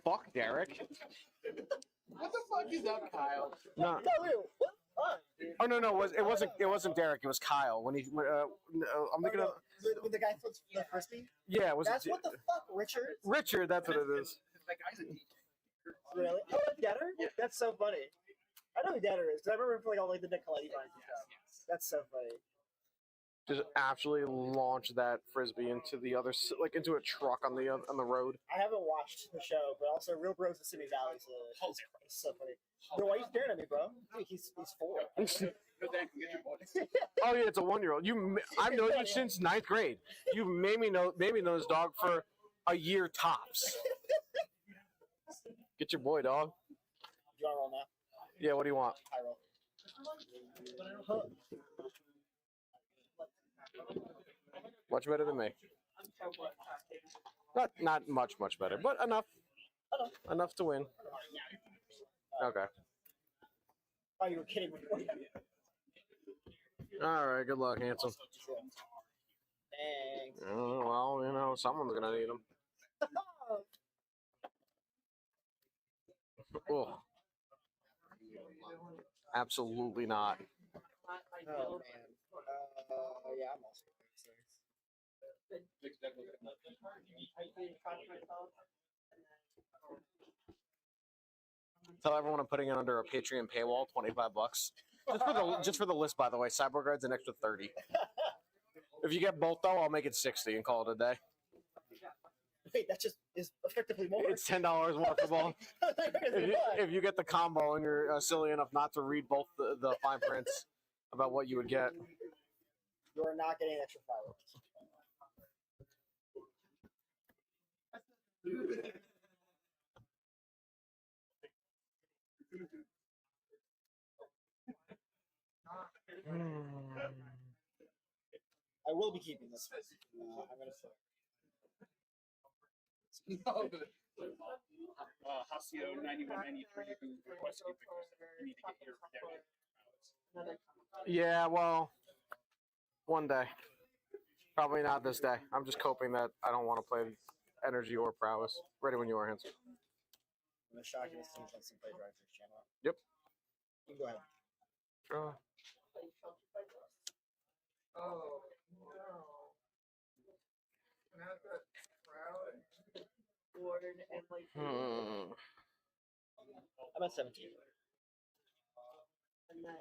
fuck, Derek? What the fuck is up, Kyle? No. Oh no, it wasn't Derek. It was Kyle. When he, I'm thinking of When the guy flips the frisbee. yeah. It was That's what the fuck, Richard. Richard. That's what it is. That guy's a teacher. Really? Oh, Debtor? Yeah. That's so funny. I know who Debtor is because I remember him playing all like the Nick Coletti finds and stuff. Yes. That's so funny. Just absolutely launch that frisbee into the other, like into a truck on the road. I haven't watched the show, but also Real Bros in Simi Valley, so it's so funny. Bro, why are you staring at me, bro? Dude, he's 4. Go back and get your boy. Oh yeah, it's a 1-year-old. I've known you since 9th grade. You made me know this dog for a year tops. Get your boy, dog. Do you want to roll now? Yeah, what do you want? I roll. Much better than me. Not much better, but enough. Enough to win. Okay. Oh, you were kidding me. All right. Good luck, handsome. Thanks. Well, someone's gonna need them. Oh. Absolutely not. Oh, man. Yeah, I'm also Tell everyone I'm putting it under a Patreon paywall, $25. Just for the list, by the way. Cyborg Guard's an extra 30. If you get both though, I'll make it 60 and call it a day. Wait, that just is effectively more. It's $10 more for both. If you get the combo and you're silly enough not to read both the fine prints about what you would get. You are not getting an extra fireworks. I will be keeping this. I'm gonna say. Hasio 9193 who requested you because you need to get your prowess. Yeah, well, one day. Probably not this day. I'm just coping that I don't want to play energy or prowess. Ready when you are, Hanson. I'm shocking this team on some play drive for his channel. Yep. You can go ahead. Draw. Oh, no. Not that proud. Ordered and like. I'm at 17. And then.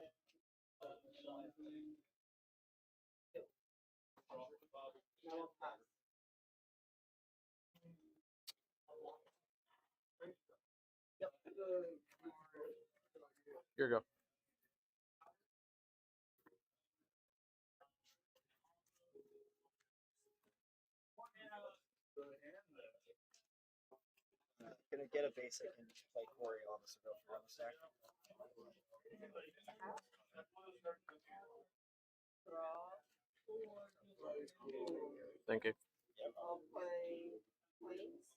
No pass. Yep. Here you go. Gonna get a basic and play Corey on the Seville for the stack. Thank you. Yep. I'll play Wings.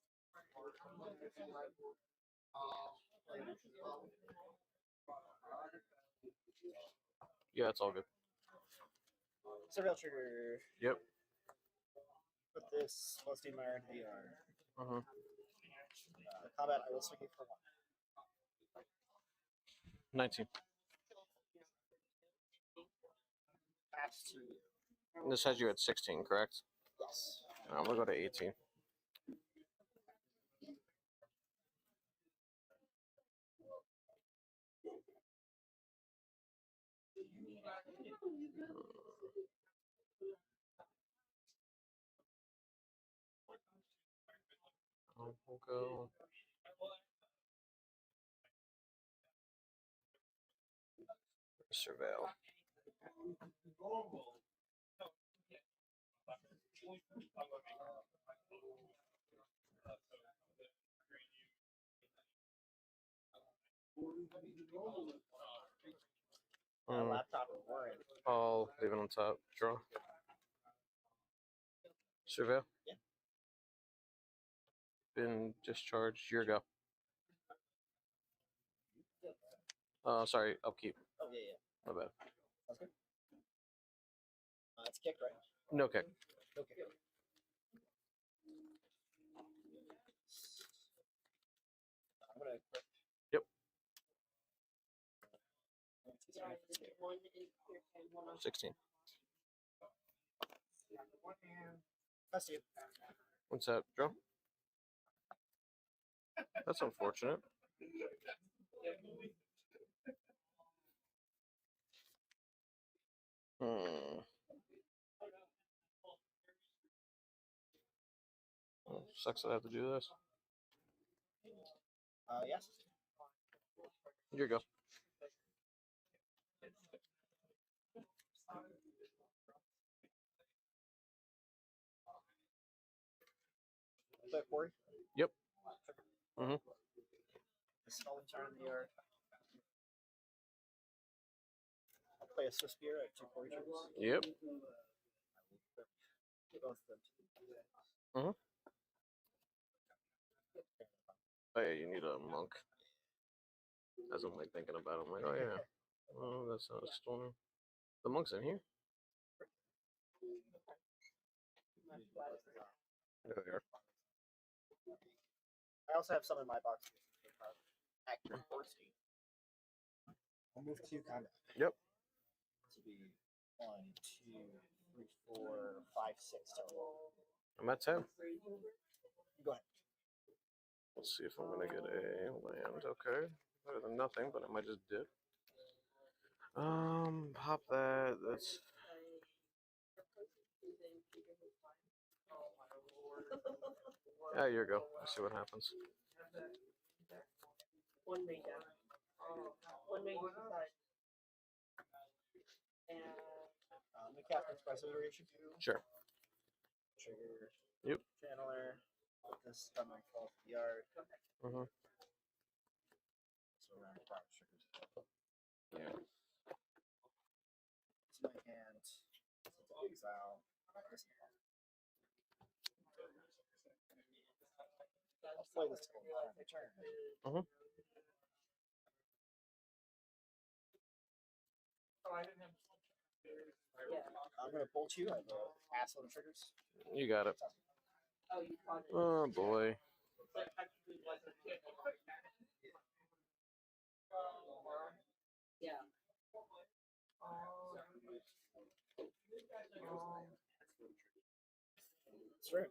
Yeah, it's all good. Seville trigger. Yep. Put this plus D Meyer into the yard. Uh-huh. Combat, I will swing you for 1. 19. Pass to you. And this has you at 16, correct? Yes. I'm going to go to 18. We'll go. Surveil. My laptop is worried. I'll leave it on top. Draw. Surveil. Yeah. Been discharged. Your go. Sorry, upkeep. Oh, yeah. My bad. That's good. It's kick, right? No kick. Okay. gonna click. Yep. 1 is your 10, 1 on 16. That's you. What's that, Joe? That's unfortunate. Hmm. Oh, sucks that I have to do this. Yes. Here you go. Play Corey. Yep. Mm-hmm. Skull turn in the yard. I'll play a Swiss beer at 2 Corey turns. Yep. Both of them. Mm-hmm. Oh yeah, you need a monk. As I'm like thinking about it, I'm like, oh yeah. Oh, that sounds stormy. The monk's in here. There they are. I also have some in my box. Accurate force. I'll move 2 combat. Yep. This will be 1, 2, 3, 4, 5, 6 total. I'm at 10. Go ahead. Let's see if I'm gonna get a land. Okay. Better than nothing, but I might just dip. Pop that. That's yeah, here you go. Let's see what happens. 1 main down. 1 main side. And The captain's price iteration. Sure. Trigger. Yep. Channeler. Put this on my fall to the yard. Mm-hmm. So around 5 triggers. Yeah. It's my hand. Exile. I'll play this till the end of the turn. Mm-hmm. I'm gonna bolt you. I have a pass on the triggers. You got it. oh, you caught it. Oh boy. Yeah. That's right.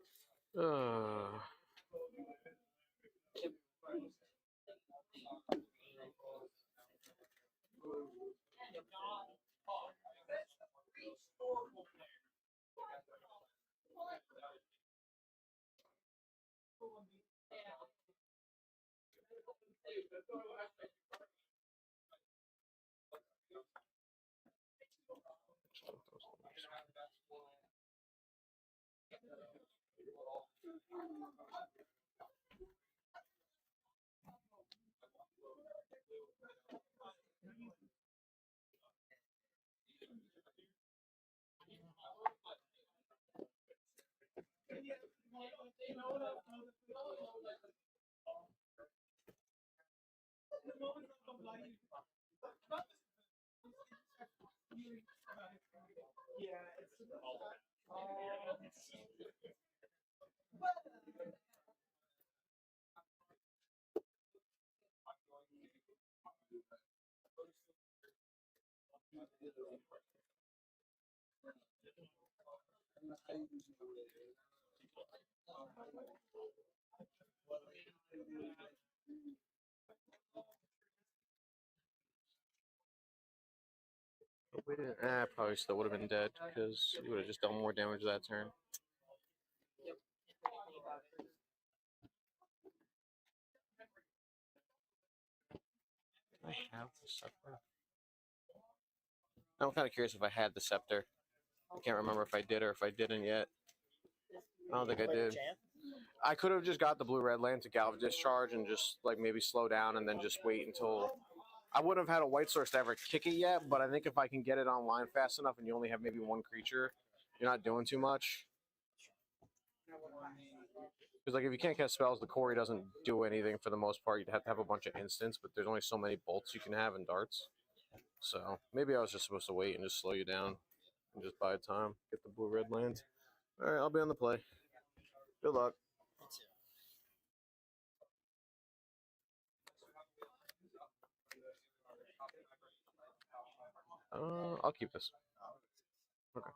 We didn't. Probably still would have been dead because you would have just done more damage that turn. I have the scepter. I'm kind of curious if I had the scepter. I can't remember if I did or if I didn't yet. I don't think I did. I could have just got the blue-red land to Galv discharge and just like maybe slow down and then just wait until. I wouldn't have had a white source to ever kick it yet, but I think if I can get it online fast enough and you only have maybe 1 creature, you're not doing too much. Because like if you can't cast spells, the Corey doesn't do anything for the most part. You'd have to have a bunch of instants, but there's only so many bolts you can have and darts. So maybe I was just supposed to wait and just slow you down and just buy time, get the blue-red land. All right, I'll be on the play. Good luck. I'll keep this. Okay.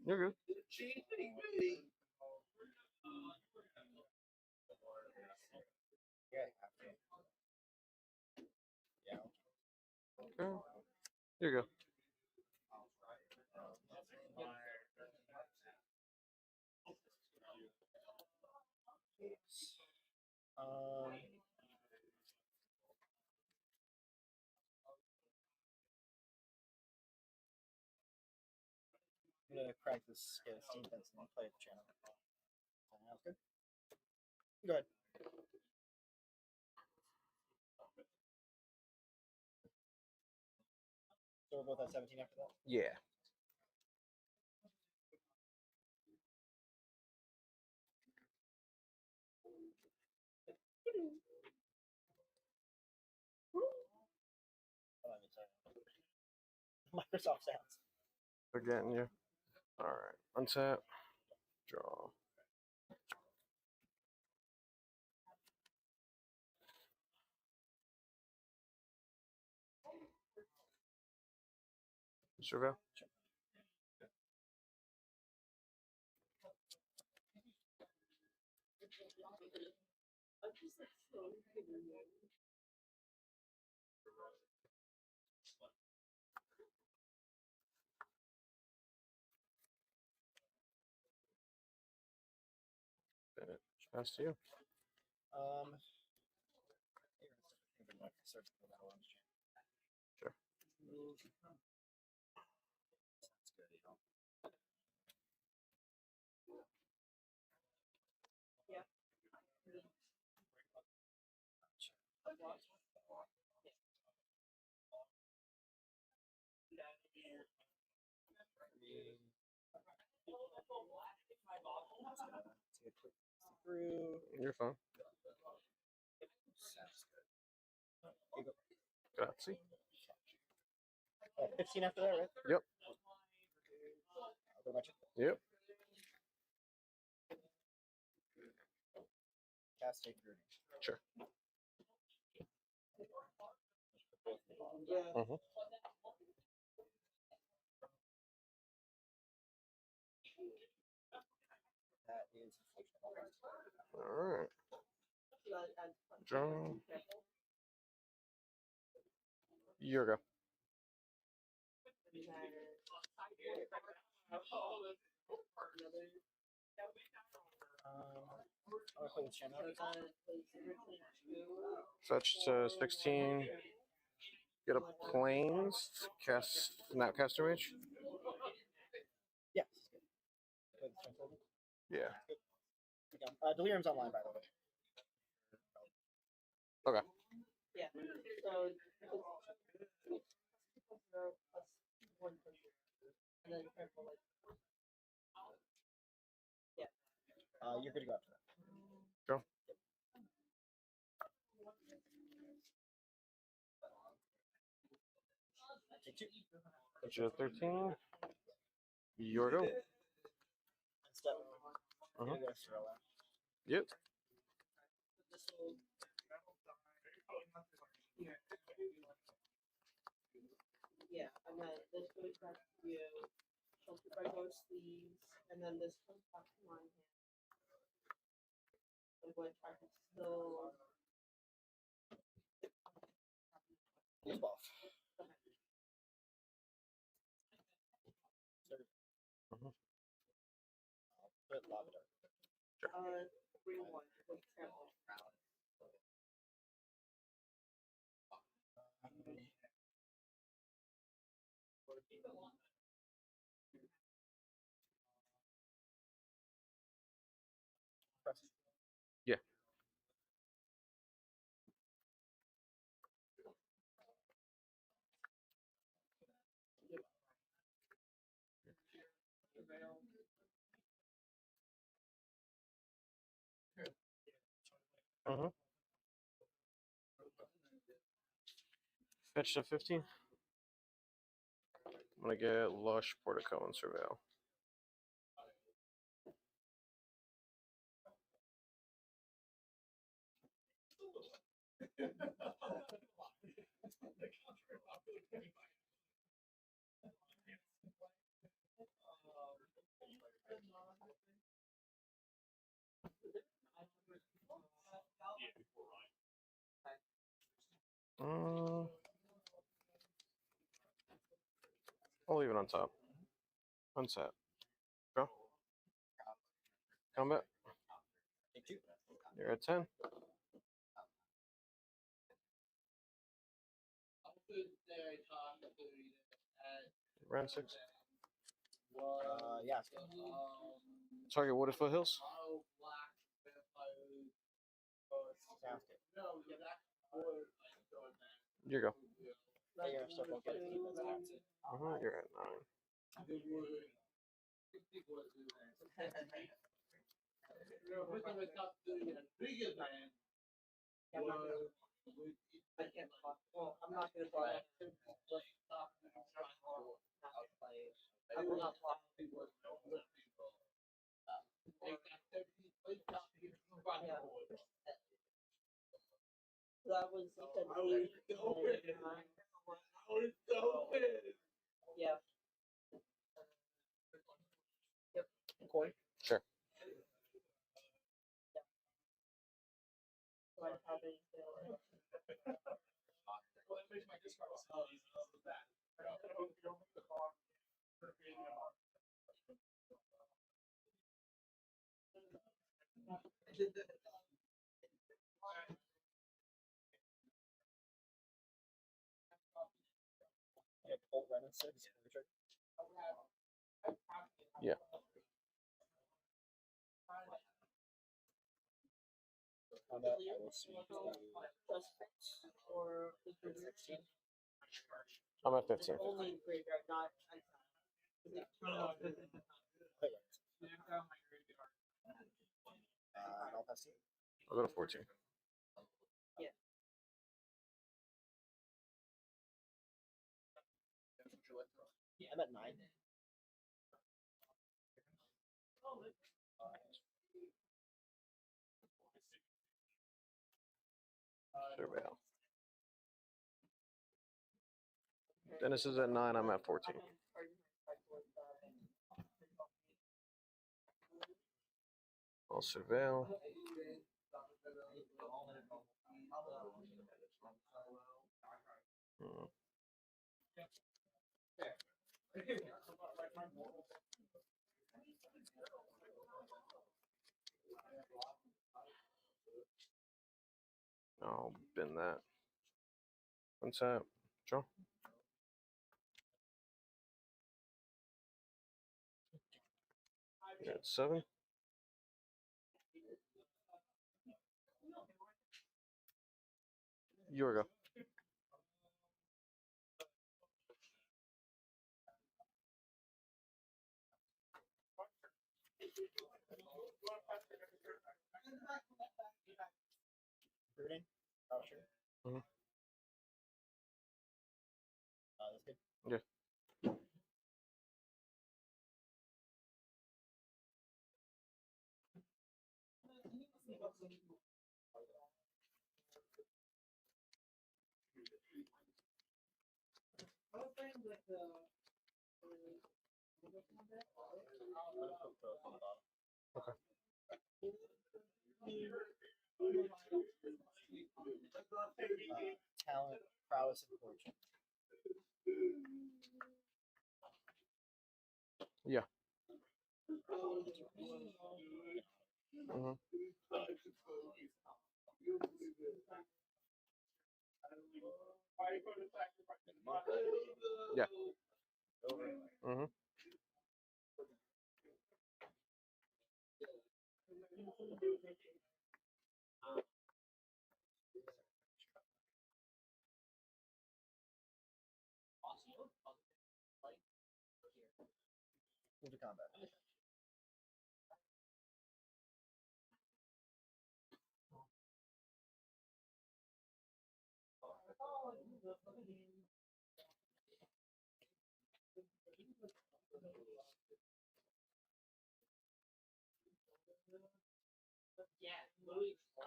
You're good. Okay. Here you go. I'm gonna crack this, get a Steam Fence, and play the channel. Sounds good. Go ahead. So we're both at 17 after that? Yeah. Oh, I mean, sorry. Microsoft sounds. They're getting you. All right. Untap. Draw. Survey. Pass to you. Search for that orange chain. Sure. Sounds good, you know. Yeah. Through. You're fine. Sounds good. You go. Grazie. 15 after that, right? Yep. I'll go match it. Yep. Cast take Rooney. Sure. Yeah. Mm-hmm. That is All right. Draw. Your go. I'll play this channel. Fetch to 16. Get a planes. Cast Snapcaster Mage. Yes. Play this channel. Yeah. Okay. Delirium's online, by the way. Okay. Yeah. So plus 1 and then careful like You're good to go after that. Go. Take 2. Fetch to 13. Your go. Step. Uh-huh. Yeah. Yep. this will yeah, and then this goes back to you. Sheltered by ghost leaves, and then this comes back to my hand. I'm going to try to still Use buff. Mhm. Put lava dart. 3-1 with trample. Press. Yeah. Fetch to 15. I'm gonna get Lush, Portico, and Surveil. I'll leave it on top. Unsat. Go. Combat. Take 2. You're at 10. Round 6. Yeah. It's good. Target Wooded Foothills. Sounds good. You go. Player circle gets defense bounce. You're at 9. I can't talk. Well, I'm not gonna talk. I will not talk. That was yeah. Corey. Sure. So I have a Yeah, Colt Ren and 6. Yeah. Combat. I will sweep to or 16. I'm at 15. only graveyard, not And I'll pass you. I'll go to 14. I'm at 9. Surveil. Dennis is at 9. I'm at 14. I'll surveil. I'll bin that. Unsat. Draw. You're at 7. Your go. Brooding. Crouching. Mhm. That's good. Yeah. Okay. Talent, prowess, and fortune. Yeah. Yeah. Go Move to combat.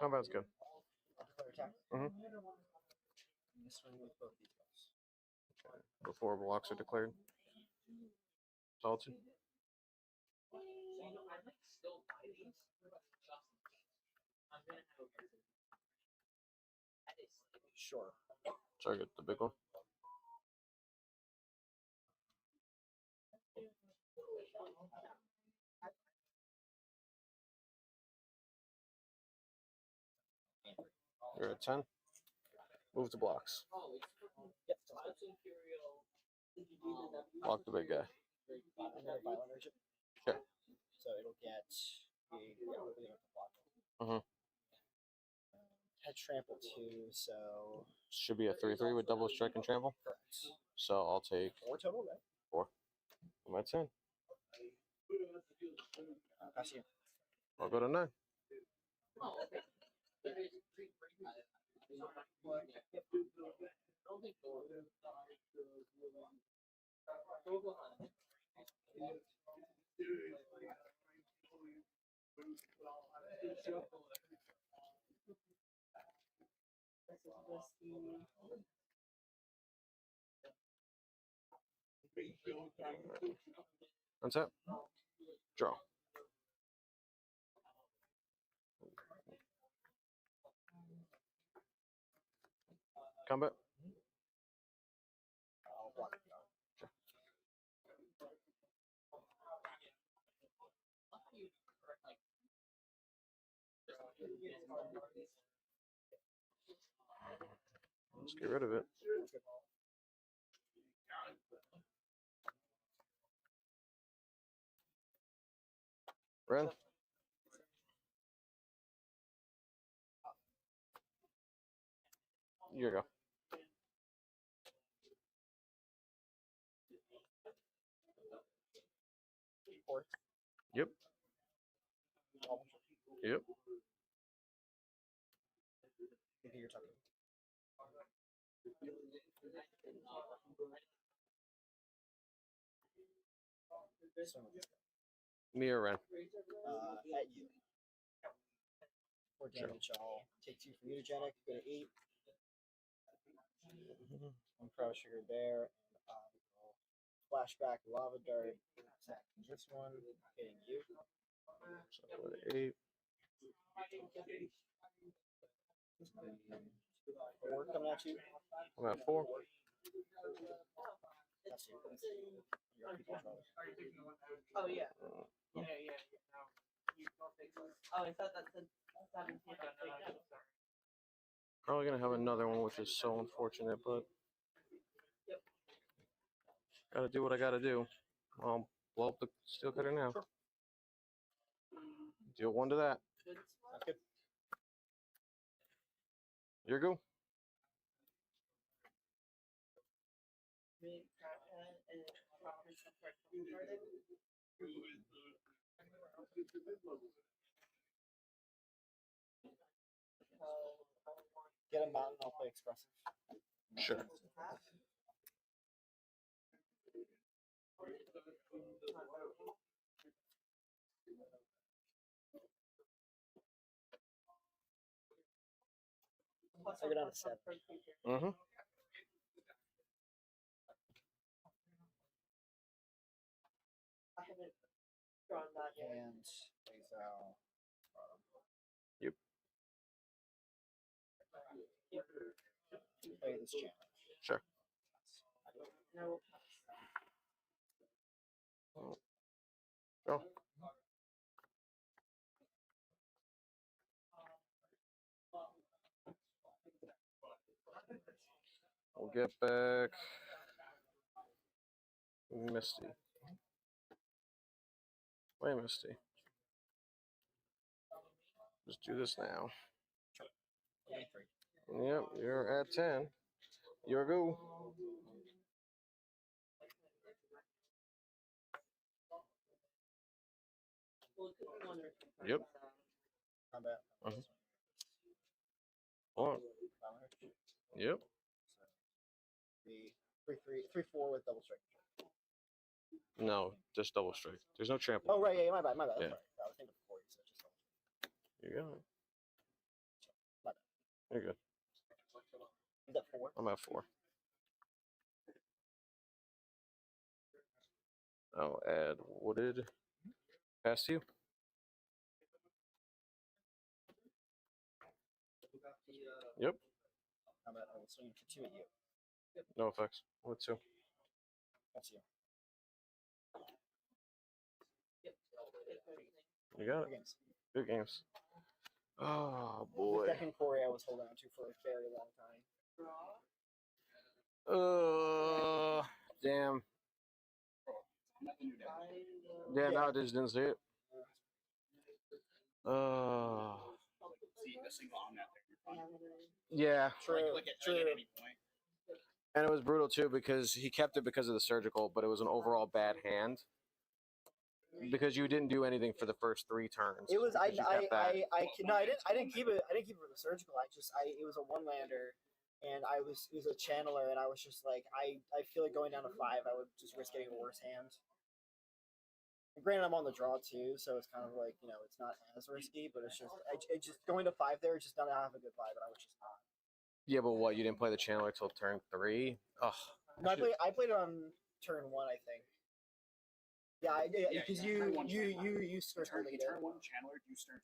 Combat's good. Declare attack. Mhm. This one with both these guys. Before blocks are declared. Salted. Sure. Target the big one. You're at 10. Move to blocks. Yep. Block the big guy. Another violent urgent. Okay. So it'll get the block. Mhm. Had trample too, so Should be a 3/3 with double strike and trample. correct. So I'll take 4 total, right? 4. I'm at 10. Pass you. I'll go to 9. That's it. Draw. Combat. I'll block it. Let's get rid of it. Ren. Here you go. Four. Yep. Yep. Maybe you're talking. This one. Me or Ren? At you. For damage, I'll take 2 for mutagenic, go to 8. One Pro Sugar there, and I'll flashback Lava Dart, attack this one, hitting you. So I'll go to 8. 4 coming at you. I'm at 4. That's you. Your people control. Oh yeah. Oh, I thought that said 17. Probably gonna have another one, which is so unfortunate, but gotta do what I gotta do. I'll blow up the steel cutter now. Sure. Deal 1 to that. That's good. You're go. Get a mountain, I'll play expressive. Sure. I go down to 7. Mm-hmm. I haven't drawn that yet. And exile. Yep. Play this channel. Sure. No. Go. We'll get back Misty. Wait, Misty. Just do this now. Yep, you're at 10. Your go. Yep. Combat. Oh, yep. 3/4 with double strike. No, just double strike. There's no trample. Oh right, yeah, my bad. Yeah. That's right. I was thinking before you said just double. You go. My bad. You're good. Is that 4? I'm at 4. I'll add wooded. Pass to you. Yep. I'm at, I will swing for 2 at you. No effects. What 2? That's you. You got it. Games. Good games. Oh The boy. second quarry I was holding on to for a very long time. Damn. Yeah, no, I just didn't see it. See a single on that thing. Yeah. True. Like at True. any point. And it was brutal too because he kept it because of the surgical, but it was an overall bad hand. Because you didn't do anything for the first 3 turns. It was I because you kept that. I didn't keep it for the surgical. It was a 1-lander, and it was a channeler, and I was just like I feel like going down to 5 I would just risk getting a worse hand. And granted, I'm on the draw too, so it's kind of like it's not as risky, but it's just going to 5 there. It's just not have a good vibe, but I was just not. Yeah, but what? You didn't play the channeler till turn 3? Ugh. No, I played it on turn 1, I think. Yeah, because you start holding it. Turn 1 channeler, you start.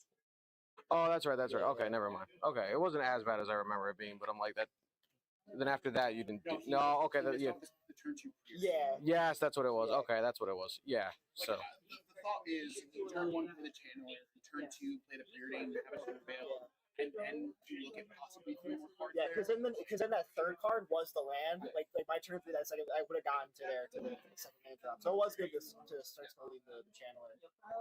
Oh, that's right. That's right. Yeah, Okay, yeah. never mind. Okay, it wasn't as bad as I remember it being, but I'm like that. Then after that, you didn't. No, okay. Yeah. The turn 2. Yeah. Yes, that's what it was. Yeah. Okay, that's what it was. Yeah. So. The thought is turn 1 play the channeler, turn 2 play the bearding, have a surveil, and then you look at possibly 3 more cards. Yeah, because then that third card was the land. Like my turn 3 that second, I would have gotten to the second land drop. So it was good to start slowly the channeler.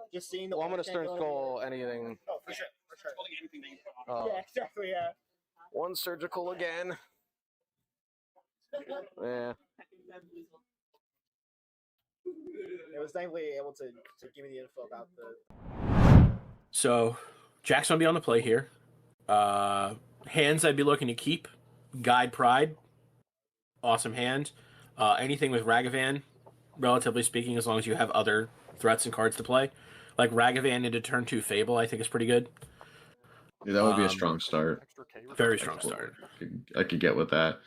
Just seeing the. Well, I'm gonna start skull anything. Oh, for sure. Holding anything that you put on. Yeah, exactly. Yeah. 1 surgical again. Yeah. It was thankfully able to give me the info about the. So, Jack's gonna be on the play here. Hands I'd be looking to keep. Guide Pride. Awesome hand. Anything with Ragavan, relatively speaking, as long as you have other threats and cards to play. Like Ragavan into turn 2 Fable, I think is pretty good. Yeah, that would be a strong start. Very strong start. I could get with that.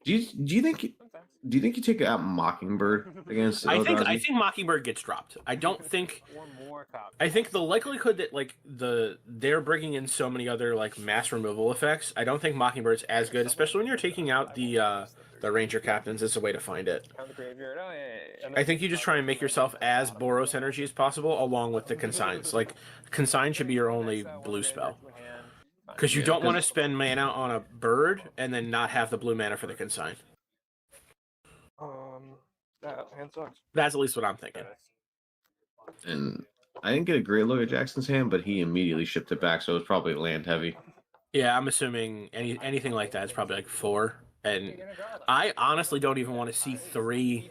Do you think you take out Mockingbird against? I think Eldrazi? Mockingbird gets dropped. I don't think. I think the likelihood that they're bringing in so many other mass removal effects. I don't think Mockingbird's as good, especially when you're taking out the Ranger captains. It's a way to find it. I think you just try and make yourself as Boros energy as possible, along with the consigns. Consign should be your only blue spell. Because you don't want to spend mana on a bird and then not have the blue mana for the consign. That hand sucks. That's at least what I'm thinking. And I didn't get a great look at Jackson's hand, but he immediately shipped it back, so it was probably land heavy. Yeah, I'm assuming anything like that is probably 4. And I honestly don't even want to see 3.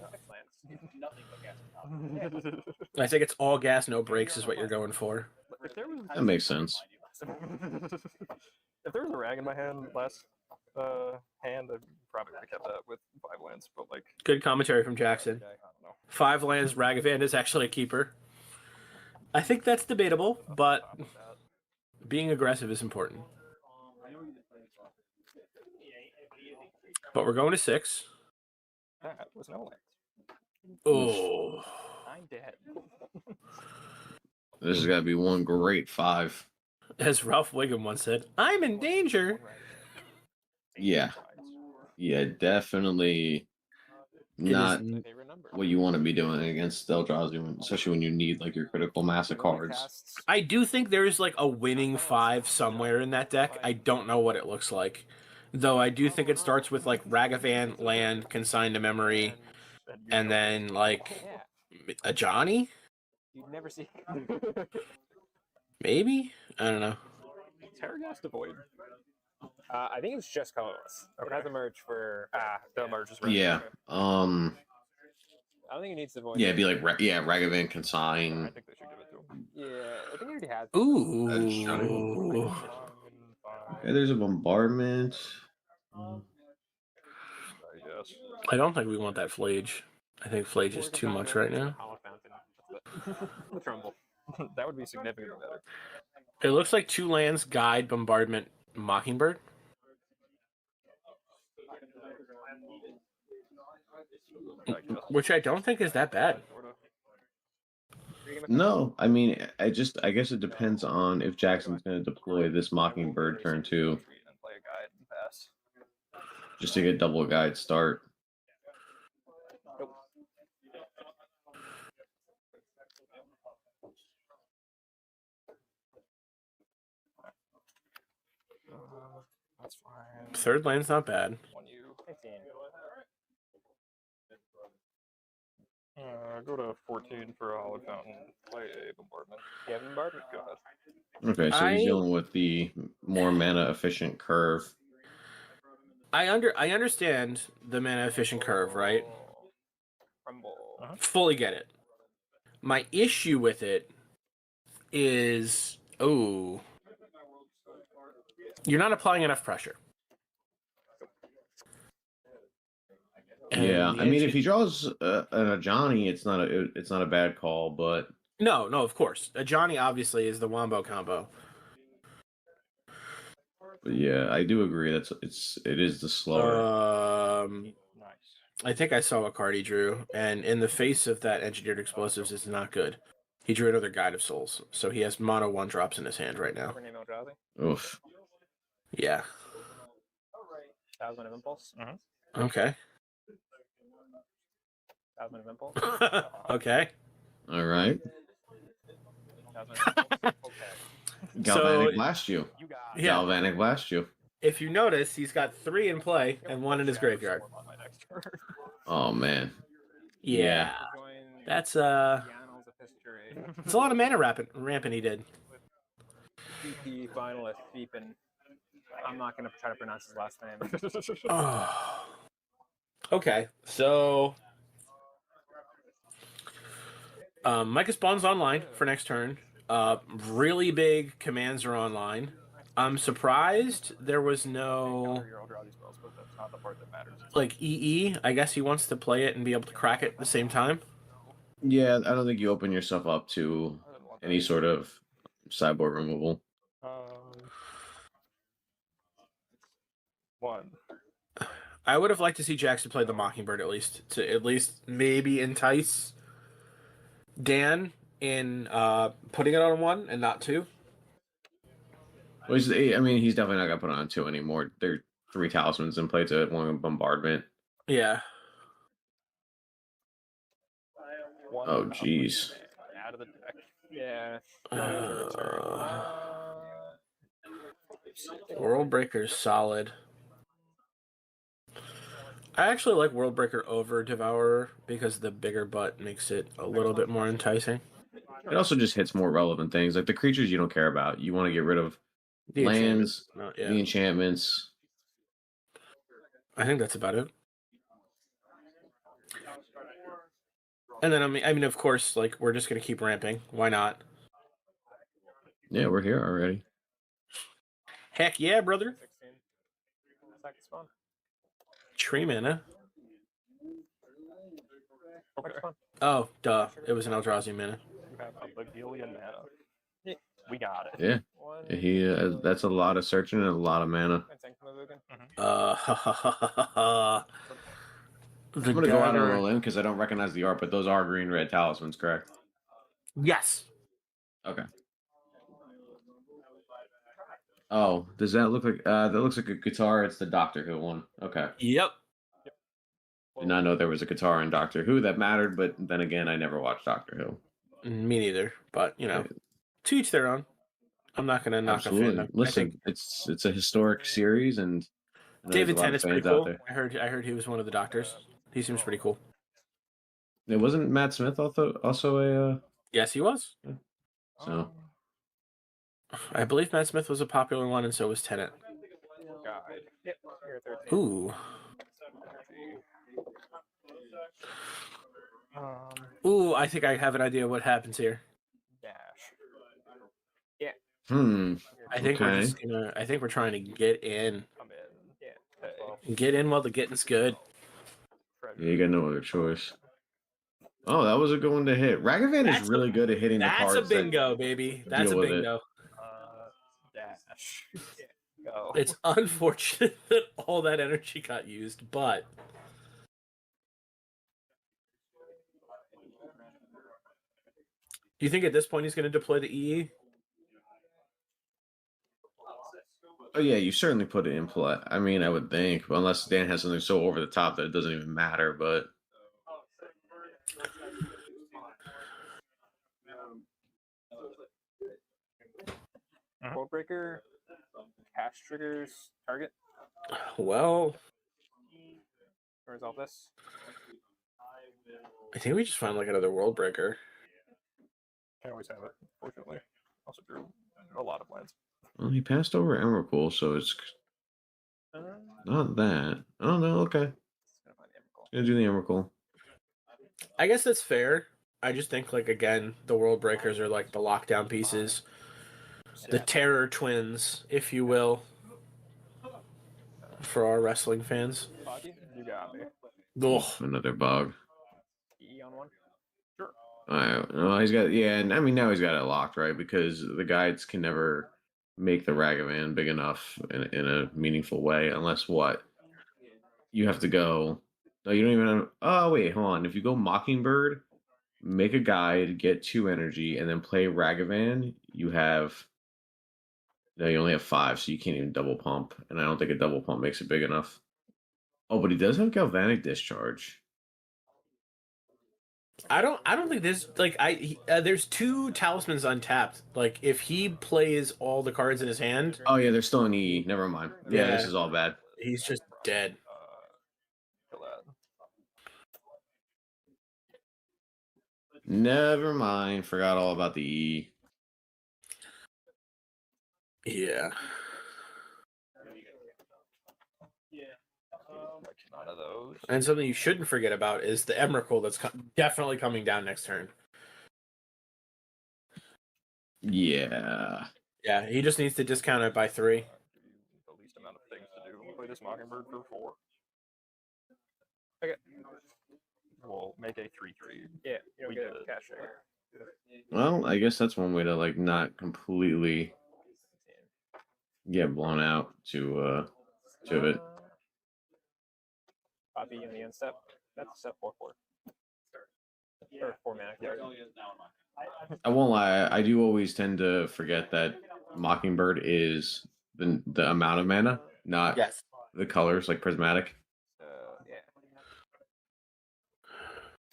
I think it's all gas, no brakes is what you're going for. That makes sense. If there was a rag in my hand last hand, I probably would have kept that with 5 lands. But Good commentary from Jackson. I don't know. 5 lands, Ragavan is actually a keeper. I think that's debatable, but being aggressive is important. But we're going to 6. That was no lands. Oh. I'm dead. This has got to be one great 5. As Ralph Wiggum once said, I'm in danger. Yeah, definitely not what you want to be doing against Eldrazi, especially when you need your critical mass of cards. I do think there's a winning 5 somewhere in that deck. I don't know what it looks like. Though I do think it starts with Ragavan, land, consign to memory, and then a Johnny? You'd never see. Maybe? I don't know. Terragast Void. I think it's just colorless. It has a merge for the merge is red. Yeah. I don't think it needs the void. Yeah, it'd be Ragavan consign. I think they should give it to him. Yeah, I think he already has. Ooh. Okay, there's a bombardment. I guess. I don't think we want that Flage. I think Flage is too much right now. The Trumbull. That would be significantly better. It looks like 2 lands, Guide, Bombardment, Mockingbird. Which I don't think is that bad. No, I mean, I guess it depends on if Jackson's going to deploy this Mockingbird turn 2 just to get double guide start. That's fine. 3rd land's not bad. 15. Go to 14 for a Hollow Fountain. Play a bombardment. Yeah, bombardment. Go ahead. Okay, so he's dealing with the more mana efficient curve. I understand the mana efficient curve, right? Fully get it. My issue with it is, you're not applying enough pressure. Yeah, I mean, if he draws an Ajani, it's not a bad call, but no, of course, Ajani obviously is the wombo combo. But yeah, I do agree. It is the slower. Nice. I think I saw what card he drew, and in the face of that Engineered Explosives is not good. He drew another Guide of Souls, so he has mono 1-drops in his hand right now. Oof. Yeah. Talisman of Impulse. Okay. Talisman of Impulse. Okay. All right. Okay. Galvanic Blast you. Yeah. Galvanic Blast you. If you notice, he's got 3 in play and 1 in his graveyard. Oh man. Yeah. That's it's a lot of mana ramping he did. PP finalist Feepin. I'm not gonna try to pronounce his last name. Oh. Okay, so Micah Spawn's online for next turn. Really big commands are online. I'm surprised there was no like EE. I guess he wants to play it and be able to crack it at the same time. Yeah, I don't think you open yourself up to any sort of sideboard removal. One. I would have liked to see Jackson play the Mockingbird to maybe entice Dan in putting it on 1 and not 2. Well, he's definitely not gonna put it on 2 anymore. There are 3 talismans in play to 1 bombardment. Yeah. Oh jeez. Out of the deck. Yeah. World Breaker's solid. I actually like World Breaker over Devourer because the bigger butt makes it a little bit more enticing. It also just hits more relevant things, like the creatures you don't care about. You want to get rid of The lands, yeah. the enchantments. I think that's about it. And then I mean, of course, like we're just gonna keep ramping. Why not? Yeah, we're here already. Heck yeah, brother. 16. Second spawn. Tree mana. Okay. Oh, duh. It was an Eldrazi mana. You have a Bagillion mana. We got it. Yeah. One. He that's a lot of searching and a lot of mana. I'm gonna go out and roll in because I don't recognize the art, but those are green red talismans, correct? Yes. Okay. Oh, does that look like that looks like a guitar? It's the Doctor Who one. Okay. Yep. Did not know there was a guitar in Doctor Who that mattered, but then again, I never watched Doctor Who. Me neither. But to each their own. I'm not gonna knock a fan. Listen, it's a historic series, and David Tennant's pretty cool. I heard he was one of the Doctors. He seems pretty cool. It wasn't Matt Smith also a. Yes, he was. Yeah. So. I believe Matt Smith was a popular one, and so was Tennant. Yep. Ooh. Ooh, I think I have an idea what happens here. Dash. I think we're Okay. just gonna. I think we're trying to get in. Come in. Yeah. Hey. Get in while the getting's good. Yeah, you got no other choice. Oh, that was a good one to hit. Ragavan is That's really good at hitting the That's cards a bingo, baby. That's a deal with it. bingo. Dash. Go. It's unfortunate that all that energy got used, but do you think at this point he's going to deploy the EE? Oh yeah, you certainly put it in play. I mean, I would think, unless Dan has something so over the top that it doesn't even matter. But World Breaker. Cash triggers target. Well, Resolve this. I think we just find like another world breaker. Can always have it. Fortunately, also drew a lot of lands. well, he passed over Emrakul, so it's not that. Oh no, okay. Gonna do the Emrakul. I guess that's fair. I just think like again, the world breakers are like the lockdown pieces, the terror twins, if you will, for our wrestling fans. You got me. Ugh. Another bog. E on one. Sure. No, he's got and I mean now he's got it locked, right? Because the guides can never make the Ragavan big enough in a meaningful way, unless what you have to go. No, you don't even. Oh wait, hold on. If you go Mockingbird, make a guide, get 2 energy, and then play Ragavan, you have. No, you only have 5, so you can't even double pump, and I don't think a double pump makes it big enough. Oh, but he does have Galvanic Discharge. I don't think there's like there's 2 talismans untapped. Like if he plays all the cards in his hand, Oh yeah, they're still in EE. Never mind. Yeah, this is all bad. he's just dead. Kill that. Never mind. Forgot all about the E. Yeah. None of those. And something you shouldn't forget about is the Emrakul that's definitely coming down next turn. Yeah. Yeah, he just needs to discount it by 3. The least amount of things to do. Play this Mockingbird for 4. Okay. We'll make a 3/3. Yeah, we did it. Cash trigger. Well, I guess that's one way to like not completely get blown out to it. Copy in the end step. That's step 4/4. Or 4 mana. Yeah. I won't lie, I do always tend to forget that Mockingbird is the amount of mana, not the colors like prismatic. Yeah.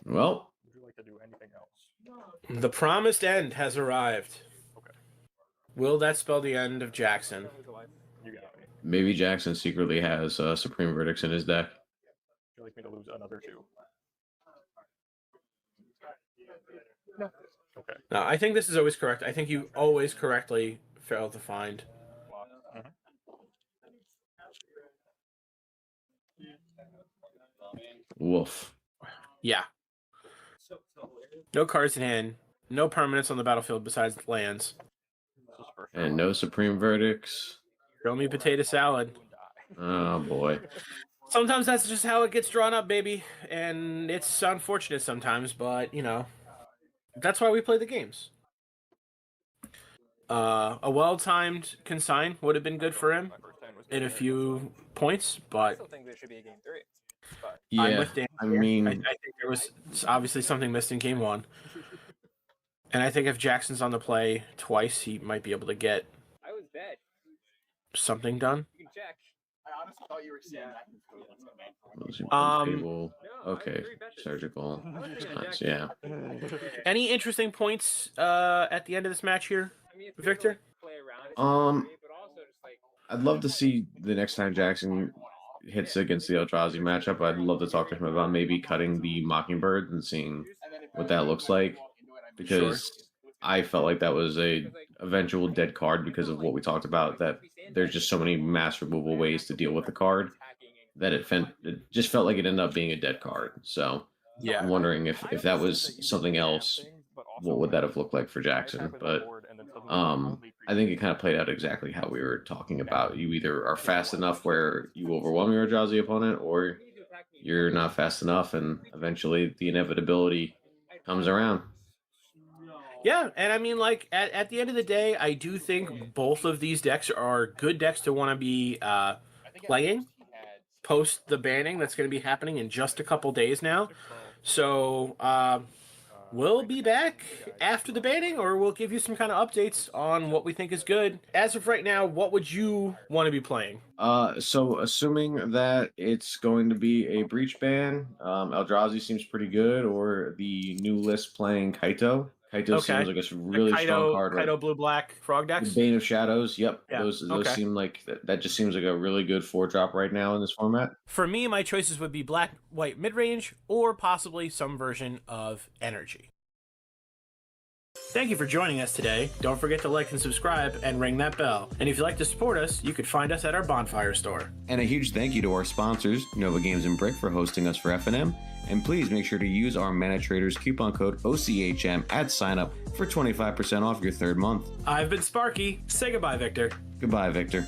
Well, Would you like to do anything else? The promised end has arrived. Okay. Will that spell the end of Jackson? You got me. maybe Jackson secretly has Supreme Verdicts in his deck. Would you like me to lose another 2? No. Okay. No, I think this is always correct. I think you always correctly fail to find. Woof. Yeah. No cards in hand. No permanents on the battlefield besides lands. And no Supreme Verdicts. Show me potato salad. Oh boy. Sometimes that's just how it gets drawn up, baby. And it's unfortunate sometimes, but, you know, that's why we play the games. A well-timed consign would have been good for him in a few points, I but still think there should be a game 3. But Yeah, I'm with Dan I here. mean, I think there was obviously something missed in game 1. And I think if Jackson's on the play twice, he might be able to get I was dead. something done. You can check. I honestly thought you were saying Cable. Okay, surgical. Nice, yeah. Any interesting points at the end of this match here, I mean, Victor? play around. But also just like I'd love to see the next time Jackson hits against the Eldrazi matchup. I'd love to talk to him about maybe cutting the Mockingbird and seeing what that looks like, because I felt like that was a eventual dead card because of what we talked about, that there's just so many mass removal ways to deal with the card that it just felt like it ended up being a dead card. So Yeah. I'm wondering if that was something else, what would that have looked like for Jackson? But I think it kind of played out exactly how we were talking about. You either are fast enough where you overwhelm your Eldrazi opponent, or you're not fast enough, and eventually the inevitability comes around. Yeah, and I mean, like, at the end of the day, I do think both of these decks are good decks to want to be playing post the banning that's going to be happening in just a couple days now. So we'll be back after the banning, or we'll give you some kind of updates on what we think is good. As of right now, what would you want to be playing? So assuming that it's going to be a breach ban, Eldrazi seems pretty good, or the new list playing Kaito. Kaito seems like a really strong card, right? Kaito Blue Black Frog decks. The Bane of Shadows. Yep, Yeah, those okay. seem like that just seems like a really good 4-drop right now in this format. For me, my choices would be black, white, mid-range, or possibly some version of energy. Thank you for joining us today. Don't forget to like and subscribe and ring that bell. And if you'd like to support us, you could find us at our Bonfire store. And a huge thank you to our sponsors, Nova Games and Brick, for hosting us for FNM. And please make sure to use our MANATRADERS coupon code OCHM at sign-up for 25% off your third month. I've been Sparky. Say goodbye, Victor. Goodbye, Victor.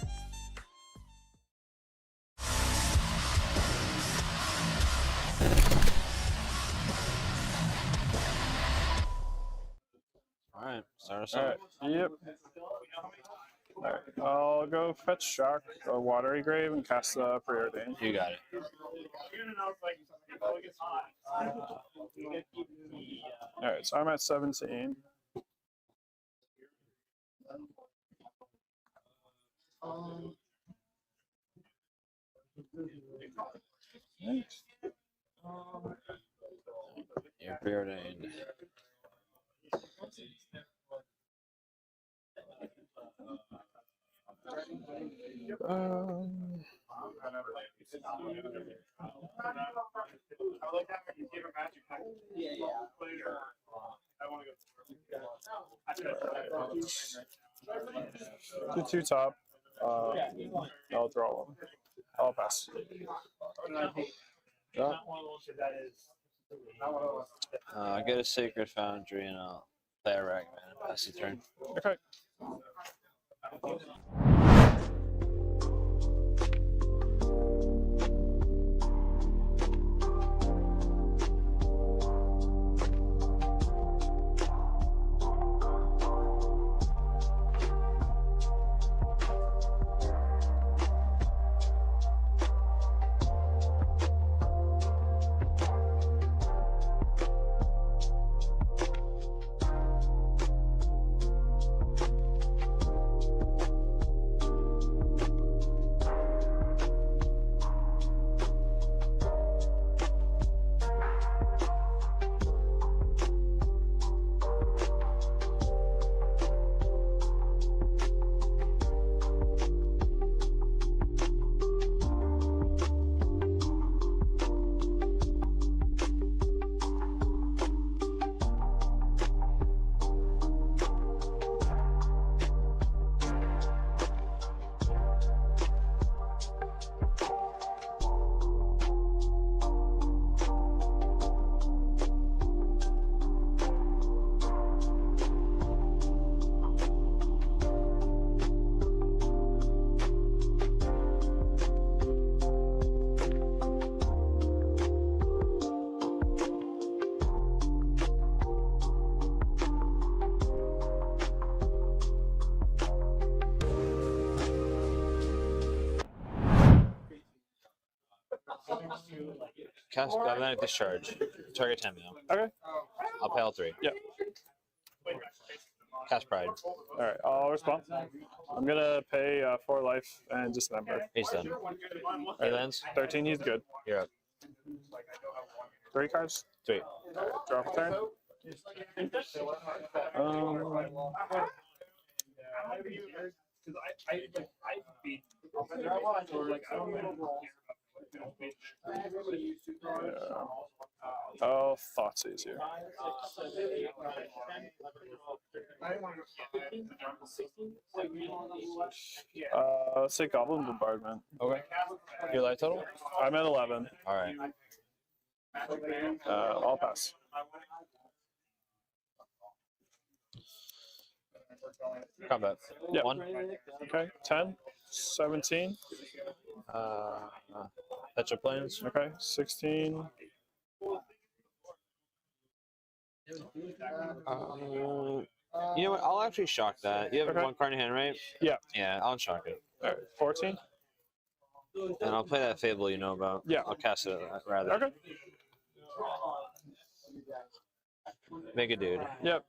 Alright, start us Alright, yep. Alright, I'll go fetch Shock, or Watery Grave, and cast the Preordain. You got it. Alright, so I'm at 17. You're preordained. Two top. I'll draw one. I'll pass. Get a Sacred Foundry and I'll play a Ragman and pass the turn. Okay. Cast Automatic Discharge. Target 10 mil. Okay. I'll pay all 3. Yep. Cast Pride. Alright, I'll respond. I'm gonna pay 4 life and dismember. He's done. He lands. 13, he's good. You're up. 3 cards. 3. Draw for turn. Oh, thoughts easier. Let's say Goblin Bombardment. Okay. Your life total? I'm at 11. All right. I'll pass. Combat. Yep. 1. Okay. 10, 17. That's your plans. Okay. 16. You know what? I'll actually shock that. You have Okay. 1 card in hand, right? Yeah. Yeah, I'll shock it. All right. 14. And I'll play that Fable you know about. Yeah. I'll cast it rather. Okay. Make a dude. Yep.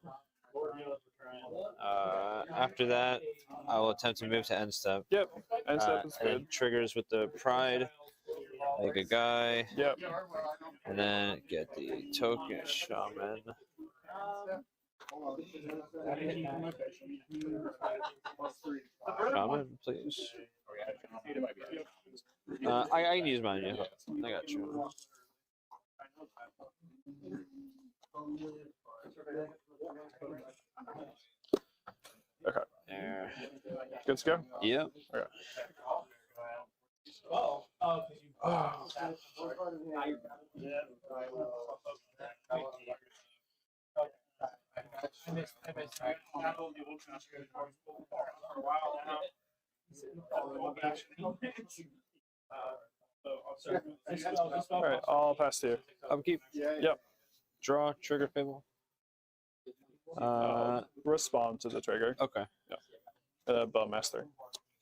After that, I will attempt to move to end step. Yep. End step is And good. then triggers with the pride. Make a guy. Yep. And then get the token shaman. Shaman, please. I can use mine, yeah. I got you. Okay. There. Good to go. Yep. Okay. All right. I'll pass to you. Upkeep. Yep. Draw. Trigger Fable. Respond to the trigger. Okay. Bowmaster.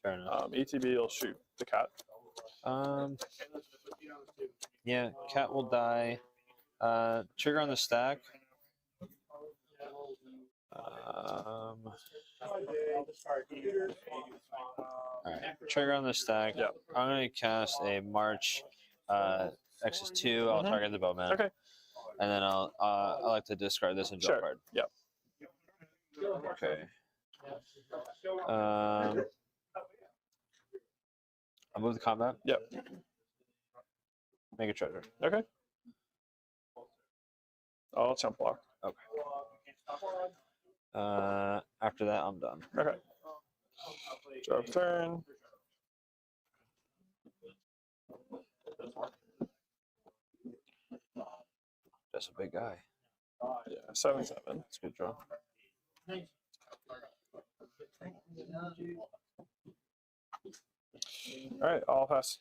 Fair enough. ETB will shoot the cat. Yeah, cat will die. Trigger on the stack. Alright, trigger on the stack. Yep. I'm going to cast a March X2. I'll target the bowman. Okay. And then I like to discard this and draw a Sure. card. Yep. Okay. I'll move the combat. Yep. Make a treasure. Okay. I'll jump block. Okay. After that, I'm done. Okay. Draw turn. That's a big guy. Yeah, 7/7. That's a good draw. All right, I'll pass.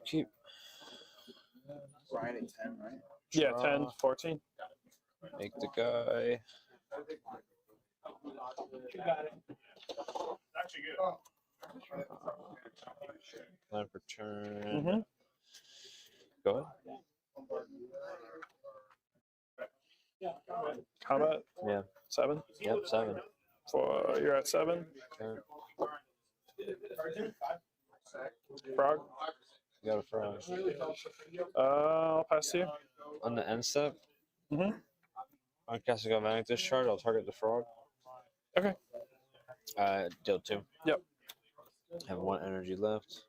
Keep. Right at 10, right? Yeah, Draw. 10, 14. Make the guy. Plan for turn. Mm-hmm. Go ahead. Combat. Yeah. 7. Yep, 7. You're at 7. Okay. Frog. You got a frog. I'll pass to you. On the end step, Mm-hmm. on casting Galvanic Discharge, I'll target the frog. Okay. Deal 2. Yep. Have 1 energy left.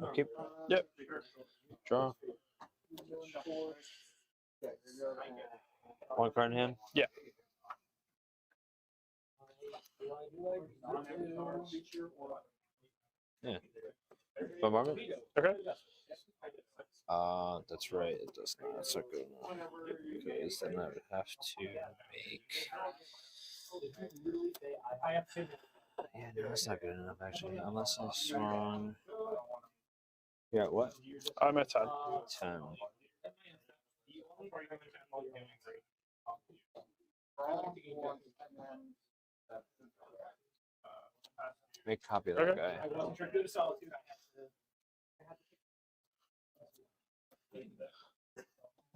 Okay. Yep. Draw. 1 card in hand. Yeah. Yeah. Bombardment? Okay. That's right. It does not. That's not good enough. Because then I would have to make. Yeah, no, that's not good enough actually. Unless I swung. Yeah, what? I'm at 10. 10. Make a copy of that Okay. guy.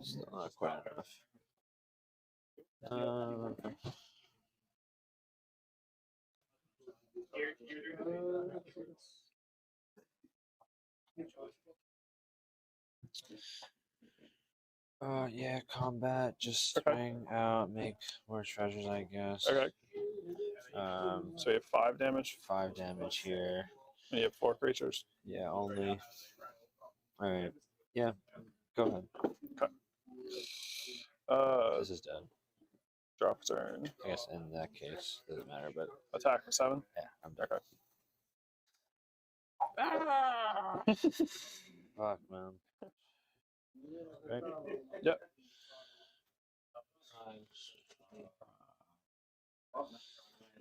Still not quite enough. Yeah, combat. Just Okay. swing out, make more treasures, I guess. Okay. So So you have 5 damage. 5 damage here. And you have 4 creatures. Yeah, only. All right. Yeah. Go ahead. This is dead. Drop turn. I guess in that case, doesn't matter. But Attack for 7. yeah, I'm done. Okay. Fuck, man. Right? Yep.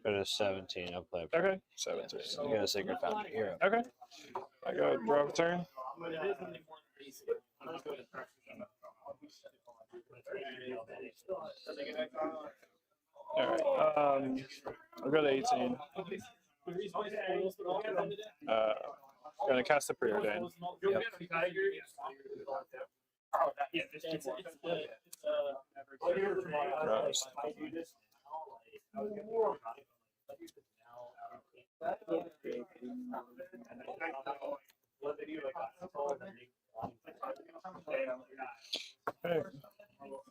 Go to 17. I'll play. Okay. 17. You got a Sacred Fountain. Hero. Okay. I go draw a turn. Alright. I'll go to 18. Gonna cast a preordain. Yep. Draws. Okay.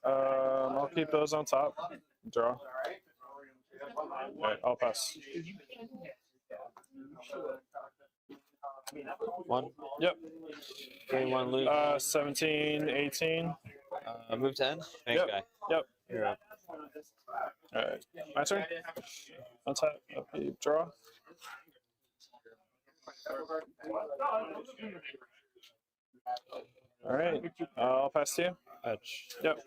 I'll keep those on top. Draw. Alright, I'll pass. 1. Yep. Game 1 lose. 17, 18. Move 10. Thanks, Yep. guy. Yep. You're up. Alright. My turn. Untap. Upkeep. Draw. Alright. I'll pass to you. Fetch. Yep.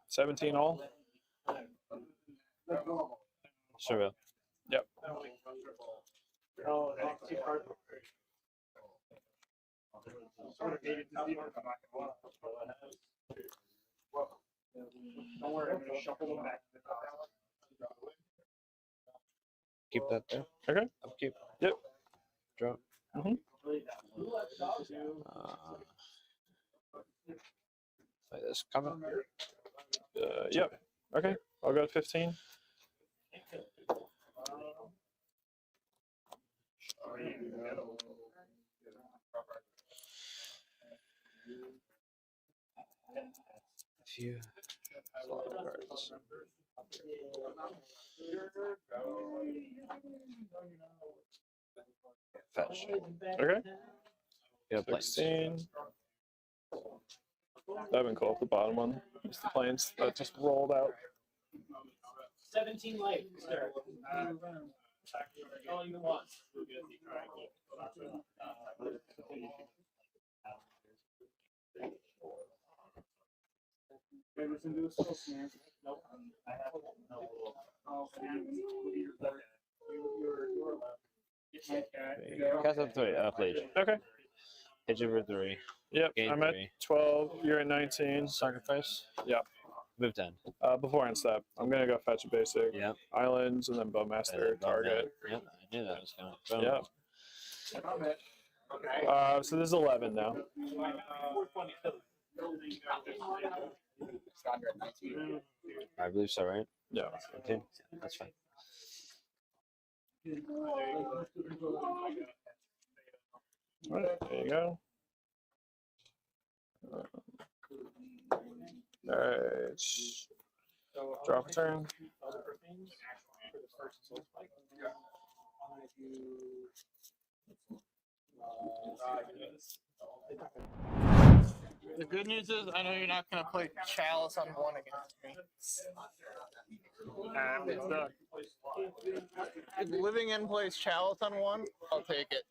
17 all. Sure will. Yep. Keep that there. Okay. Upkeep. Yep. Draw. Mhm. Play this. Coming. Yep. Okay. I'll go to 15. Few. Cards. Fetch. Okay. Yeah, planes. 16. That'd been cool if the bottom one. Just the planes that just rolled out. 17 life, sir. All you want. Cast up 3. Please. Okay. Hit you for 3. Yep. Gain I'm at 3. 12. You're at 19. Sacrifice. Yep. Move 10. Before end step, I'm gonna go fetch a basic. Yep. Islands and then Bowmaster target. Yep. I knew that was coming. Boom. Yep. So this is 11 now. I believe so, right? Yeah. Okay. That's fine. All right, there you go. All right. Drop a turn. The good news is I know you're not going to play Chalice on 1 against me. If Living In plays Chalice on 1, I'll take it.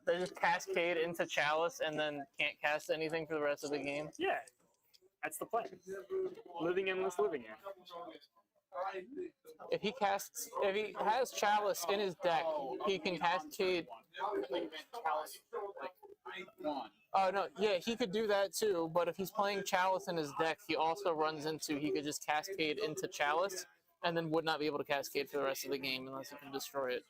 They just cascade into Chalice and then can't cast anything for the rest of the game. Yeah, that's the plan. Living in, living in. If he has Chalice in his deck, he can cascade. Oh no, yeah, he could do that too. But if he's playing Chalice in his deck, he also runs into he could just cascade into Chalice, and then would not be able to cascade for the rest of the game unless he can destroy it.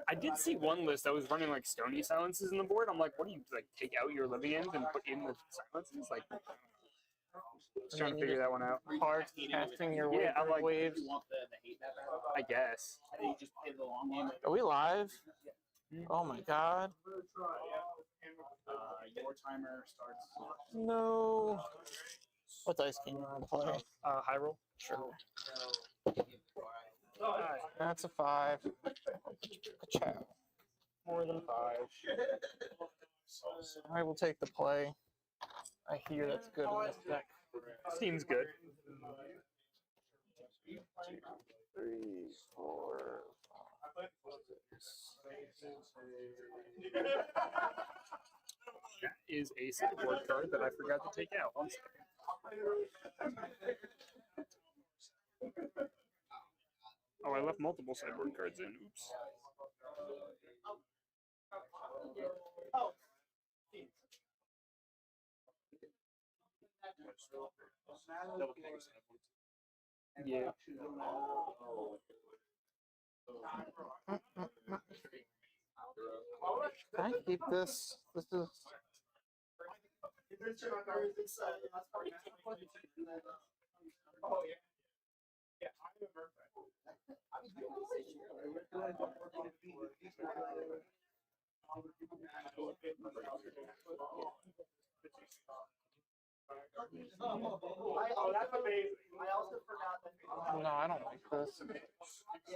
I did see one list that was running like Stony Silences in the board. I'm like, what do you like? Take out your living ends and put in the silences? Like, just trying to figure that one out. Hard casting your Yeah, I'm like, waves. I guess. Are we live? Oh my god. Your timer starts. No. What dice can you want to play? High roll. Sure. That's a 5. Ka-chow. More than 5. I will take the play. I hear that's good in this deck. Seems good. 3, 4, That is a sideboard card that I forgot to take out. 1 second. Oh, I left multiple sideboard cards in. Oops. Yeah. Can I keep this? This is. No, I don't like this.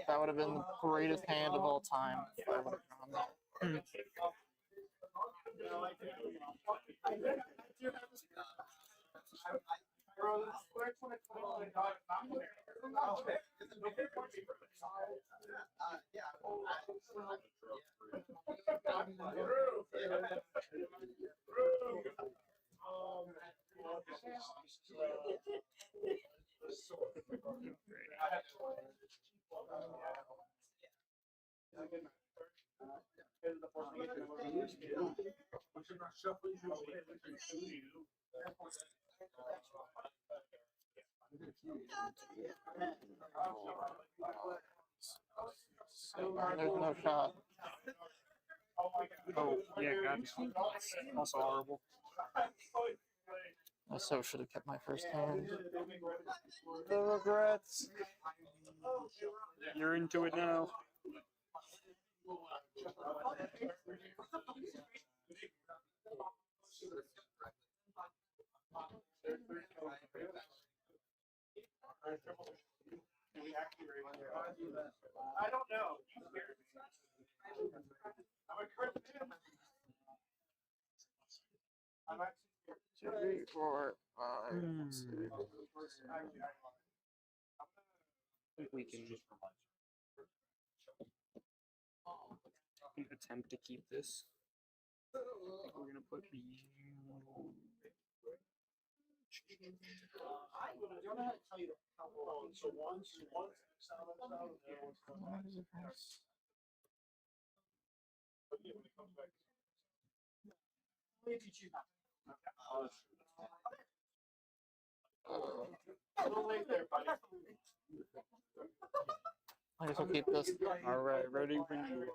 That would have been the greatest hand of all time if I would have drawn that. There's no shot. Oh, yeah, God. Also horrible. I so should have kept my first hand. The regrets. You're into it now. I don't know. 2, 3, 4, 5, 6. I think we can attempt to keep this. I think we're gonna put the. I guess I'll keep this. All right, ready when you are.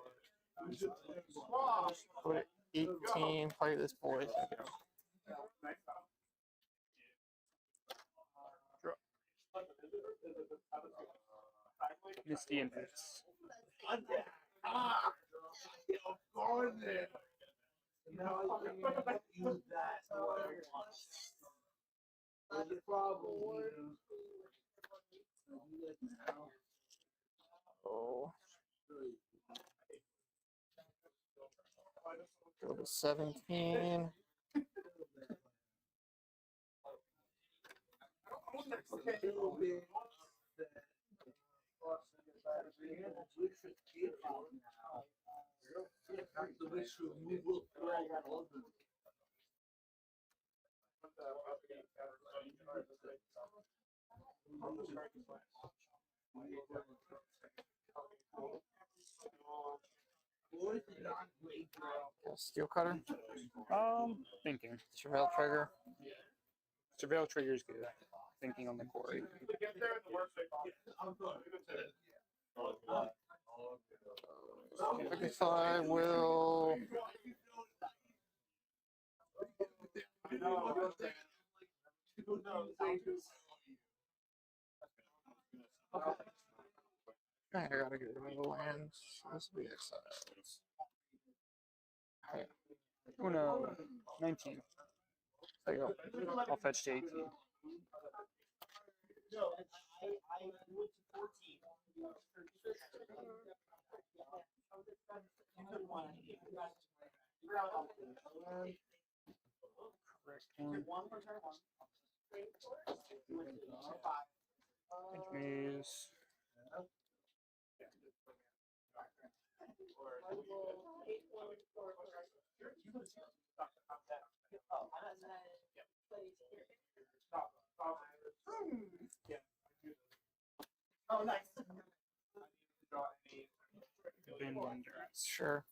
Put it 18, play this boy. Misty and Hits. Oh. Go to 17. Steel cutter. Thinking. Surveil trigger. Surveil trigger's good. Thinking on the quarry. I guess I will. I gotta get rid of the lands. This will be exiled. Okay. Oh no, 19. There you go. I'll fetch to 18. Which means Oh, nice. Been wonders. Sure.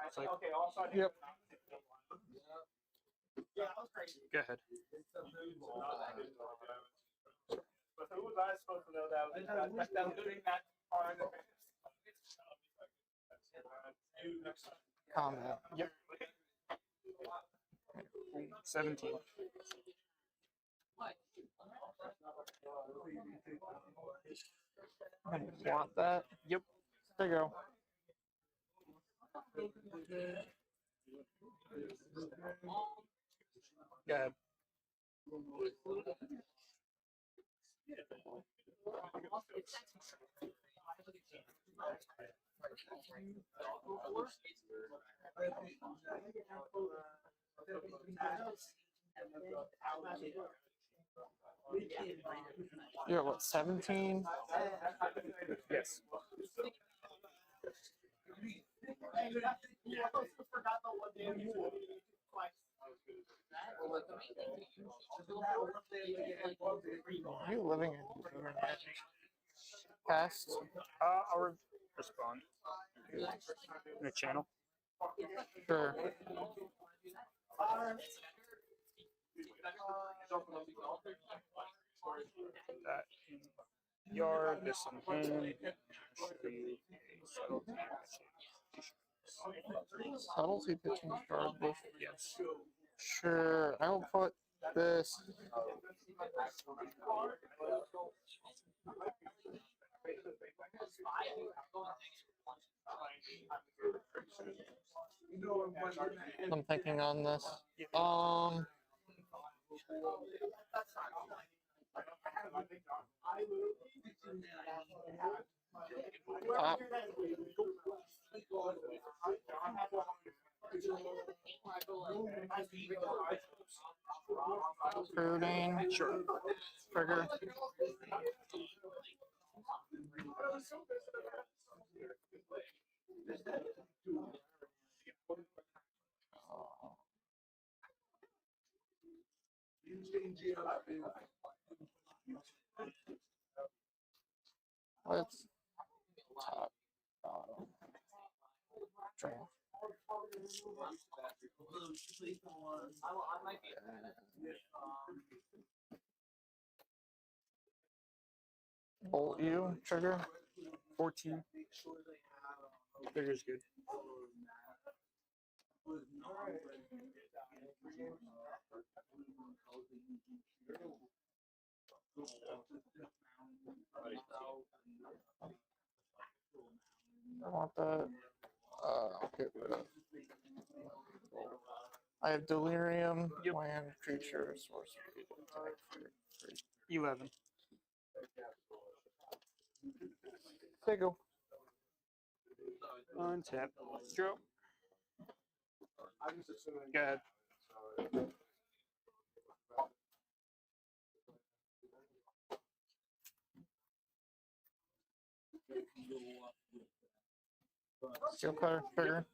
It's like, Yep. Yeah, that was crazy. go ahead. But who was I supposed to know that was doing that far in advance? Combat. Yep. 17. Want that? Yep. There you go. Go ahead. You're at what, 17? Yes. I also forgot the one day before. Are you living in past? I'll respond in the channel. Sure. That in yard, this in hand. Show you a subtlety Subtlety pitching card. Yes. Sure. I will put this. I'm thinking on this. Top. Preordain. Sure. Trigger. Let's top, bottom, draw. Bolt you, trigger. 14. Trigger's good. I want that. I'll get rid of. I have delirium, Yep. land, creature, source. 11. There you go. Untap. Draw. Go ahead. Steel cutter, trigger.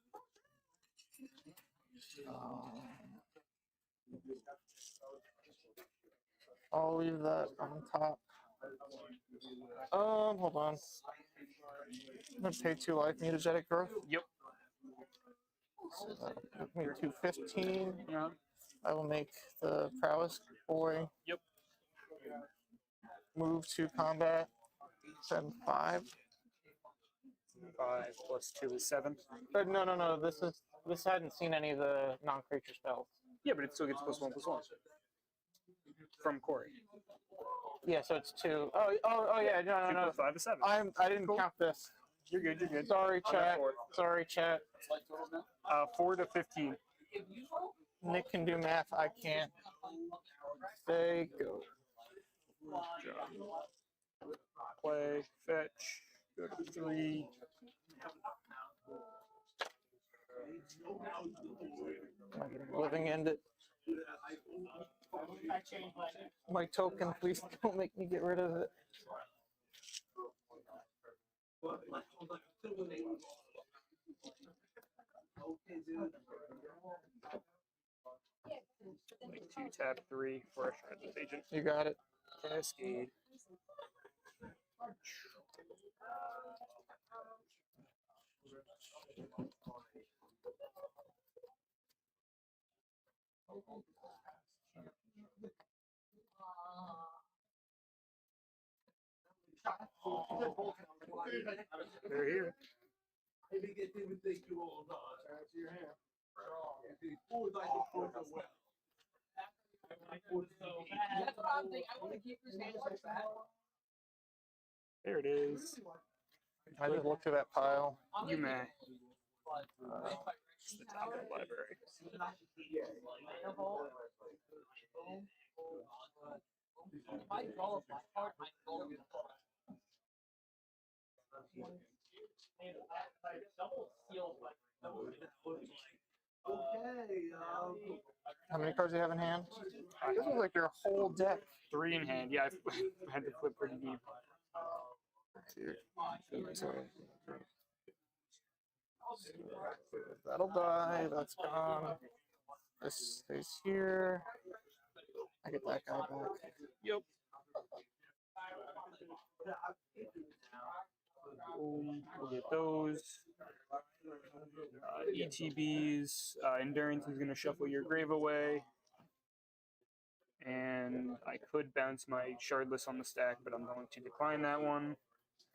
I'll leave that on top. Hold on. I'm gonna pay 2 life, mutagenic growth. Yep. So that'll put me to 15. Yeah. I will make the prowess boy. Yep. Move to combat. Send 5. 5 plus 2 is 7. But no. This hadn't seen any of the non-creature spells. Yeah, but it still gets +1/+1 from Corey. Yeah, so it's 2. Oh yeah, 2 no. plus 5 is 7. I didn't count this. You're good. You're good. Sorry, I'll go chat. for it. Sorry, chat. 4 to 15. Nick can do math. I can't. Stay go. Play, fetch, go to 3. Living end it. My token, please don't make me get rid of it. Like 2 tap 3 for a shred this agent. You got it. Cascade. They're here. There it is. I just looked through that pile. You may. It's the top of the library. How many cards do you have in hand? This is like your whole deck. 3 in hand. Yeah, I had to flip pretty deep. That'll die. That's gone. This stays here. I get that guy back. Yep. We'll get those. ETBs. Endurance is going to shuffle your grave away. And I could bounce my Shardless on the stack, but I'm going to decline that one.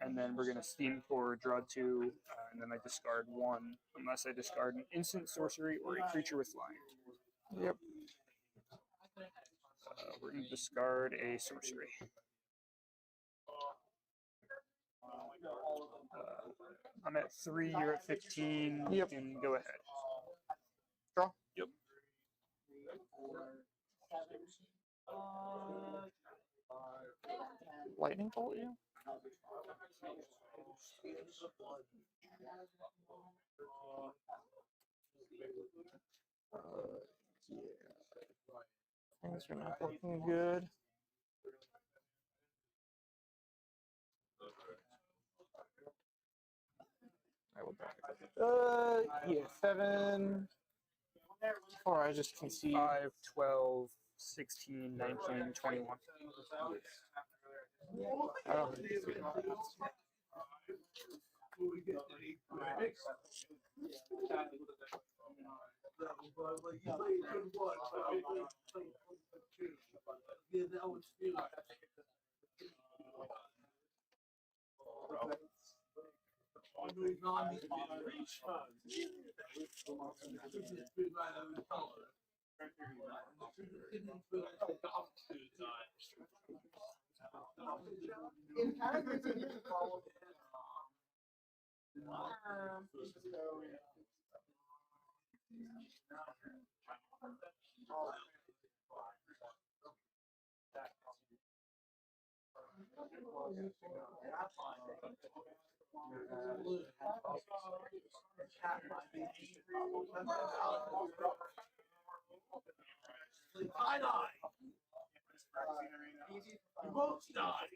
And then we're going to steam for draw 2, and then I discard 1, unless I discard an instant sorcery or a creature with flying. Yep. We're going to discard a sorcery. I'm at 3, you're at 15. Yep. And go ahead. Draw. Yep. Lightning bolt you? Yeah. Things are not looking good. I will die. Yeah, 7. Or I just concede. 5, 12, 16, 19, 21. I don't think it's good. You both die.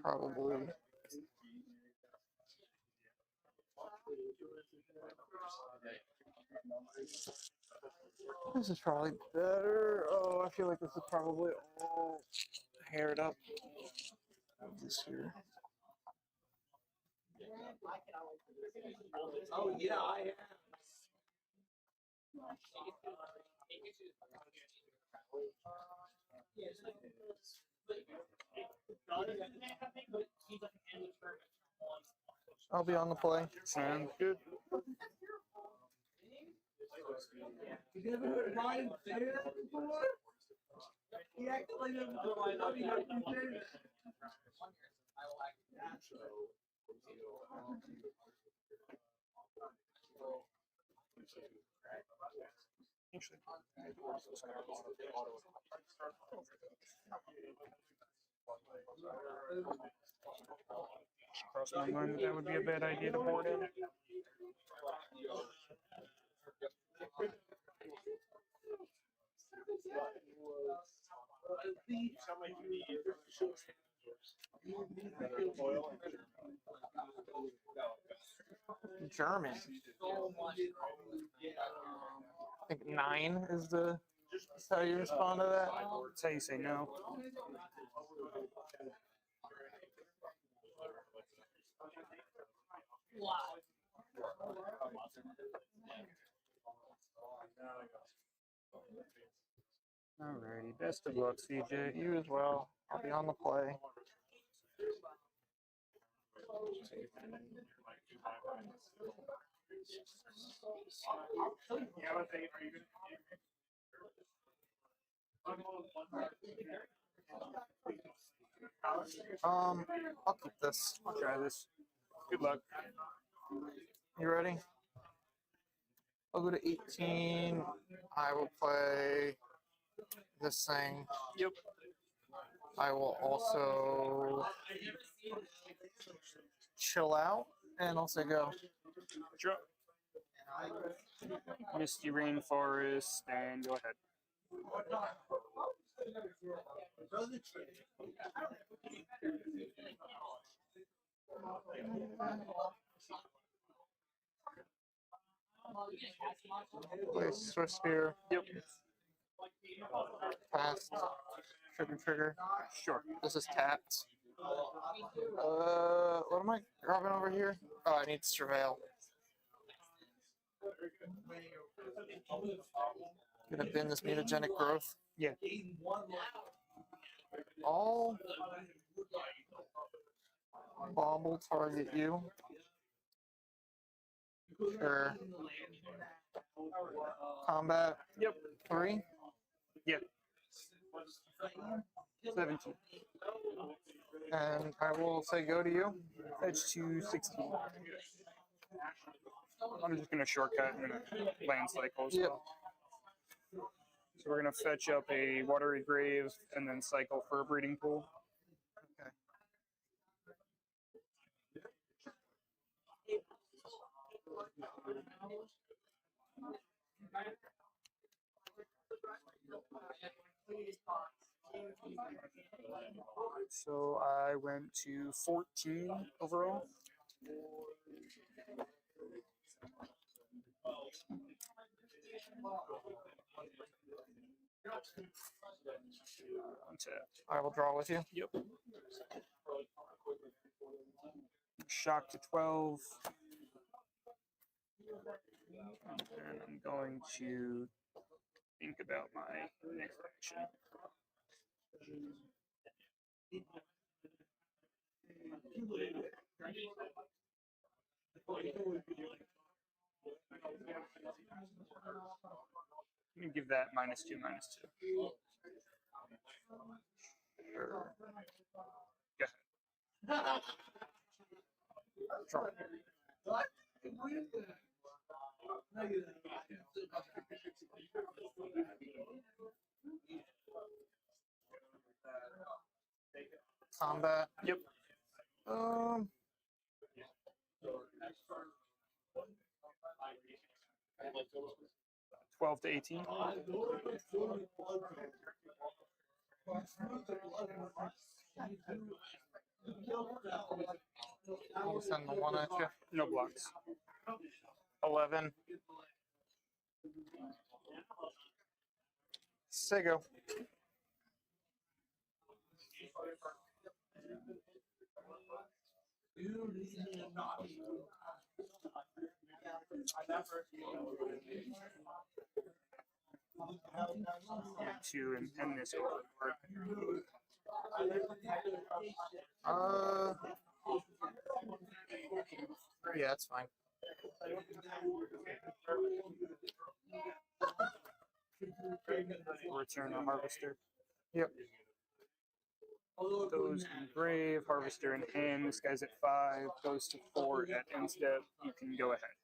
Probably. This is probably better. Oh, I feel like this is probably all haired up. This here. Oh yeah, I am. I'll be on the play. Sounds good. You never heard Ryan say that before? He acted like that before. I know you heard him say that. Cross my mind that would be a bad idea to board in. German. I think 9 is the is how you respond to that. That's how you say no. Alrighty, best of luck, CJ. You as well. I'll be on the play. I'll keep this. I'll try this. Good luck. You ready? I'll go to 18. I will play this thing. Yep. I will also chill out and I'll say go. Drop. Misty Rainforest, and go ahead. Play Swift Spear. Yep. Fast. Trigger. Sure. This is tapped. What am I grabbing over here? Oh, I need Surveil. Gonna bin this mutagenic growth. Yeah. All bomb will target you. Sure. Combat. Yep. 3. Yeah. 17. And I will say go to you. Fetch to 16. I'm just going to shortcut and land cycle as well. So we're going to fetch up a Watery Grave and then cycle for a Breeding Pool. Okay. So I went to 14 overall. Untapped. I will draw with you. Yep. Shock to 12. And I'm going to think about my next action. Let me give that -2, -2. Sure. Go ahead. Draw. Combat. Yep. 12 to 18. I'll send the one at you. No blocks. 11. Sego. To and this over. Yeah, that's fine. Return a harvester. Yep. Those in grave, harvester in hand. This guy's at 5, goes to 4 at end step. You can go ahead.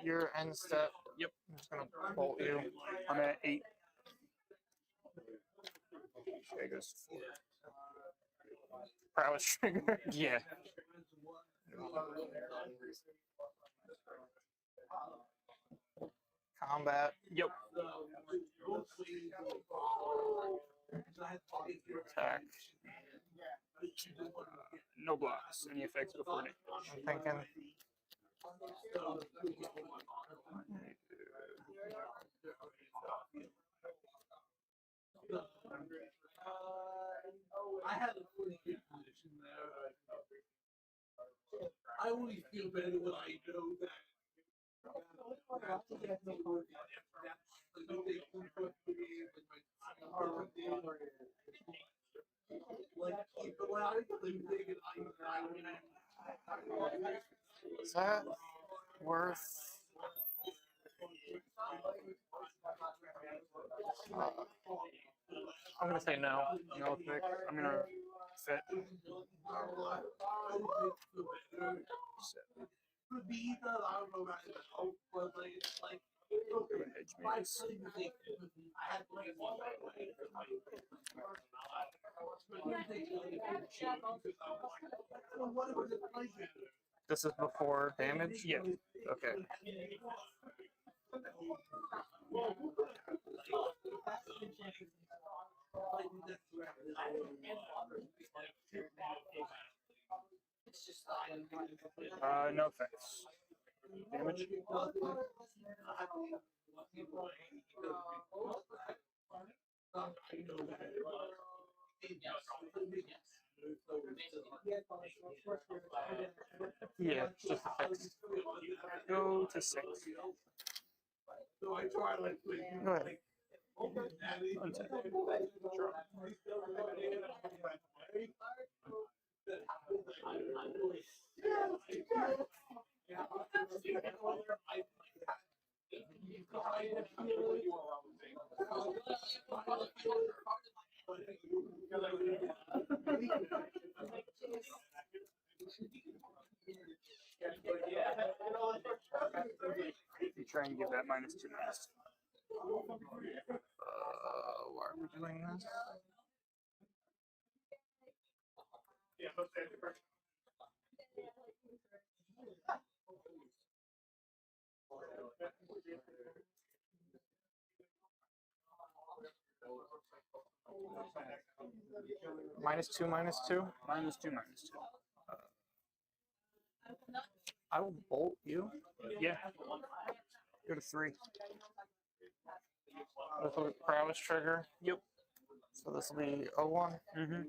Your end step. Yep. I'm just gonna bolt you. I'm at 8. This guy goes to 4. Prowess trigger. Yeah. Combat. Yep. Attack. No blocks. Any effects before Nick? I'm thinking. I had a pretty good position there. I always feel better when I know that. Is that worth? I'm gonna say no. No pick. I'm gonna fit. Could be either, I don't know about it, but like, Hedge maze. I had to make one way. This is before damage? Yeah. Okay. No effects. Damage. Yeah, just effects. Go to 6. So I try like Go ahead. Untap. You try and give that -2/-2. Why are we doing this? -2/-2. -2/-2. I will bolt you. Yeah. Go to 3. With a prowess trigger. Yep. So this will be 01. Mm-hmm.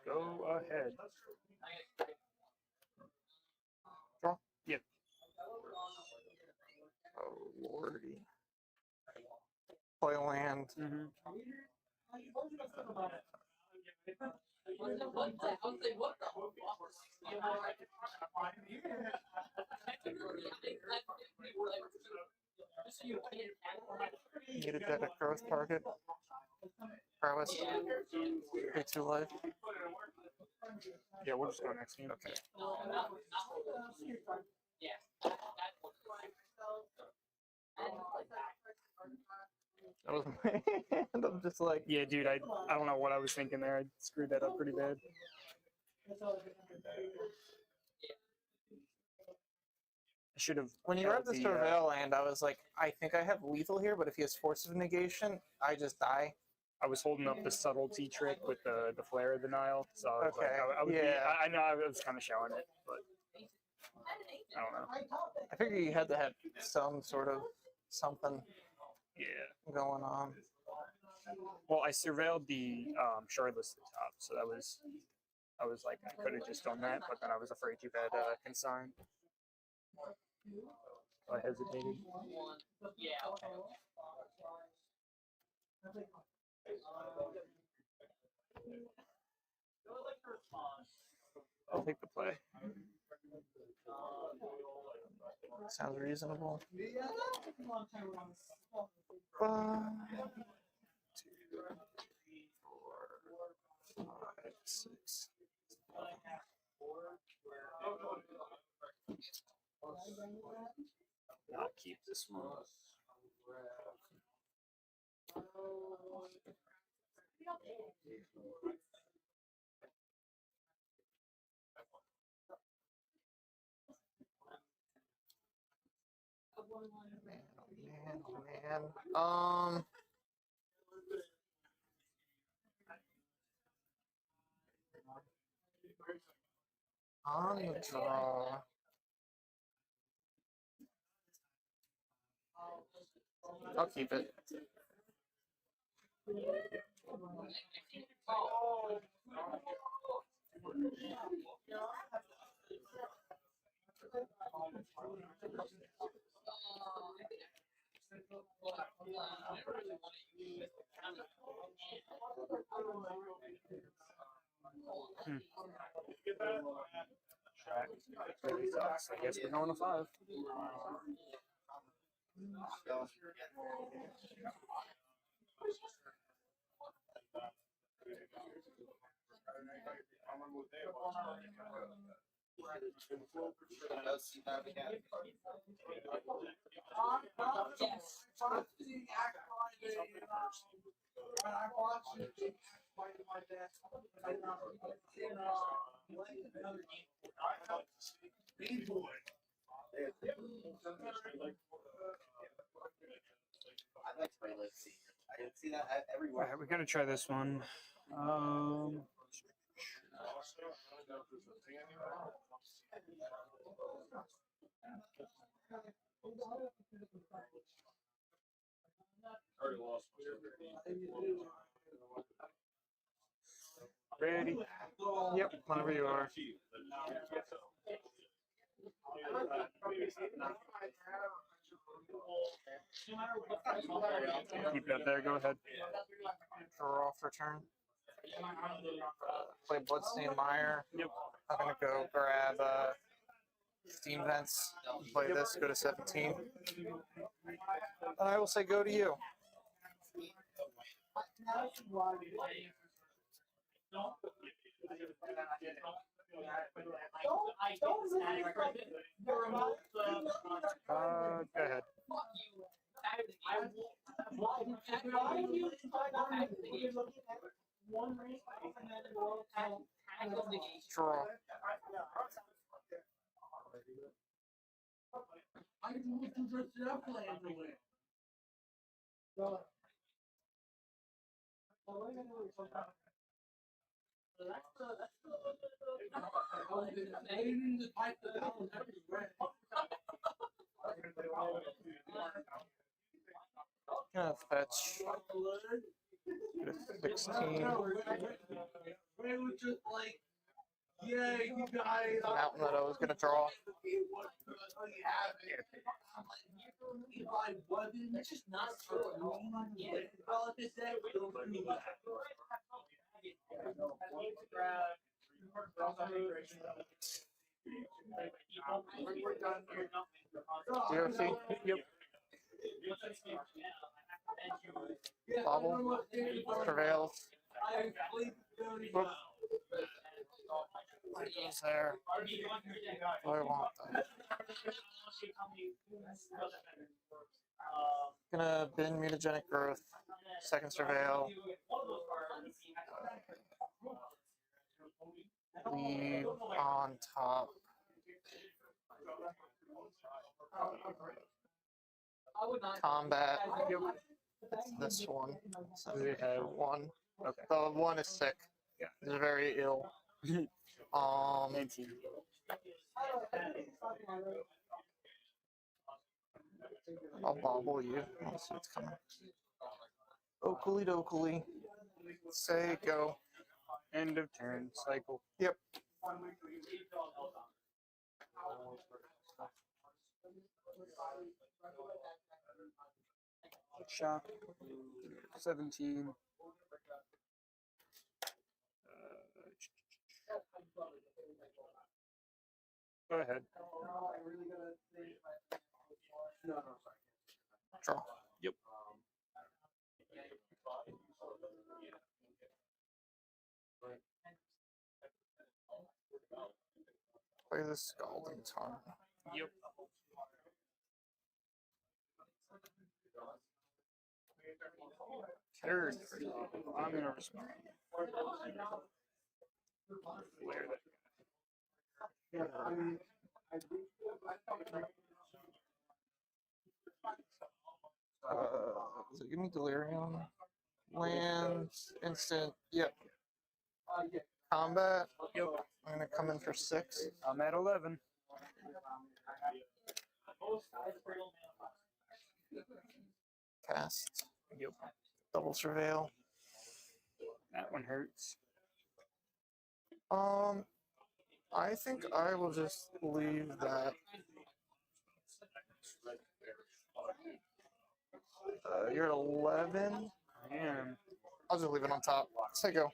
Go ahead. Draw. Yep. Oh lordy. Play land. Mm-hmm. Needed that a growth target. Prowess. Pay 2 life. Yeah, we'll just go next game. Okay. That was my hand. I'm just like, Yeah, dude, I don't know what I was thinking there. I screwed that up pretty bad. I should have. when you read the Surveil land, I was like, I think I have lethal here, but if he has Force of Negation, I just die. I was holding up the subtlety trick with the flare of denial, so I was like, Okay, I would be, yeah. I know I was kind of showing it, but I don't know. I figured you had to have some sort of something Yeah. going on. Well, I surveilled the shardless at the top, so that was. I was like, I could have just done that, but then I was afraid you had consign. So I hesitated. I'll take the play. Sounds reasonable. 1, 2, 3, 4, 5, 6. Not keep this one. Man, oh man. On the draw. I'll keep it. I guess we're going to 5. All right, we're gonna try this one. Ready? Yep, whenever you are. Keep that there. Go ahead. Draw for turn. Play Bloodstained Mire. Yep. I'm gonna go grab Steam Vents. Play this. Go to 17. And I will say go to you. Go ahead. Draw. I moved to dress it up land away. Gonna fetch. Go to 16. It was just like, yeah, you guys. Mountain that I was gonna draw. If I wasn't just not so well, this day we don't do that. DRC? Yep. Bobble. Prevails. Whoop. What goes there? What do I want that? Gonna bin mutagenic growth. Second surveil. Leave on top. Combat. This one. So We have one. okay. The one is sick. Yeah. He's very ill. 19. I'll bobble you. Let's see what's coming. Oakley dokley. Say go. End of turn cycle. Yep. Shock. 17. Go ahead. Draw. Yep. Play the Scalding Tarn. Yep. Turn. I'm gonna respond. Flare that. Does it give me Delirium? Lands, instant, yep. Combat, Yep. I'm gonna come in for 6. I'm at 11. Cast, Yep. double surveil. That one hurts. I think I will just leave that. You're at 11. I am. I'll just leave it on top. Say go.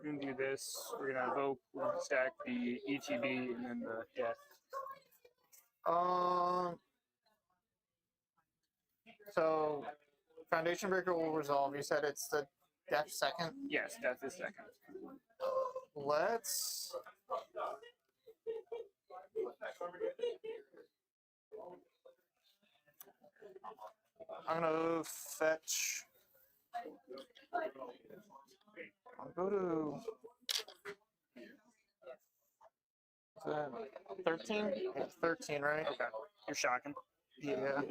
We're gonna do this. We're gonna evoke. We're gonna stack the ETB and then the death. So Foundation Breaker will resolve. You said it's the death second. Yes, death is second. Let's. I'm gonna fetch. I'll go to 13. Yeah, 13, right? Okay. You're shocking. Yeah.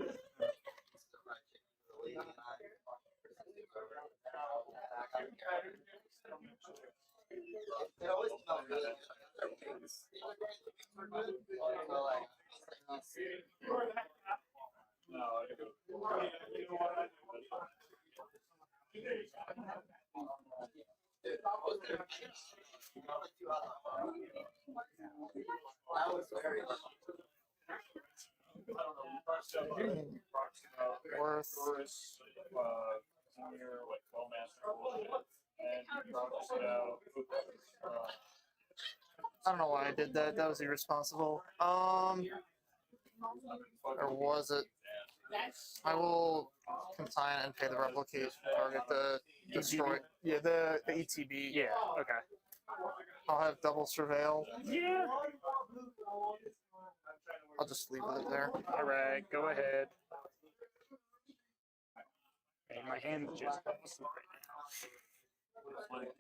Worth. I don't know why I did that. That was irresponsible. Or was it? I will consign and pay the replicate target the destroy. Yeah, the ETB. Yeah. Okay. I'll have double surveil. Yeah. I'll just leave it there. All right. Go ahead. And my hand is just right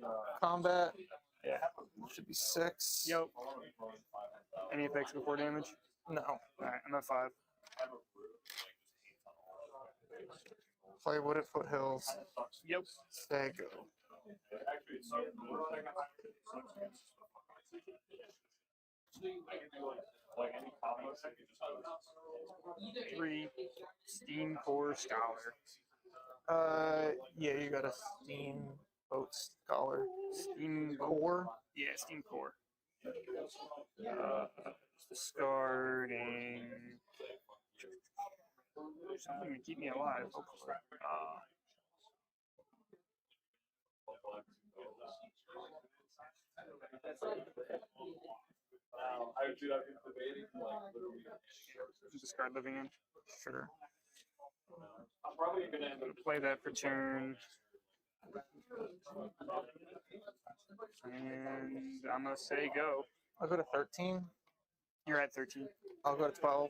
now. Combat. Yeah. Should be 6. Yep. Any effects before damage? No. All right. I'm at 5. Play Wood at Foothills. Yep. Say go. Three. Steam Core Scholar. Yeah, you got a Steamboat Scholar. Steam Core. Yeah, Steam Core. Discarding. Something to keep me alive, hopefully. Discard living in. Sure. I'm probably gonna play that for turn. And I'm gonna say go. I'll go to 13. You're at 13. I'll go to 12.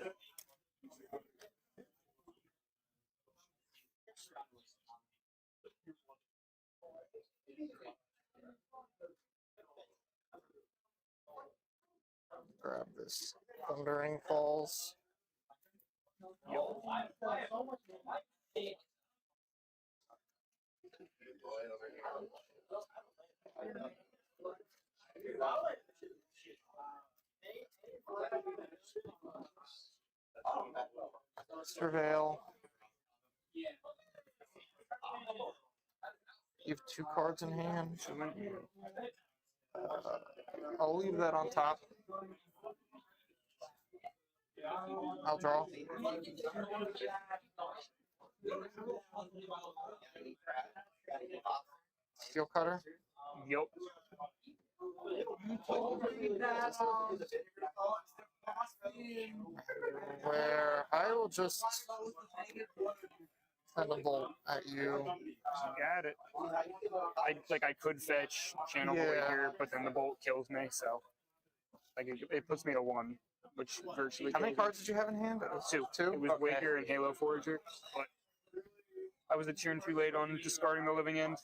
Grab this Thundering Falls. Surveil. You have 2 cards in hand. I'll leave that on top. I'll draw. Steel Cutter. Yup. Where I will just send a bolt at you. Got it. I could fetch Channel Boy Yeah. here, but then the bolt kills me, so it puts me to 1, which virtually. How many kills me. cards did you have in hand? 2. 2? It was Okay. Waker and Halo Forager, but I was a turn too late on discarding the living end.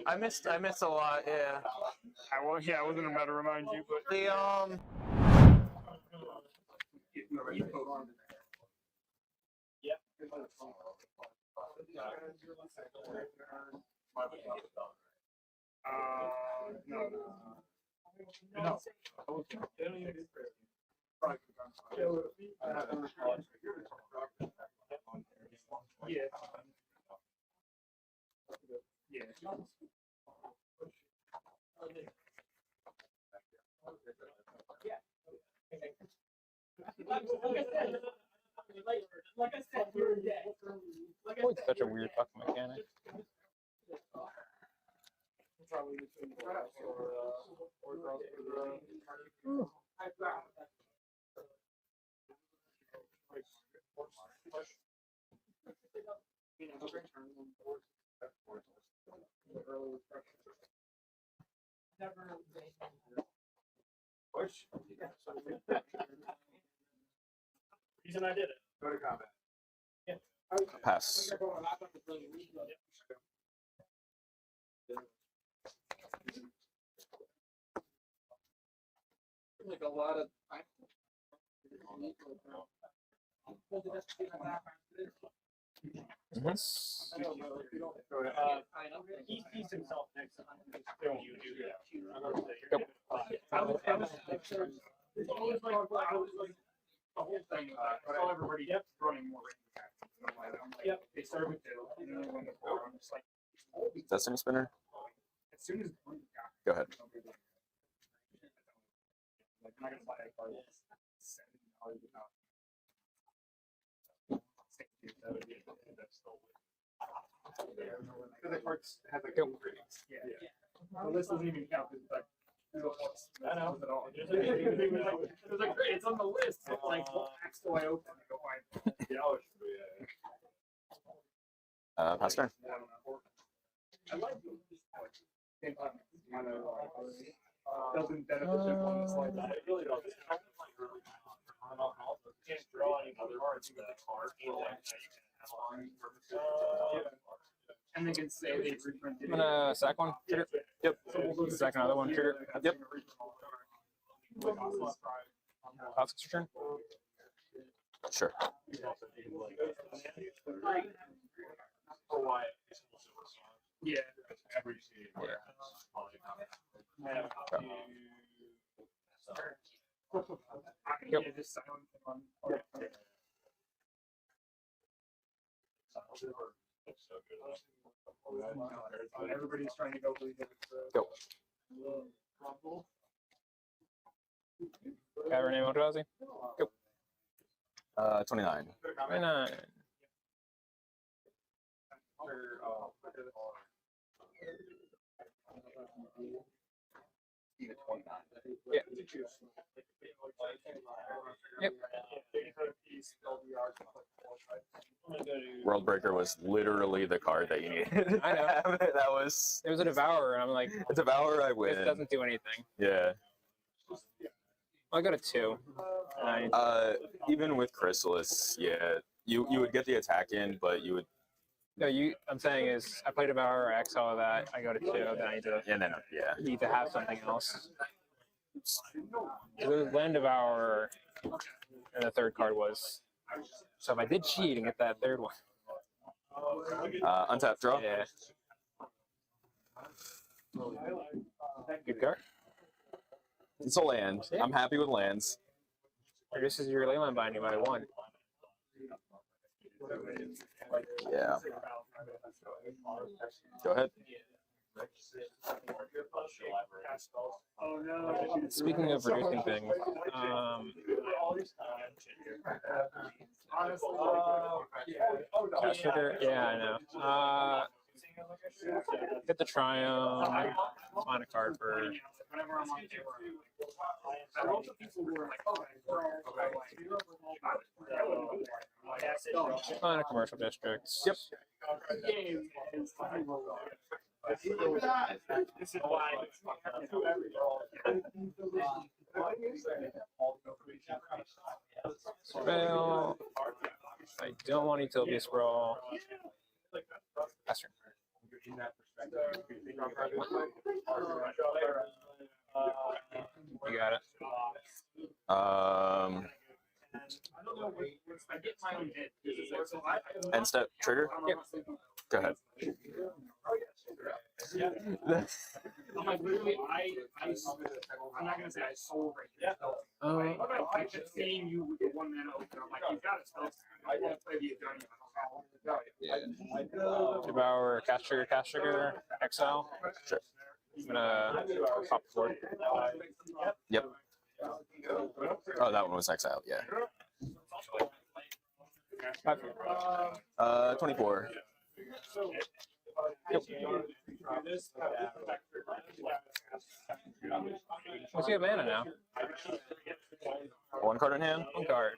I missed a lot, yeah. I wasn't about to remind you, but The no. Yeah. It's such a weird fucking mechanic. Reason I did it. Go to combat. Pass. Like a lot of. He sees himself next time. You do that. It's always like the whole thing. I saw everybody running more range attacks. Yep. They started with 2. And then when the 4, I'm just like, Destiny Spinner? as soon as Go ahead. like, I'm not gonna buy a card. $70 without. Because the cards have like yeah. The list doesn't even count because like I know. It was like great, it's on the list. It's like what packs do I open? I go find. Pass turn. I like same time. Doesn't benefit them on the slide. It really doesn't. Can't draw any other cards with that card. And they can say they reprinted. I'm gonna sack one. Trigger. Yep. Sack another one. Trigger. Yep. Pass your turn. Sure. Yeah. Yep. Just silent on. Everybody's trying to go really good. Go. Cabernet Montrose? Go. 29. 29. Yeah. Yep. World Breaker was literally the card that you needed. I know. That was. It was a Devourer, and I'm like, A Devourer, I win. this doesn't do anything. Yeah. I got a 2. Even with Chrysalis, yeah, you would get the attack in, but you would. No, I'm saying is, I played Devourer, I exile that, I go to 2, then I need to have something else. So there was Land Devourer, and the third card was. So if I did cheat and get that third one. Untap, draw. Yeah. Good card. It's a land. Yeah. I'm happy with lands. This is your Leyland binding by 1. Yeah. Go ahead. Speaking of reducing things, cash trigger, yeah, I know. Get the Triumph, find a card for. Find a commercial district. Yep. This is why. Spell. I don't want Utopia Sprawl. That's right. You got it. End step trigger. Yep. Go ahead. I'm like literally, I'm not gonna say I sold right now. I kept seeing you with the 1 mana open. I'm like, you've got a spell. I won't play the Adonian. Devour, cast trigger, exile. Sure. I'm gonna pop the board. Yep. Oh, that one was exiled. Yeah. 24. Yep. What's your mana now? 1 card in hand. 1 card.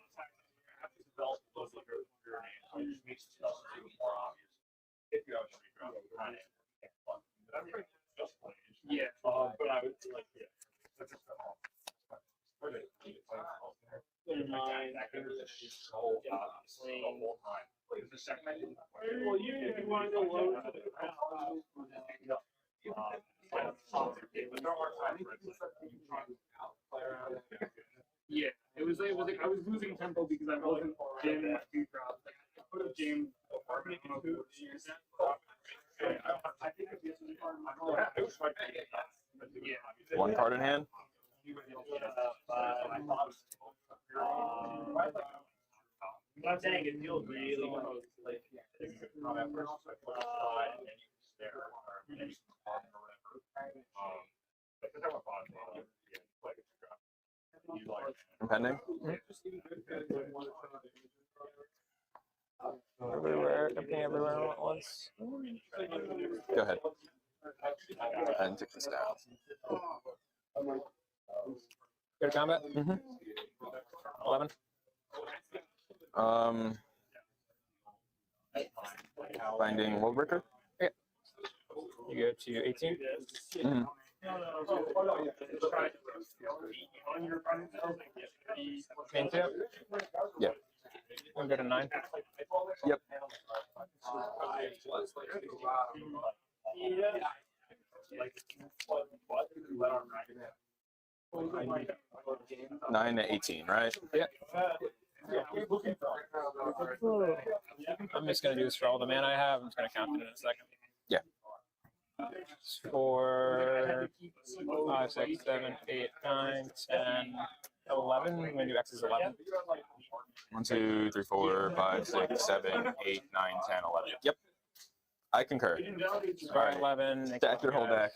Yeah. But I would like, yeah, it was like I was losing tempo because I wasn't jamming my 2 drops. Like, I could have jammed apartment in 2 years. Yeah. 1 card in hand. I'm saying it feels really like Impending. Everywhere, everything everywhere all at once. Go ahead. And take this down. Go to combat? 11. Binding World Breaker. Yeah. You go to 18. Main 2? Yeah. I'll go to 9. Yep. 9 to 18, right? Yeah. I'm just going to do this for all the mana I have. I'm just going to count it in a second. Yeah. 4, 5, 6, 7, 8, 9, 10, 11. I'm gonna do X is 11. 1, 2, 3, 4, 5, 6, 7, 8, 9, 10, 11. Yep. I concur. All right, 11. Stack your whole deck.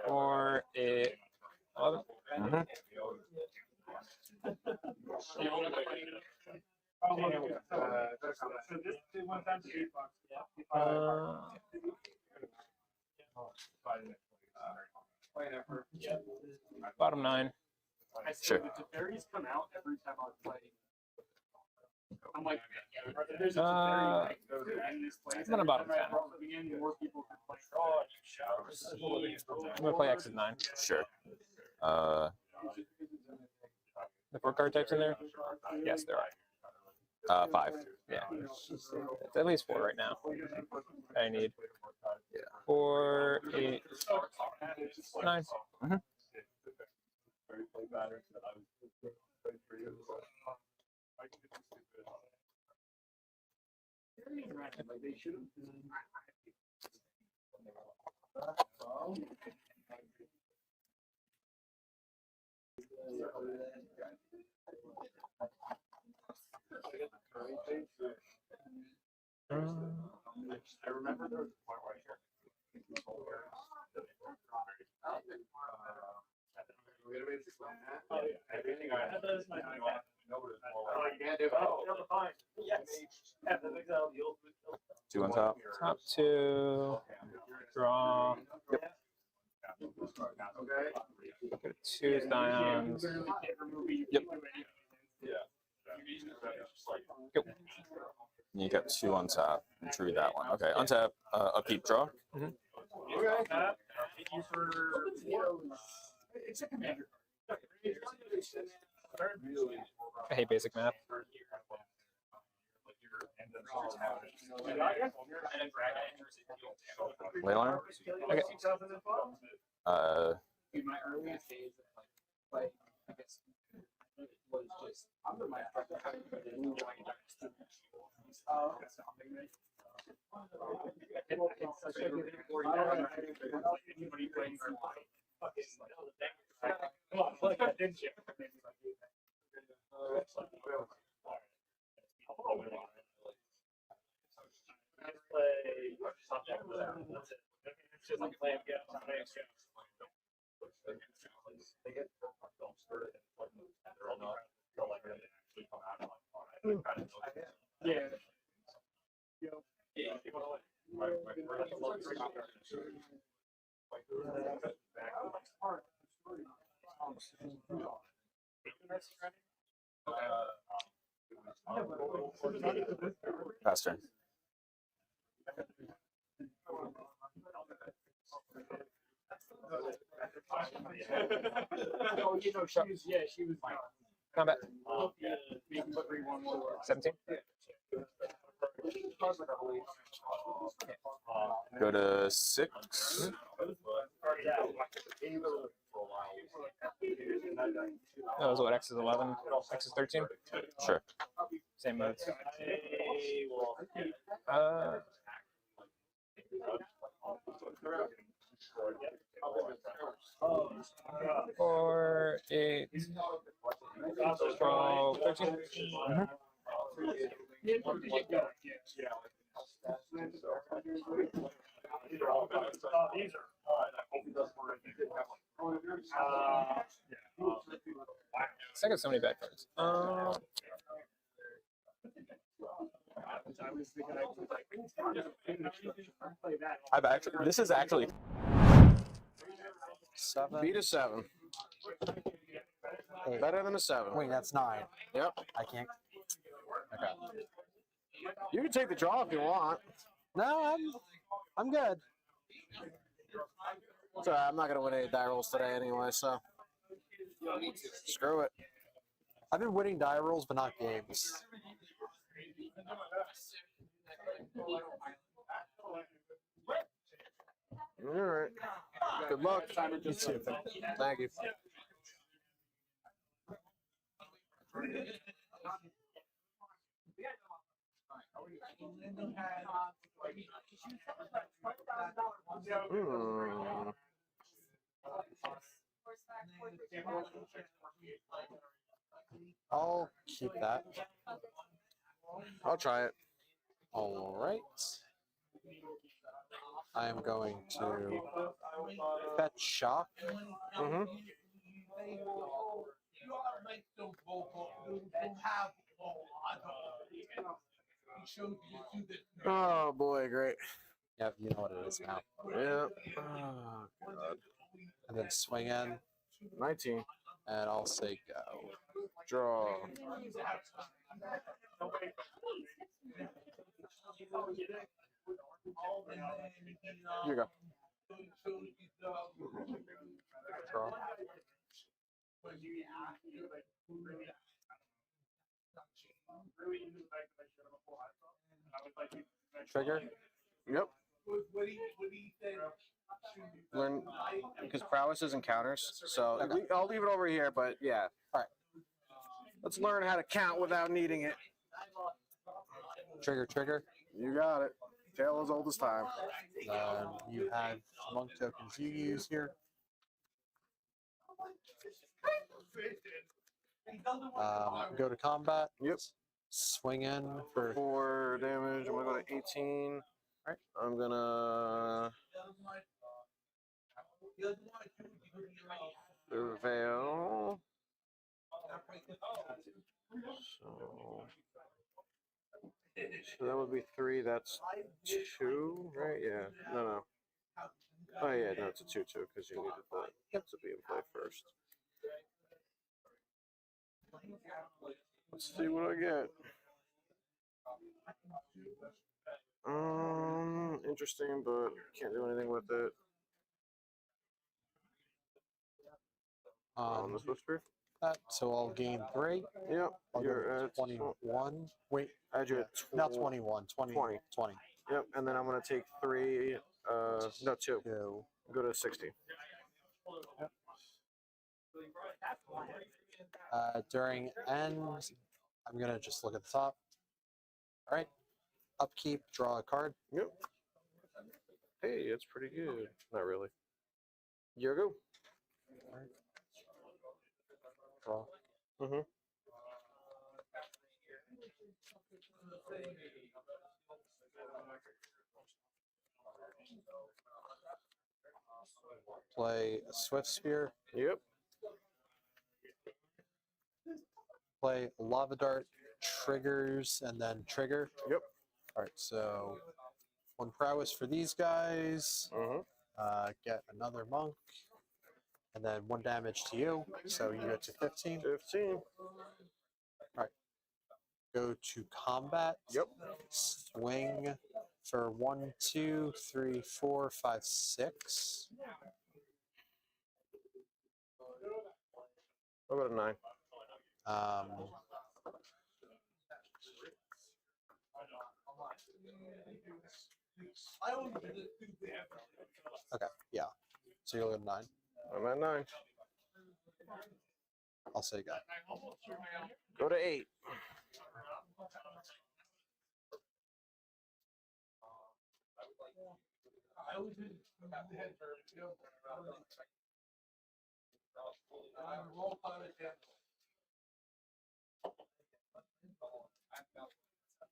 4, 8, 11. Bottom 9. Sure. The fairies come out every time I play. I'm like, I'm gonna bottom 10. I'm gonna play X is 9. Sure. The 4 card types in there? Yes, there are. 5. Yeah. It's at least 4 right now. I need 4, 8, 9. I remember there was a point where everything I had. Oh, you can't do it. Oh, fine. Yes. 2 on top. Top 2. Draw. Yep. 2 Scions. Yep. Yep. You got 2 on top. Drew that one. Okay. Untap. Upkeep. Draw. I hate basic math. Leyline. Okay. In my earliest days of like I guess it was just under my Pass turn. She was Combat. 17. Go to 6. That was what, X is 11, X is 13? Sure. Same modes. 4, 8, 12, 13. I got so many bad cards. I've actually. This is actually. 7. Beat a 7. 8. Better than a 7. Wait, that's 9. Yep. I can't. Okay. You can take the draw if you want. No, I'm good. It's all right. I'm not gonna win any die rolls today anyway, so screw it. I've been winning die rolls, but not games. All right. Good luck. You too. Thank you. Hmm. I'll keep that. I'll try it. All right. I am going to fetch shock. Mm-hmm. Oh boy, great. Yep, you know what it is now. Yep. Oh god. And then swing in, 19. and I'll say go. Draw. You go. Draw. Trigger. Yep. Learn because prowess is encounters, so Okay. I'll leave it over here. But yeah. All right. Let's learn how to count without needing it. Trigger, trigger. You got it. Tale as old as time. You have monk tokens you use here. Go to combat. Yep. Swing in for 4 damage. I'm gonna go to 18. Right. I'm gonna prevail. So that would be 3. That's 2, right? Yeah. No. Oh yeah, no, it's a 2-2 because you needed that to be in play first. Let's see what I get. Interesting, but can't do anything with it. On the Swift that, so I'll gain 3. Yep. I'll You're go to at 21. Wait, I had you at not 21. 20. 20. Yep, and then I'm gonna take 3. No, 2. 2. Go to 60. Yep. During end, I'm gonna just look at the top. All right. Upkeep. Draw a card. Yep. Hey, it's pretty good. Not really. Your go. All right. Draw. Mm-hmm. Play a Swift Spear. Yep. Play Lava Dart, triggers, and then trigger. Yep. All right, so 1 prowess for these guys. Mm-hmm. Get another monk, and then 1 damage to you. So you go to 15. 15. All right. Go to combat. Yep. Swing for 1, 2, 3, 4, 5, 6. I'll go to 9. Okay, yeah. So you'll go to 9. I'm at 9. I'll say go. Go to 8.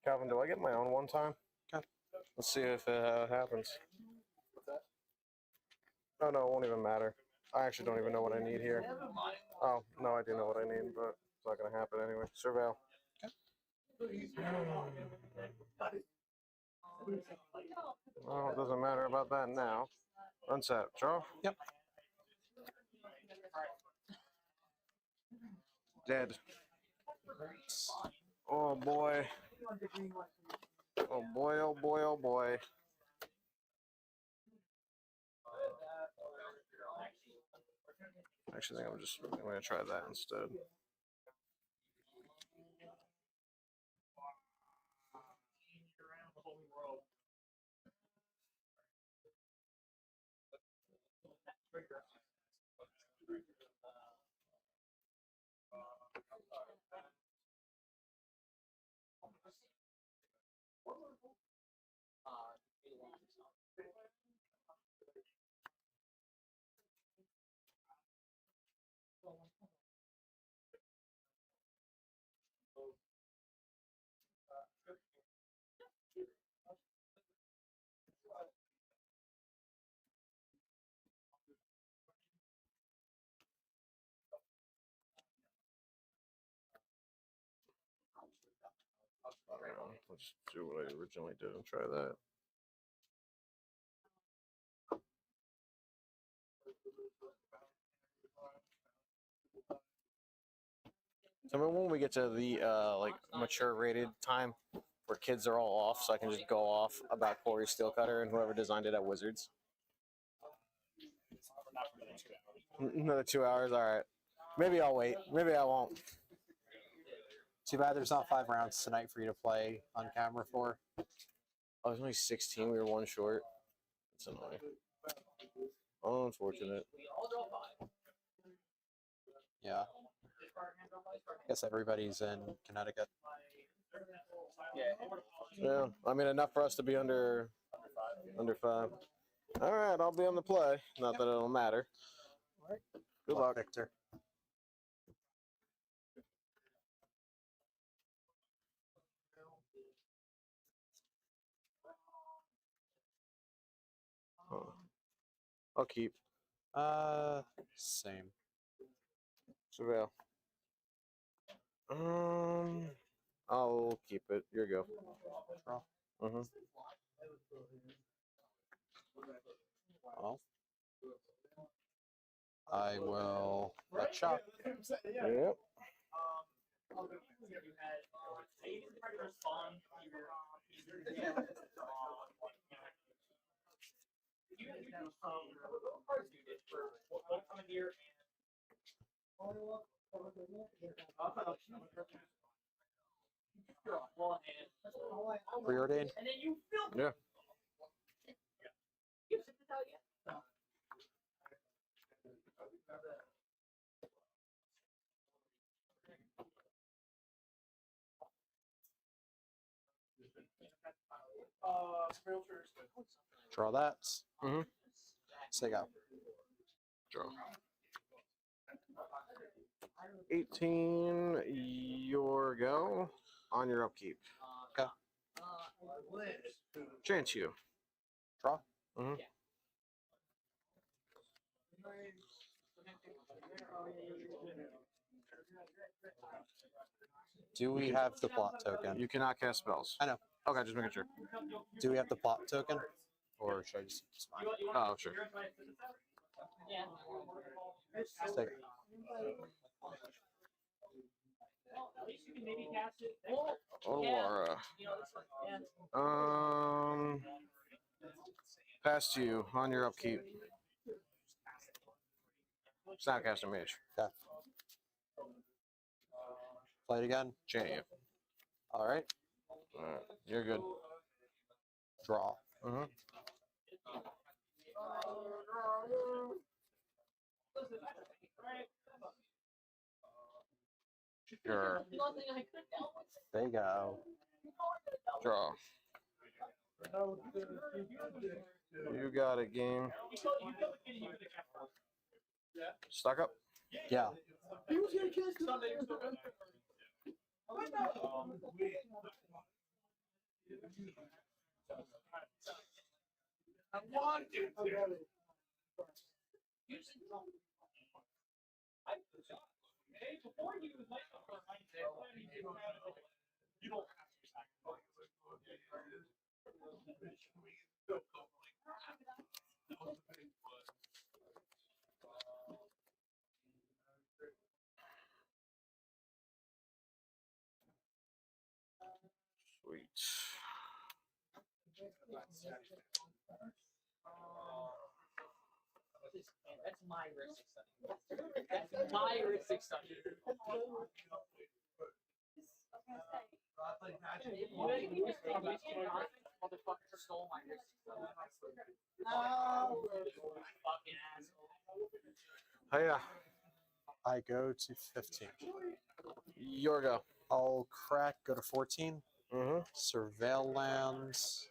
Calvin, do I get my own one time? Okay. Let's see if it happens. Oh no, it won't even matter. I actually don't even know what I need here. Oh, no, I do know what I need, but it's not going to happen anyway. Surveil. Well, it doesn't matter about that now. Unset. Draw? Yep. Dead. Oh boy. Oh boy, oh boy, oh boy. Actually, I think I'm going to try that instead. Let's do what I originally did and try that. So when we get to the like mature rated time where kids are all off, so I can just go off about Corey Steelcutter and whoever designed it at Wizards. Another 2 hours, all right. Maybe I'll wait. Maybe I won't. Too bad there's not 5 rounds tonight for you to play on camera for. I was only 16. We were one short. That's annoying. Unfortunate. Yeah. I guess everybody's in Connecticut. Yeah, I mean enough for us to be under 5. All right, I'll be on the play. Not that it'll matter. All right. Good luck, Victor. I'll keep. Same. Surveil. I'll keep it. Here you go. Draw. Mm-hmm. Well, I will let shot. Yep. Preordained? Yeah. Draw that. Mm-hmm. Say go. Draw. 18, your go on your upkeep. Okay. Chance you. Draw. Mm-hmm. Do we have the plot token? You cannot cast spells. I know. Okay, just making sure. Do we have the plot token? Or should I just smile? Oh, sure. Let's take it. Aurora. Pass to you on your upkeep. Snapcaster Mage. Okay. Play it again. Chant you. All right. Alright, you're good. Draw. Mm-hmm. Sure. There you go. Draw. You got a game. Stuck up? Yeah. I want to. Before you like you don't have to sacrifice. Sweet. That's my risk study. That's my risk study. Motherfucker stole my risk study. Oh, fucking asshole. Hiya. I go to 15. Your go. I'll crack, go to 14. Mm-hmm. Surveil lands.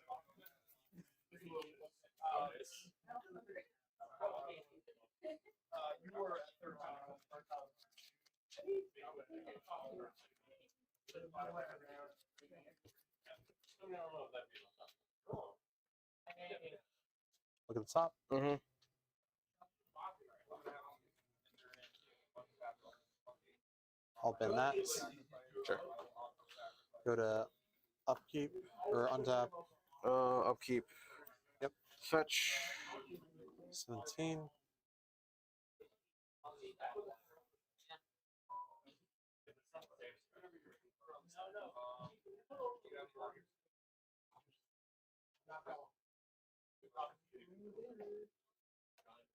Look at the top. Mm-hmm. I'll bend that. Sure. Go to Upkeep or untap. Upkeep. Yep. Fetch. 17.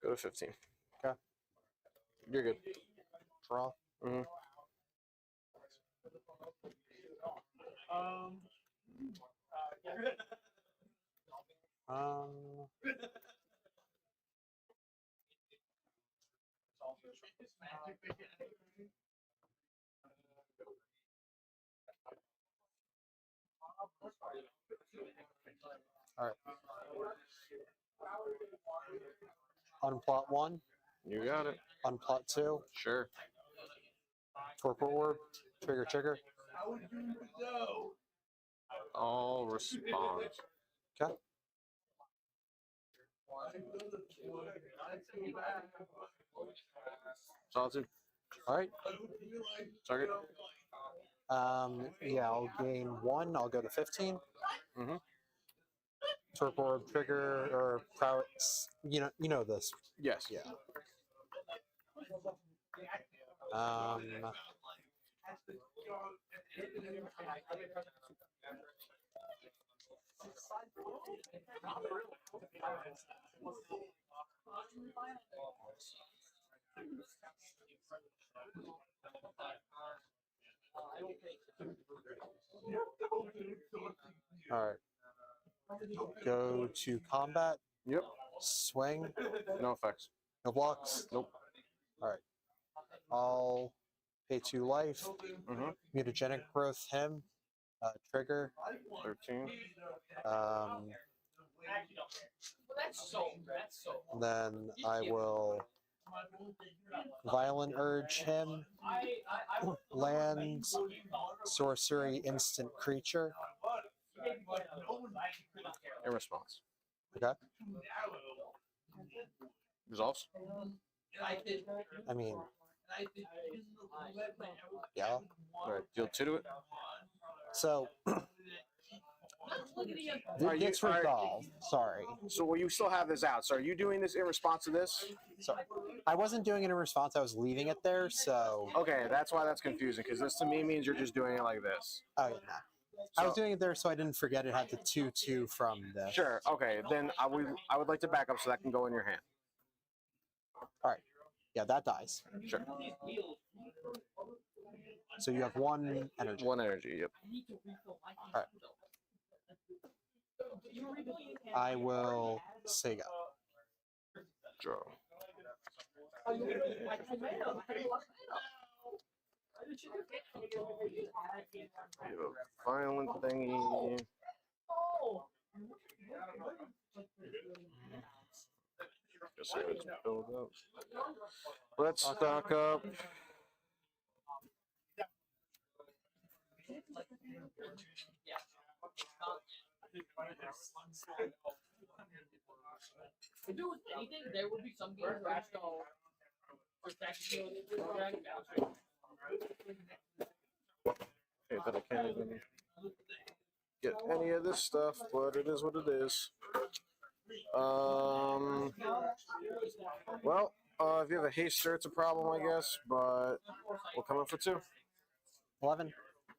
Go to 15. Okay. You're good. Draw. Mm-hmm. All right. Unplot 1. You got it. Unplot 2. Sure. Torpor orb. Trigger. I'll respond. Okay. Solitude. All right. Target. Yeah, I'll gain 1. I'll go to 15. Mm-hmm. Torpor orb, trigger or prowess. You know this. Yes. Yeah. All right. Go to combat. Yep. Swing. No effects. No blocks. Nope. All right. I'll pay 2 life. Mm-hmm. Mutagenic growth him. Trigger. 13. Then I will violent urge him. Land sorcery instant creature. In response. Okay. Resolves. I mean, yeah. All right. Deal 2 to it. So it gets resolved. Sorry. So well, you still have this out. So are you doing this in response to this? Sorry. I wasn't doing it in response. I was leaving it there. So. Okay, that's why that's confusing. Because this to me means you're just doing it like this. Oh yeah. I was doing it there so I didn't forget it had the 2/2 from this. Sure. Okay. Then I would like to back up so that can go in your hand. All right. Yeah, that dies. Sure. So you have 1 energy. 1 energy. Yep. All right. I will say go. Draw. Violent thingy. Guess I gotta build up. Let's stock up. If it was anything, there would be some games where I still Okay, but I can't even get any of this stuff, but it is what it is. Well, if you have a haster, it's a problem, I guess, but we'll come in for 2. 11.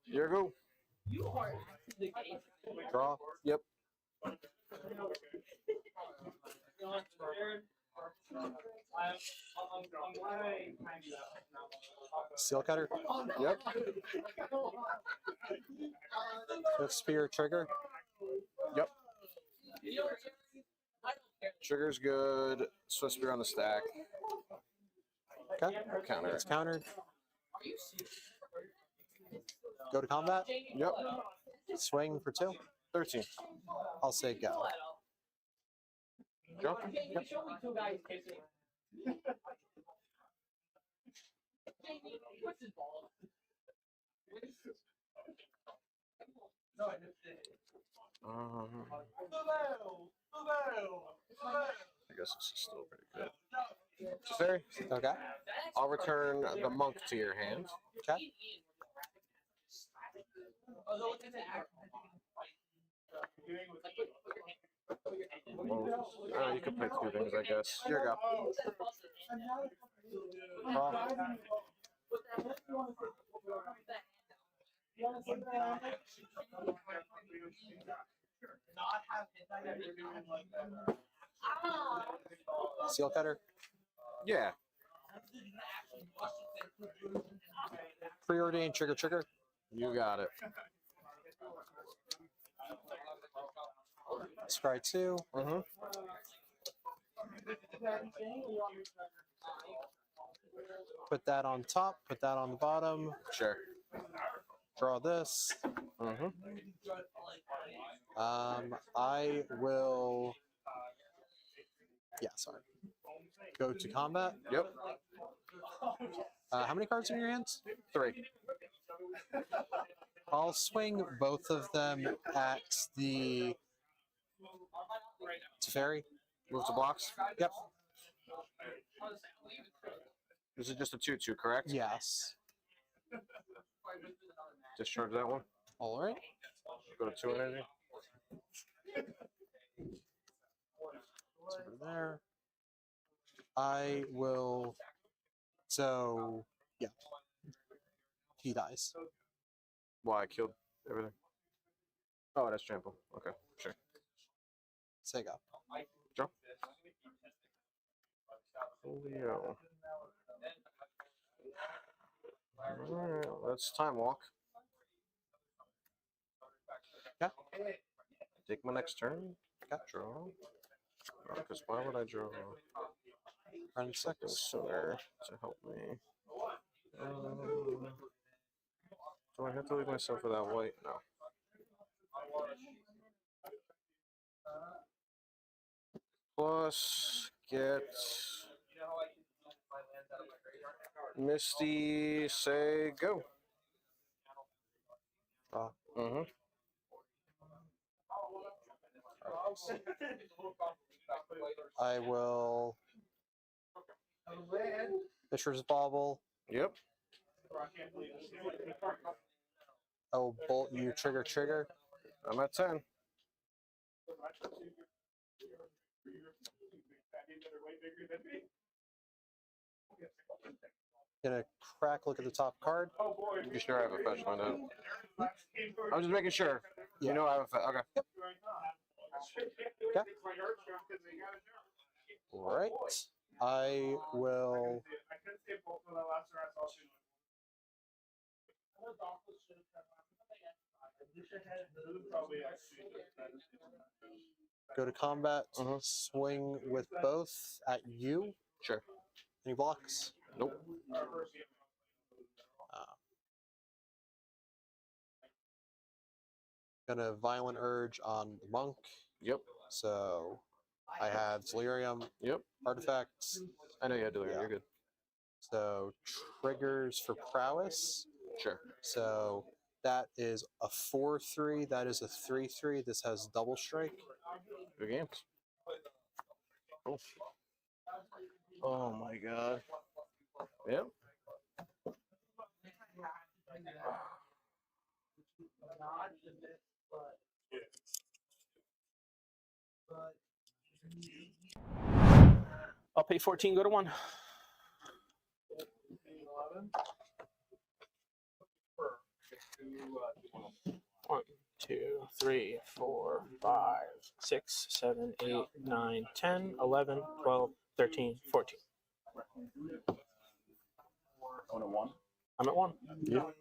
Here you go. Draw. Yep. Seal cutter. Yep. With spear trigger. Yep. Trigger's good. Swift spear on the stack. Okay. Counter. It's countered. Go to combat. Yep. Swing for 2. 13. I'll say go. Go. Yep. I guess this is still pretty good. Sorry. Okay. I'll return the monk to your hand. Okay. Well, you could play two things, I guess. Here you go. Seal cutter. Yeah. Preordained trigger trigger. You got it. Scry 2. Put that on top, put that on the bottom. Sure. Draw this. I will. Yeah, sorry. Go to combat. Yep. How many cards are in your hands? 3. I'll swing both of them at the Teferi. Move to blocks? Yep. This is just a 2/2, correct? Yes. Discharge that one. All right. Go to 2 energy. It's over there. I will. So, yeah. He dies. Why? I killed everything. Oh, that's trample. Okay, sure. Sega. Draw. Julio. Alright, let's time walk. Yeah. Take my next turn. Yeah. Draw. Because why would I draw? Run 6 sooner to help me. Do I have to leave myself for that white? No. Plus, get Misty, say go. I will. Fisher's Bauble. Yep. I will bolt you trigger trigger. I'm at 10. Gonna crack look at the top card. You sure I have a fetch line out? I'm just making sure. Yeah. You know I have a fetch. Okay. Okay. All right. I will. Go to combat. Swing with both at you. Sure. Any blocks? Nope. Gonna Violent Urge on the monk. Yep. So I have Delirium. Yep. Artifacts. I know you had Delirium. Yeah. You're good. So triggers for prowess. Sure. So that is a 4/3. That is a 3/3. This has double strike. Good games. Cool. Oh my god. Yep. I'll pay 14, go to 1. One, 2, 3, 4, 5, 6, 7, 8, 9, 10, 11, 12, 13, 14. On a 1? I'm at 1. Yeah.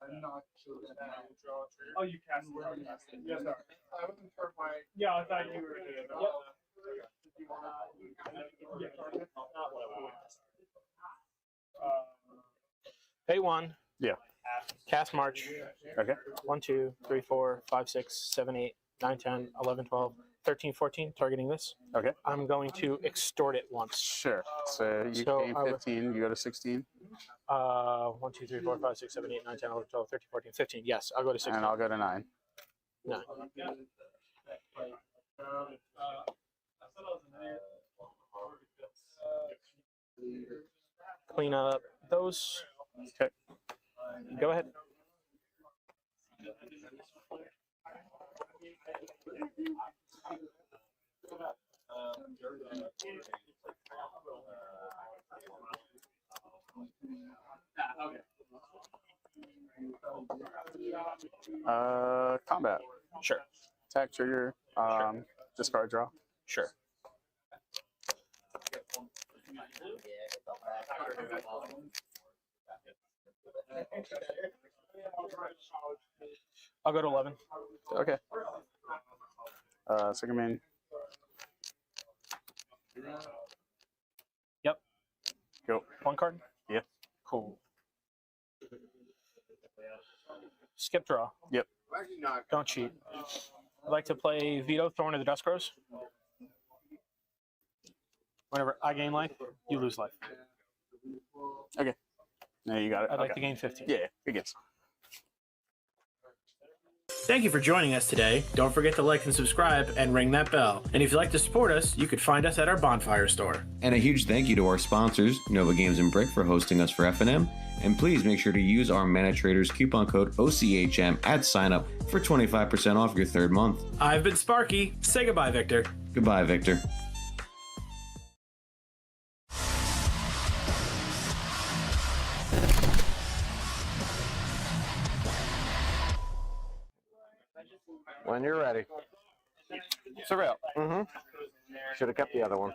I'm not sure that I will draw a trigger. Oh, you cast it. Yes, sir. I wasn't sure if I. Yeah, I thought you were doing it. Pay 1. Yeah. Cast March. Okay. 1, 2, 3, 4, 5, 6, 7, 8, 9, 10, 11, 12, 13, 14, targeting this. Okay. I'm going to extort it once. Sure. So you gain 15, you go to 16. 1, 2, 3, 4, 5, 6, 7, 8, 9, 10, 11, 12, 13, 14, 15. Yes, I'll go to 16. And I'll go to 9. 9. Clean up those. Okay. Go ahead. Combat. Sure. Attack trigger. Discard draw. Sure. I'll go to 11. Okay. Second main. Yep. Go. 1 card? Yeah. Cool. Skip draw. Yep. Don't cheat. I'd like to play Veto, Thorn of the Dust Crows. Whenever I gain life, you lose life. Okay. Yeah, you got it. I'd like to gain 15. Yeah, good guess. Thank you for joining us today. Don't forget to like and subscribe and ring that bell. And if you'd like to support us, you could find us at our Bonfire store. And a huge thank you to our sponsors, Nova Games and Brick, for hosting us for FNM. And please make sure to use our MANATRADERS coupon code OCHM at sign-up for 25% off your 3rd month. I've been Sparky. Say goodbye, Victor. Goodbye, Victor. When you're ready. Surveil. Mm-hmm. Should have kept the other one.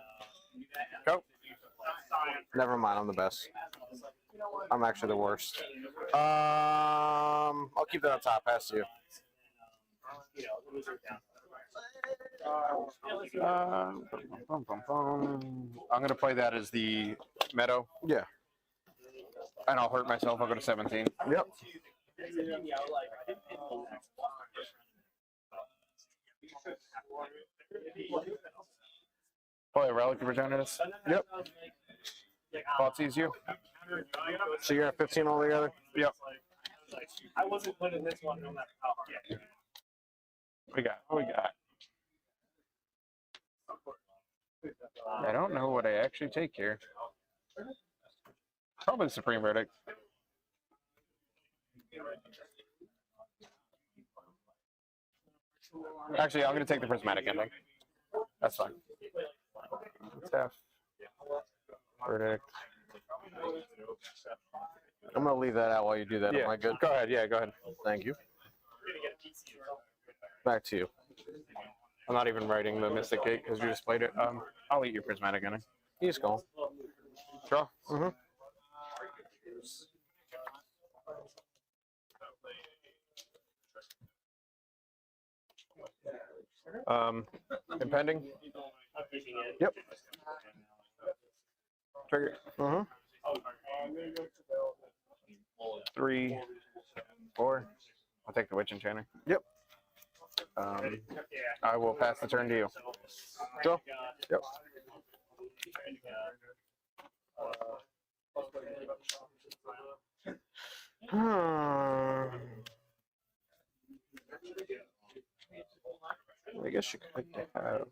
Go. Never mind, I'm the best. I'm actually the worst. I'll keep that on top, pass to you. I'm going to play that as the meadow. Yeah. And I'll hurt myself. I'll go to 17. Yep. Play a Relic of Regeneratus. Yep. Thoughtseize you. So you're at 15 altogether? Yep. I wasn't putting this one no matter how hard. Yeah. What we got? I don't know what I actually take here. Probably the Supreme Verdict. Actually, I'm going to take the Prismatic Ending. That's fine. F. Verdict. I'm going to leave that out while you do that. Yeah. Am I good? Go ahead. Yeah, go ahead. Thank you. Back to you. I'm not even writing the Mystic Gate because you just played it. I'll eat your Prismatic Ending. He's gone. Draw. Mm-hmm. Impending. Yep. Trigger. Mm-hmm. 3, 4. I'll take the Witch Enchanter. Yep. I will pass the turn to you. Go. Yep. I guess you could have.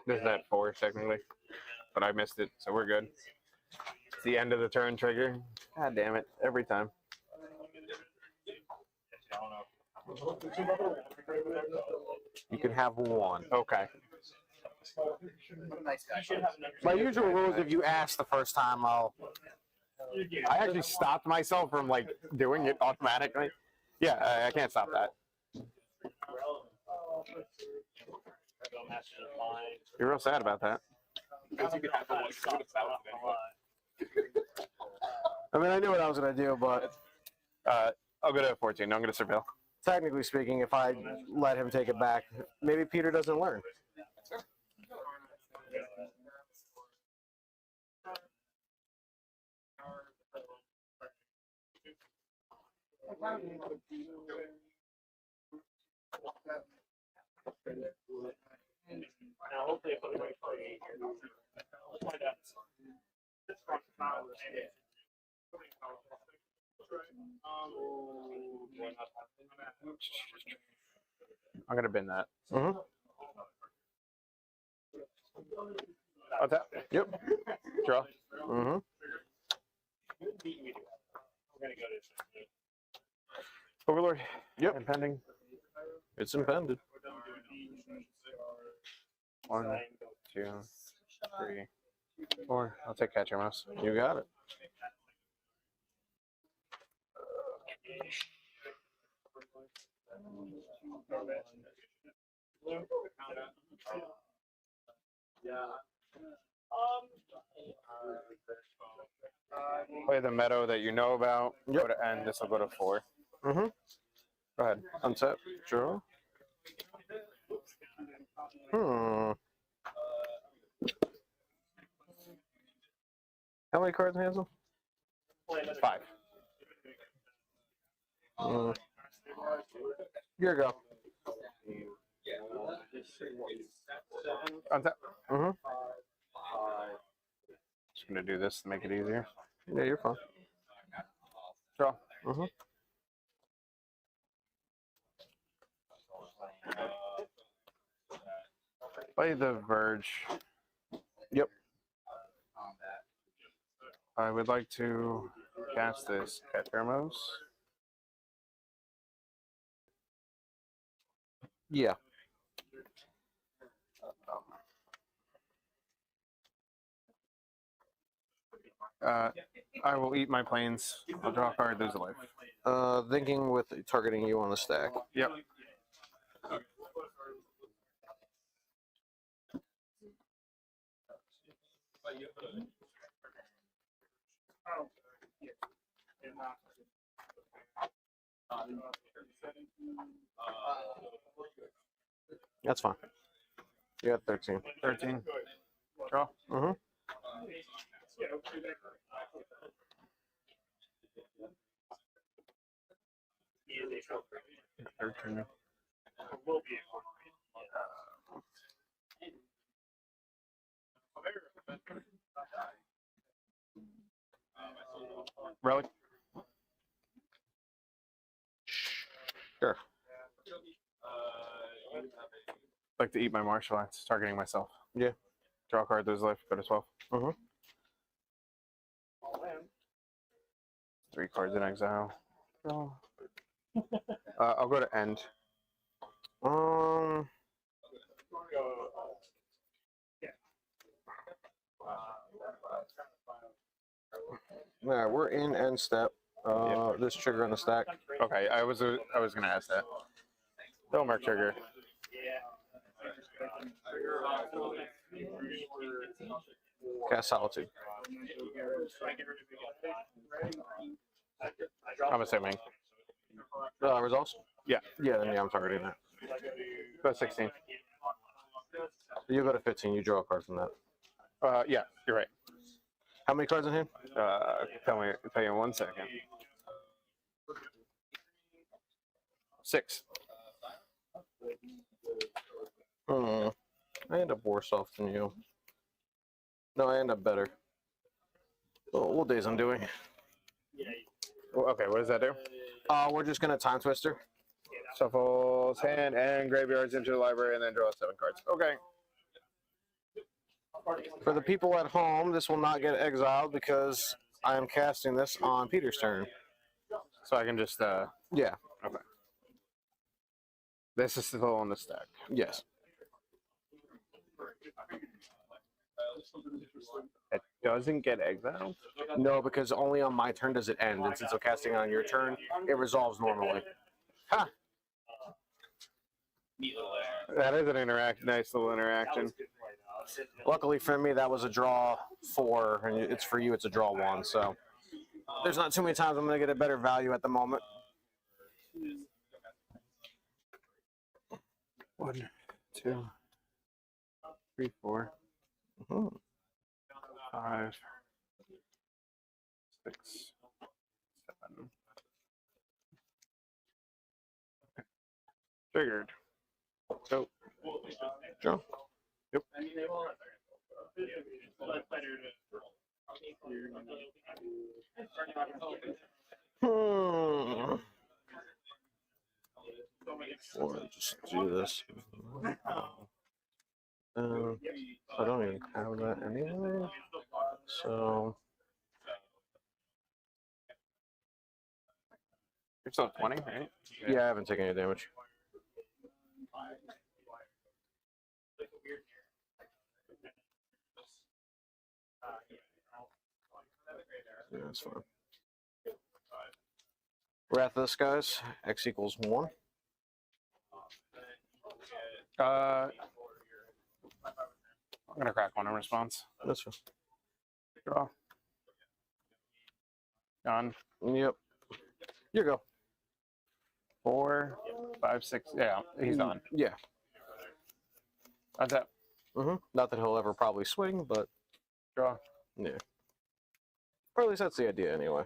This is at 4 technically, but I missed it, so we're good. It's the end of the turn trigger. God damn it! Every time. You can have one. Okay. My usual rule is if you ask the first time, I actually stopped myself from like doing it automatically. Yeah, I can't stop that. You're real sad about that. I mean, I knew what I was going to do, but I'll go to 14. I'm going to surveil. Technically speaking, if I let him take it back, maybe Peter doesn't learn. Hopefully, I put the right card in here. We'll find out. This card's not with it. I'm gonna bin that. Mm-hmm. What's that? Yep. Draw. Mm-hmm. Overlord. Yep. Impending. It's impended. 1, 2, 3, 4. I'll take Catcher Mouse. You got it. Play the meadow that you know about. Yep. Go to end. This will go to 4. Mm-hmm. Go ahead. Untap. Draw. How many cards in Hansel? 5. Here you go. Untap. Mm-hmm. Just gonna do this to make it easier. Yeah, you're fine. Draw. Mm-hmm. Play the Verge. Yep. I would like to cast this Catcher Mouse. Yeah. I will eat my planes. I'll draw a card, lose a life. Thinking with targeting you on the stack. Yep. That's fine. You got 13. 13. Draw. Mm-hmm. 13. Relic. Sure. Like to eat my martial arts, targeting myself. Yeah. Draw a card, lose a life, go to 12. Mm-hmm. 3 cards in exile. Draw. I'll go to end. Yeah, we're in end step. This trigger on the stack. Okay, I was gonna ask that. Don't mark trigger. Cast Solitude. I'm assuming. Results? Yeah. Yeah, then yeah, I'm targeting that. Go 16. You go to 15. You draw a card from that. Yeah, you're right. How many cards in hand? Tell you in 1 second. 6. I end up worse off than you. No, I end up better. Well, what days I'm doing? Well, okay, what does that do? We're just gonna time twister. Shuffles hand and graveyards into the library and then draw 7 cards. Okay. For the people at home, this will not get exiled because I am casting this on Peter's turn. So I can just Yeah. Okay. This is still on the stack. Yes. It doesn't get exiled? No, because only on my turn does it end, and since I'm casting on your turn, it resolves normally. Ha! That is an nice little interaction. Luckily for me, that was a draw 4, and it's for you, it's a draw 1. So there's not too many times I'm going to get a better value at the moment. 1, 2, 3, 4, 5, 6, 7, Figured. So, Draw. Yep. Or just do this. I don't even have that anyway. So you're still at 20, right? yeah, I haven't taken any damage. Yeah, that's fine. Wrath of this, guys. X equals 1. I'm gonna crack one in response. That's fine. Draw. Done. Yep. You go. 4, 5, 6. Yeah, he's done. Yeah. That's it. Not that he'll ever probably swing, but Draw. yeah. Or at least that's the idea anyway.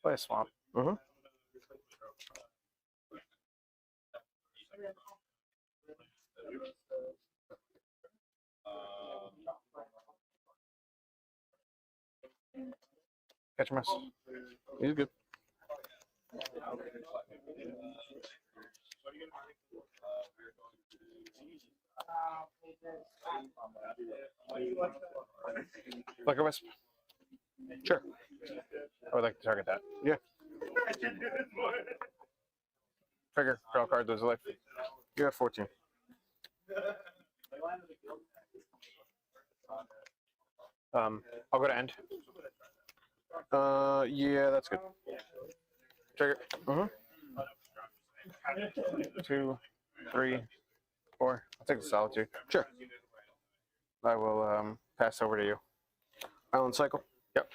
Play a swamp. Catch a miss. He's good. Flicker Wisp. Sure. I would like to target that. Yeah. Trigger. Draw a card. Lose a life. You're at 14. I'll go to end. Yeah, that's good. Trigger. 2, 3, 4. I'll take the solitude. Sure. I will pass over to you. Island cycle. Yep.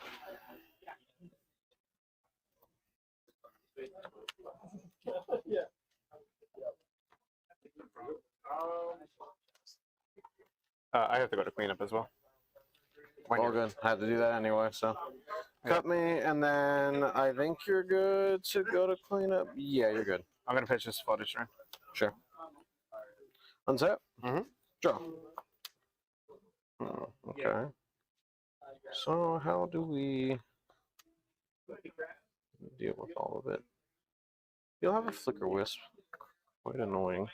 I have to go to cleanup as well. All good. I had to do that anyway, so. Cut me, and then I think you're good to go to cleanup. Yeah, you're good. I'm going to pitch this flooded shrine. Sure. Untap? Draw. Okay. So how do we deal with all of it? You'll have a Flicker Wisp. Quite annoying.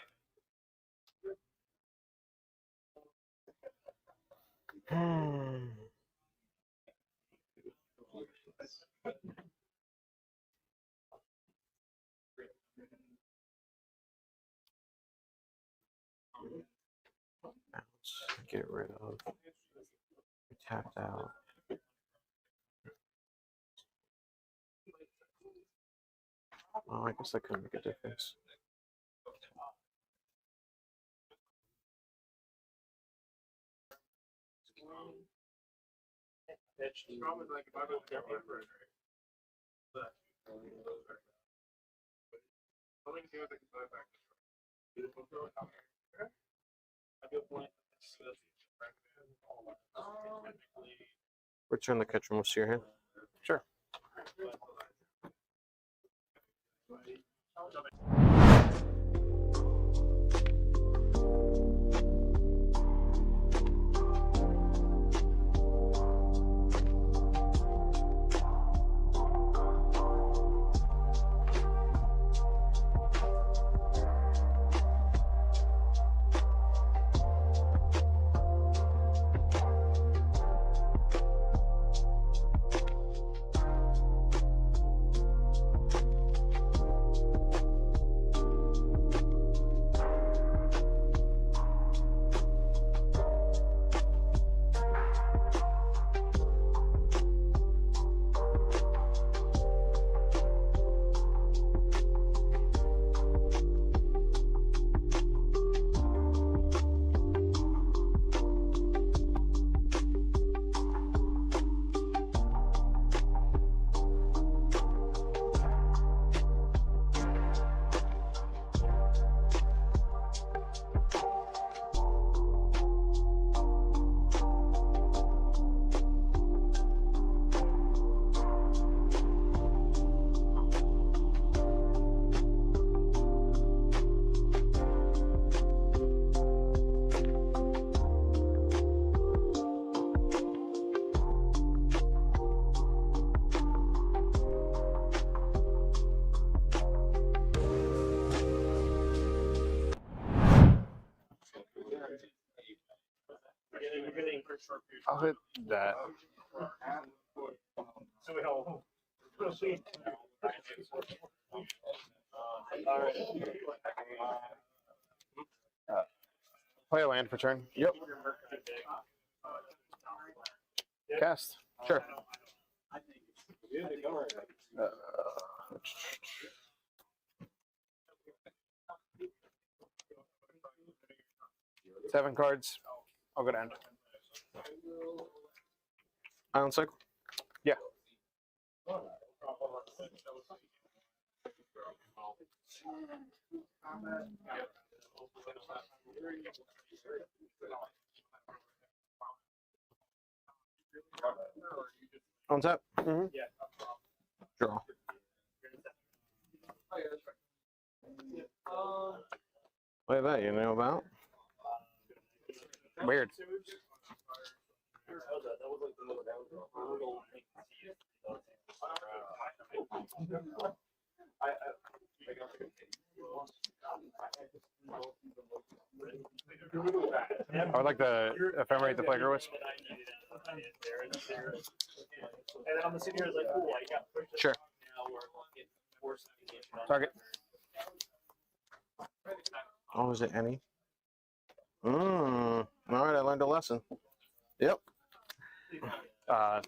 Let's get rid of. We tapped out. Oh, I guess that could make a difference. Return the catcher moves to your hand. Sure. I'll hit that. Play a land for turn. Yep. Cast. Sure. 7 cards. I'll go to end. Island cycle. Yeah. On tap. Mm-hmm. Draw. What about you know about? Weird. I would like the ephemerate the Flaker Wisp. And then on the senior, it's like, oh, I got pushed. Sure. Target. Oh, is it any? All right, I learned a lesson. Yep.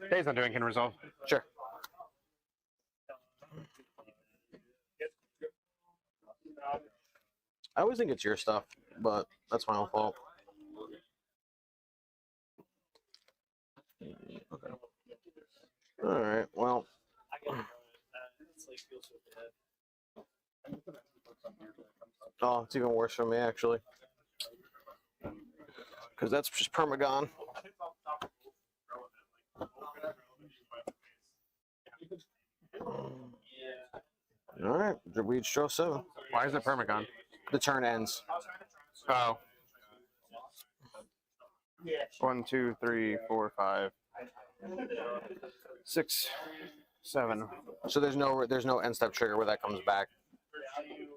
Days Undoing can resolve. Sure. I always think it's your stuff, but that's my own fault. Okay. All right. Well. Oh, it's even worse for me actually, because that's just permagon. All right, we each draw 7. Why is it permagon? The turn ends. Oh. 1, 2, 3, 4, 5, 6, 7. So there's no end step trigger where that comes back.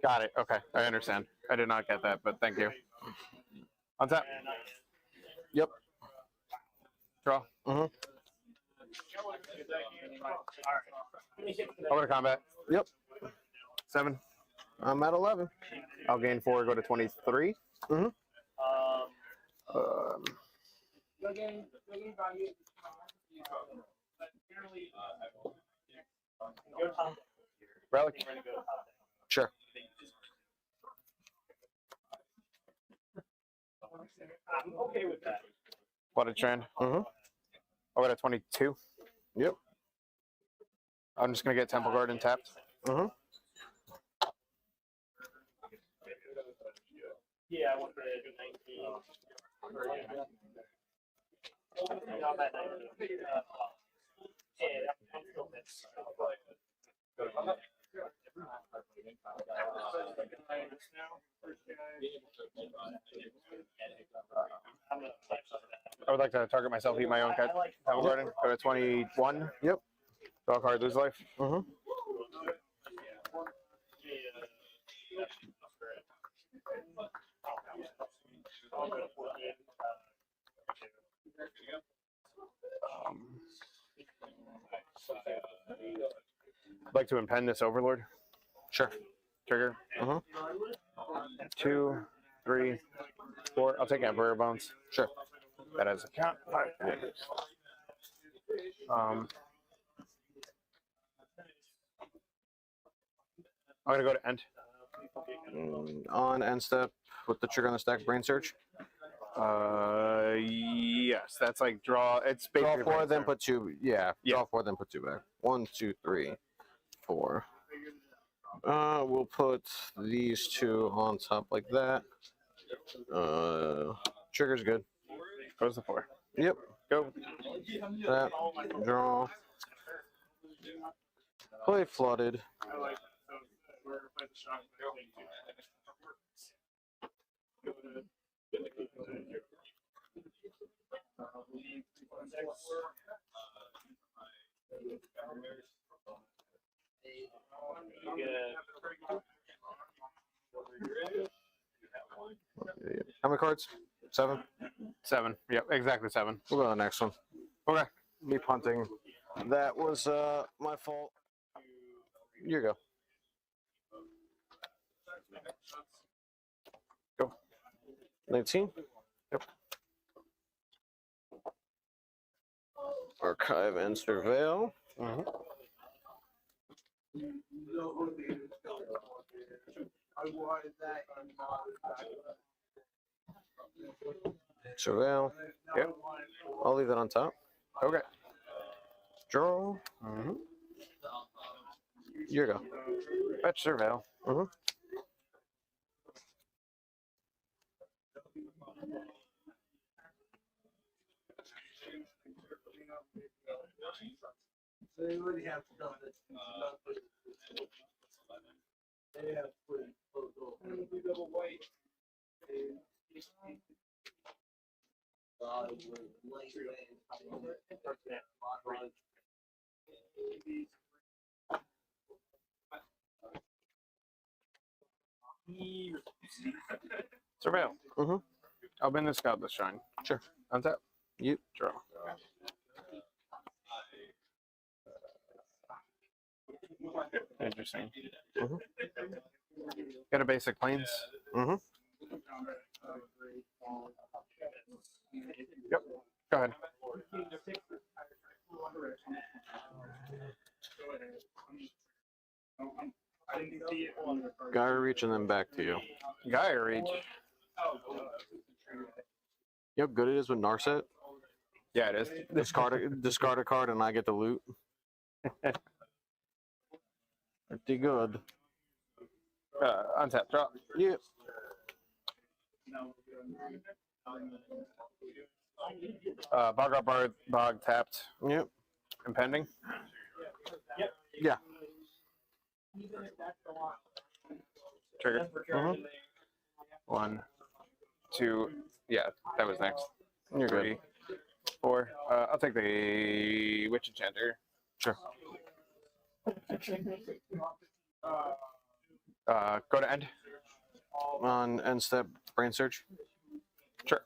Got it. Okay, I understand. I did not get that, but thank you. On tap. Yep. Draw. Mm-hmm. I'll go to combat. Yep. 7. I'm at 11. I'll gain 4, go to 23. Mm-hmm. Relic. Sure. I'm okay with that. Blooded Strand. Mm-hmm. I'll go to 22. Yep. I'm just going to get Temple Garden tapped. Mm-hmm. Yeah, I want to do 19. I'm at 19. Yeah, I'm still mixed. I would like to target myself, eat my own cat. Temple Garden. Go to 21. Yep. Draw a card, lose life. Mm-hmm. I'd like to impend this Overlord. Sure. Trigger. Mm-hmm. 2, 3, 4. I'll take Emperor Bones. Sure. That has a count. 5. I'm gonna go to end. On end step with the trigger on the stack, brain search. Yes, that's like draw. It's basically Draw 4, then put 2. Yeah. Yeah. Draw 4, then put 2 back. 1, 2, 3, 4. We'll put these 2 on top like that. Trigger's good. Goes to 4. Yep. Go. That. Draw. Play flooded. How many cards? 7? 7. Yep, exactly 7. We'll go to the next one. Okay. Me punting. That was my fault. You go. Go. 19? Yep. Archive and surveil. Surveil. Yep. I'll leave that on top. Okay. Draw. Here you go. Fetch surveil. Surveil. I'll bend the scout this shine. Sure. Untap. Yep. Draw. Interesting. Got a basic planes. Yep. Go ahead. Gyre reach and then back to you. Gyre reach. You know how good it is with Narset? Yeah, it is. Discard a card and I get the loot. Pretty good. Untap, drop. Yep. Bog up, bog tapped. Yep. Impending. Yeah. Trigger. 1, 2. Yeah, that was next. You're 3, 4. I'll take the Witch Enchanter. Sure. Go to end. On end step, brain surge. Sure.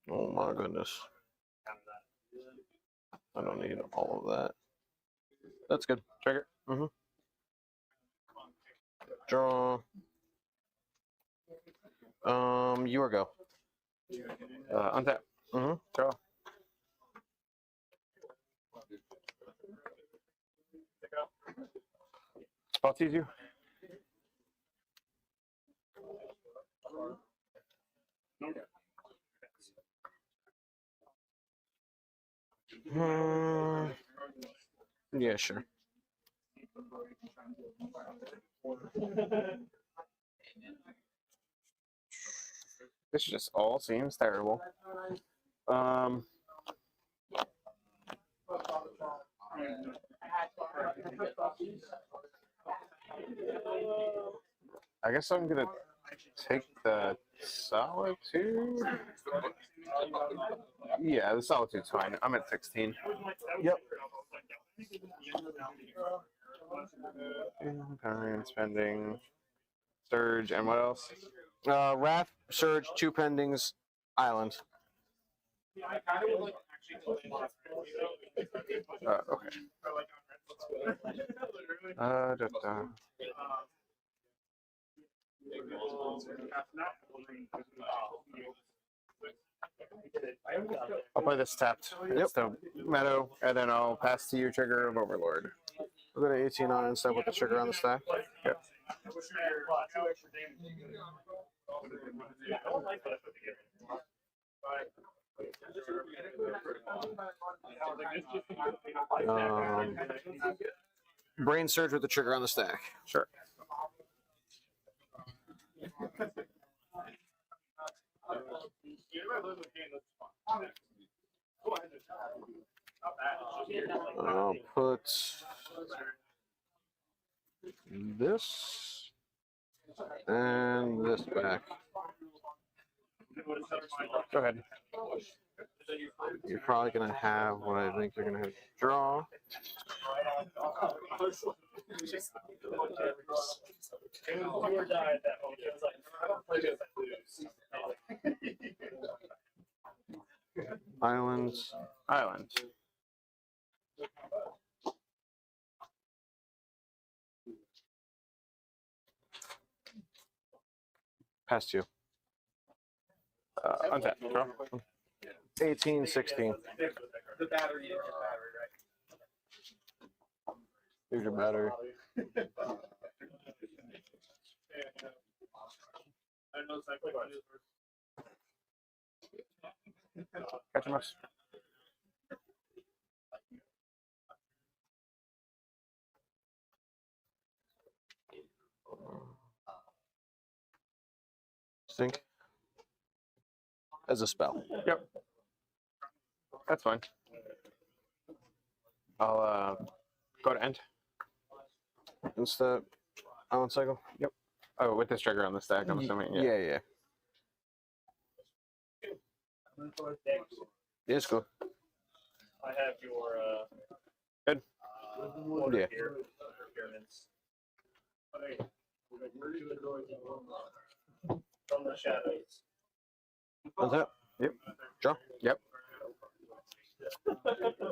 Oh my goodness. I don't need all of that. That's good. Trigger. Draw. You or go. Untap. Draw. I'll tease you. Yeah, sure. This just all seems terrible. I guess I'm gonna take the Solitude. Yeah, the Solitude's fine. I'm at 16. Yep. Current spending, Surge, and what else? Wrath, Surge, 2 pendings, Island. Okay. I'll play this tapped. It's the Meadow, and then I'll pass to you trigger of Overlord. We'll go to 18 on instead with the trigger on the stack. Yep. Brain Surge with the trigger on the stack. Sure. I'll put this and this back. Go ahead. You're probably gonna have what I think you're gonna have. Draw. Islands. Islands. Past you. Untap. Draw. 18, 16. The battery is your battery, right? Here's your battery. I know exactly what it is. Catch a mouse. Sync. As a spell. Yep. That's fine. I'll go to end. Instead, island cycle. Yep. Oh, with this trigger on the stack, I'm assuming. Yeah. Yeah. Yes, cool. I have your Good. Yeah. pyramids. From the shadows. What's that? Yep. Draw. Yep.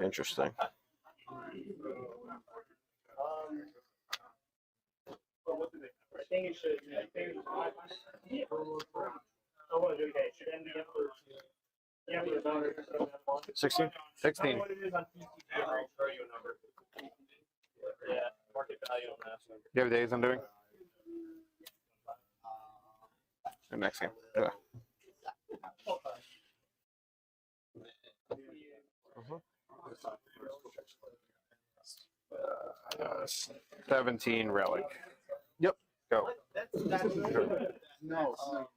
Interesting. I think it should. Oh, okay. Should end the episode. Yeah, 16. 16. What it is on PC, I'll throw you a number. Yeah, market value on that. Do you have days I'm doing? The next game. Yeah. 17 relic. Yep. Go. No.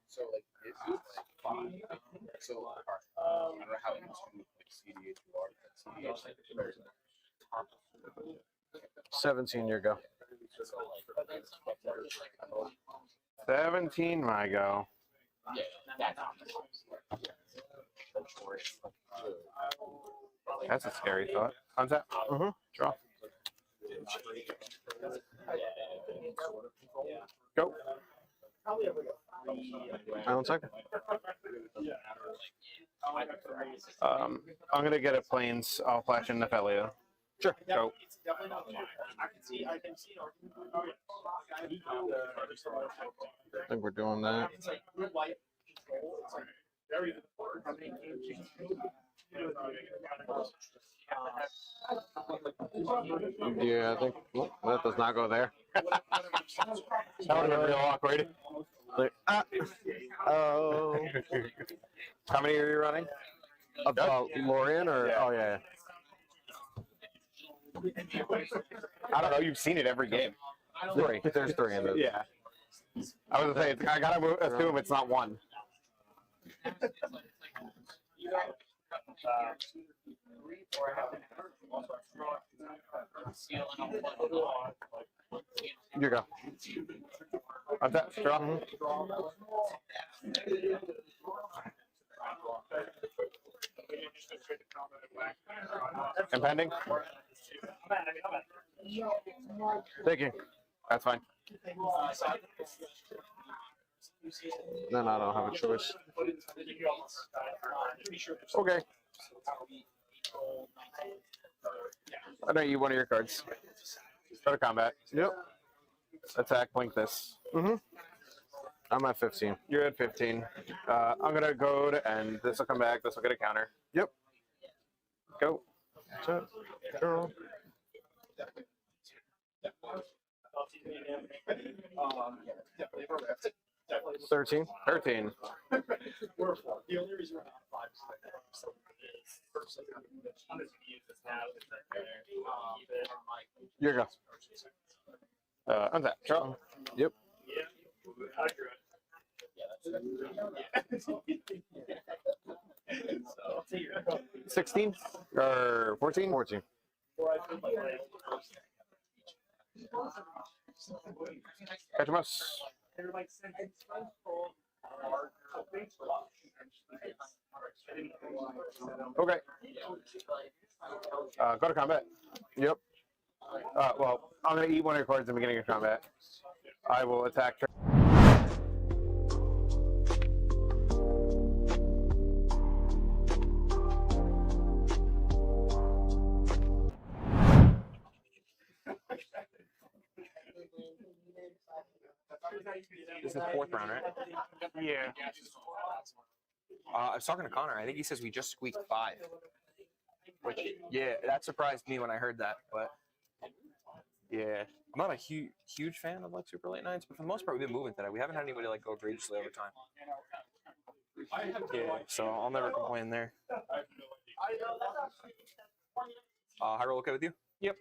So like this is like 5. So I don't know how much like CDH you are. CDH 17, your go. 17, my go. That's a scary thought. Untap. Draw. Go. Island cycle. I'm gonna get a planes. I'll flash in Nephelia. Sure. Go. I think we're doing that. Yeah, I think that does not go there. That would have been real awkward. Oh. How many are you running? About Lorian or? Yeah. Oh, yeah. I don't know. You've seen it every game. 3. There's 3 in it. Yeah. I was gonna say I gotta assume it's not 1. You go. Untap. Draw. Impending. Thinking. That's fine. Then I don't have a choice. Okay. I know you one of your cards. Go to combat. Yep. Attack. Blink this. I'm at 15. You're at 15. I'm gonna go to end. This will come back. This will get a counter. Yep. Go. Draw. 13. 13. The only reason we're not 5 is I'm just gonna use this now. Your go. Untap. Draw. Yep. Yeah. Accurate. 16 or 14? 14. Catch a mouse. Okay. Go to combat. Yep. Well, I'm going to eat one of your cards at the beginning of combat. I will attack. This is the 4th round, right? Yeah. I was talking to Connor. I think he says we just squeaked 5. Which, yeah, that surprised me when I heard that. But yeah, I'm not a huge fan of like super late nights, but for the most part, we've been moving today. We haven't had anybody like go egregiously over time. Yeah, so I'll never complain there. High roll okay with you? Yep.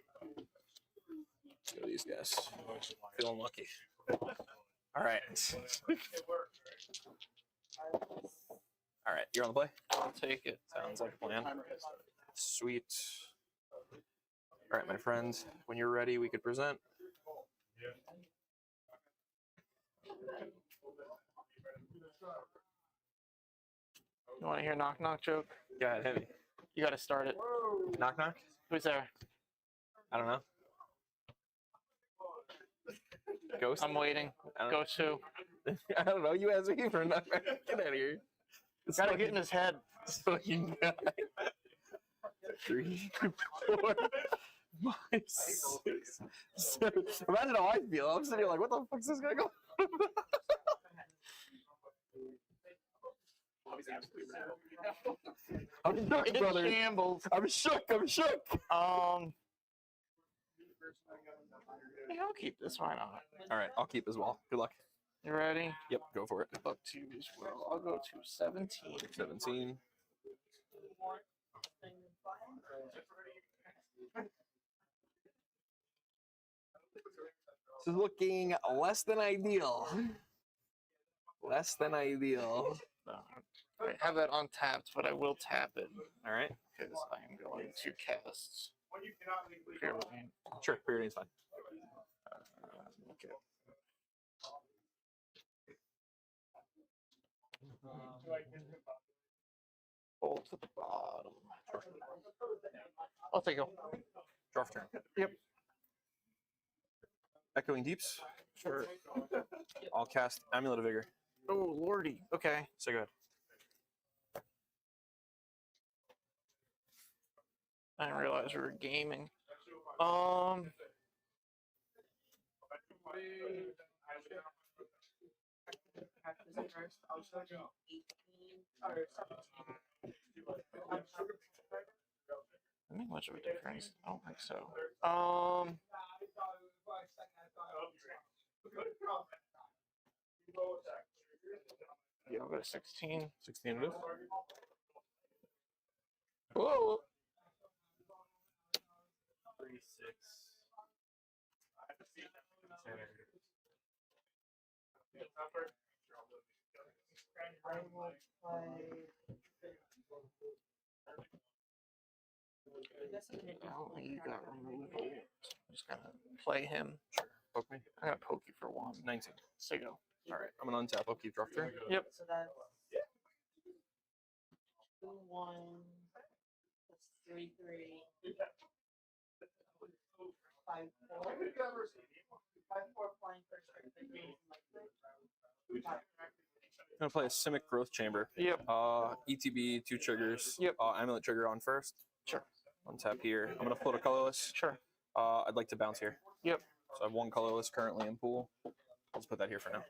Let's go these guys. Feeling lucky. All right. All right, you're on the play? I'll take it. Sounds like a plan. Sweet. All right, my friend, when you're ready, we could present. You want to hear knock knock joke? Go ahead, heavy. You got to start it. Knock knock? Who's there? I don't know. Ghost? I'm waiting. Ghost who? I don't know. You asked me for a knock knock. Get out of here. Gotta get in his head. Fucking guy. 3, 4, 5, 6, 7. Imagine how I feel. I'm sitting here like, what the fuck's this guy going? I'm shook, brother. Shambles. I'm shook. I'm shook. Yeah, I'll keep this. Why not? All right, I'll keep as well. Good luck. You ready? Yep, go for it. Up to as well. I'll go to 17. 17. This is looking less than ideal. Less than ideal. I have that untapped, but I will tap it. All right. Because I am going to cast. Pyramid. Sure, Pyramid's fine. Okay. Pull to the bottom. I'll take it. Draw for turn. Yep. Echoing Deeps. Sure. I'll cast Amulet of Vigor. Oh, lordy. Okay. So good. I didn't realize we were gaming. I think much of a difference. I don't think so. Yeah, I'll go to 16. 16 it is. Whoa. 3, 6. I will play. Oh, you got removal. I'm just gonna play him. Sure. Poke me. I'm gonna poke you for 1. 19. So go. All right. I'm gonna untap. I'll keep draw for turn. Yep. So that's 2, 1. That's 3, 3. 5, 4. 5, 4 flying first. I'm gonna play a Simic Growth Chamber. Yep. ETB, 2 triggers. Yep. Amulet trigger on first. Sure. Untap here. I'm gonna float a colorless. Sure. I'd like to bounce here. Yep. So I have 1 colorless currently in pool. I'll just put that here for now.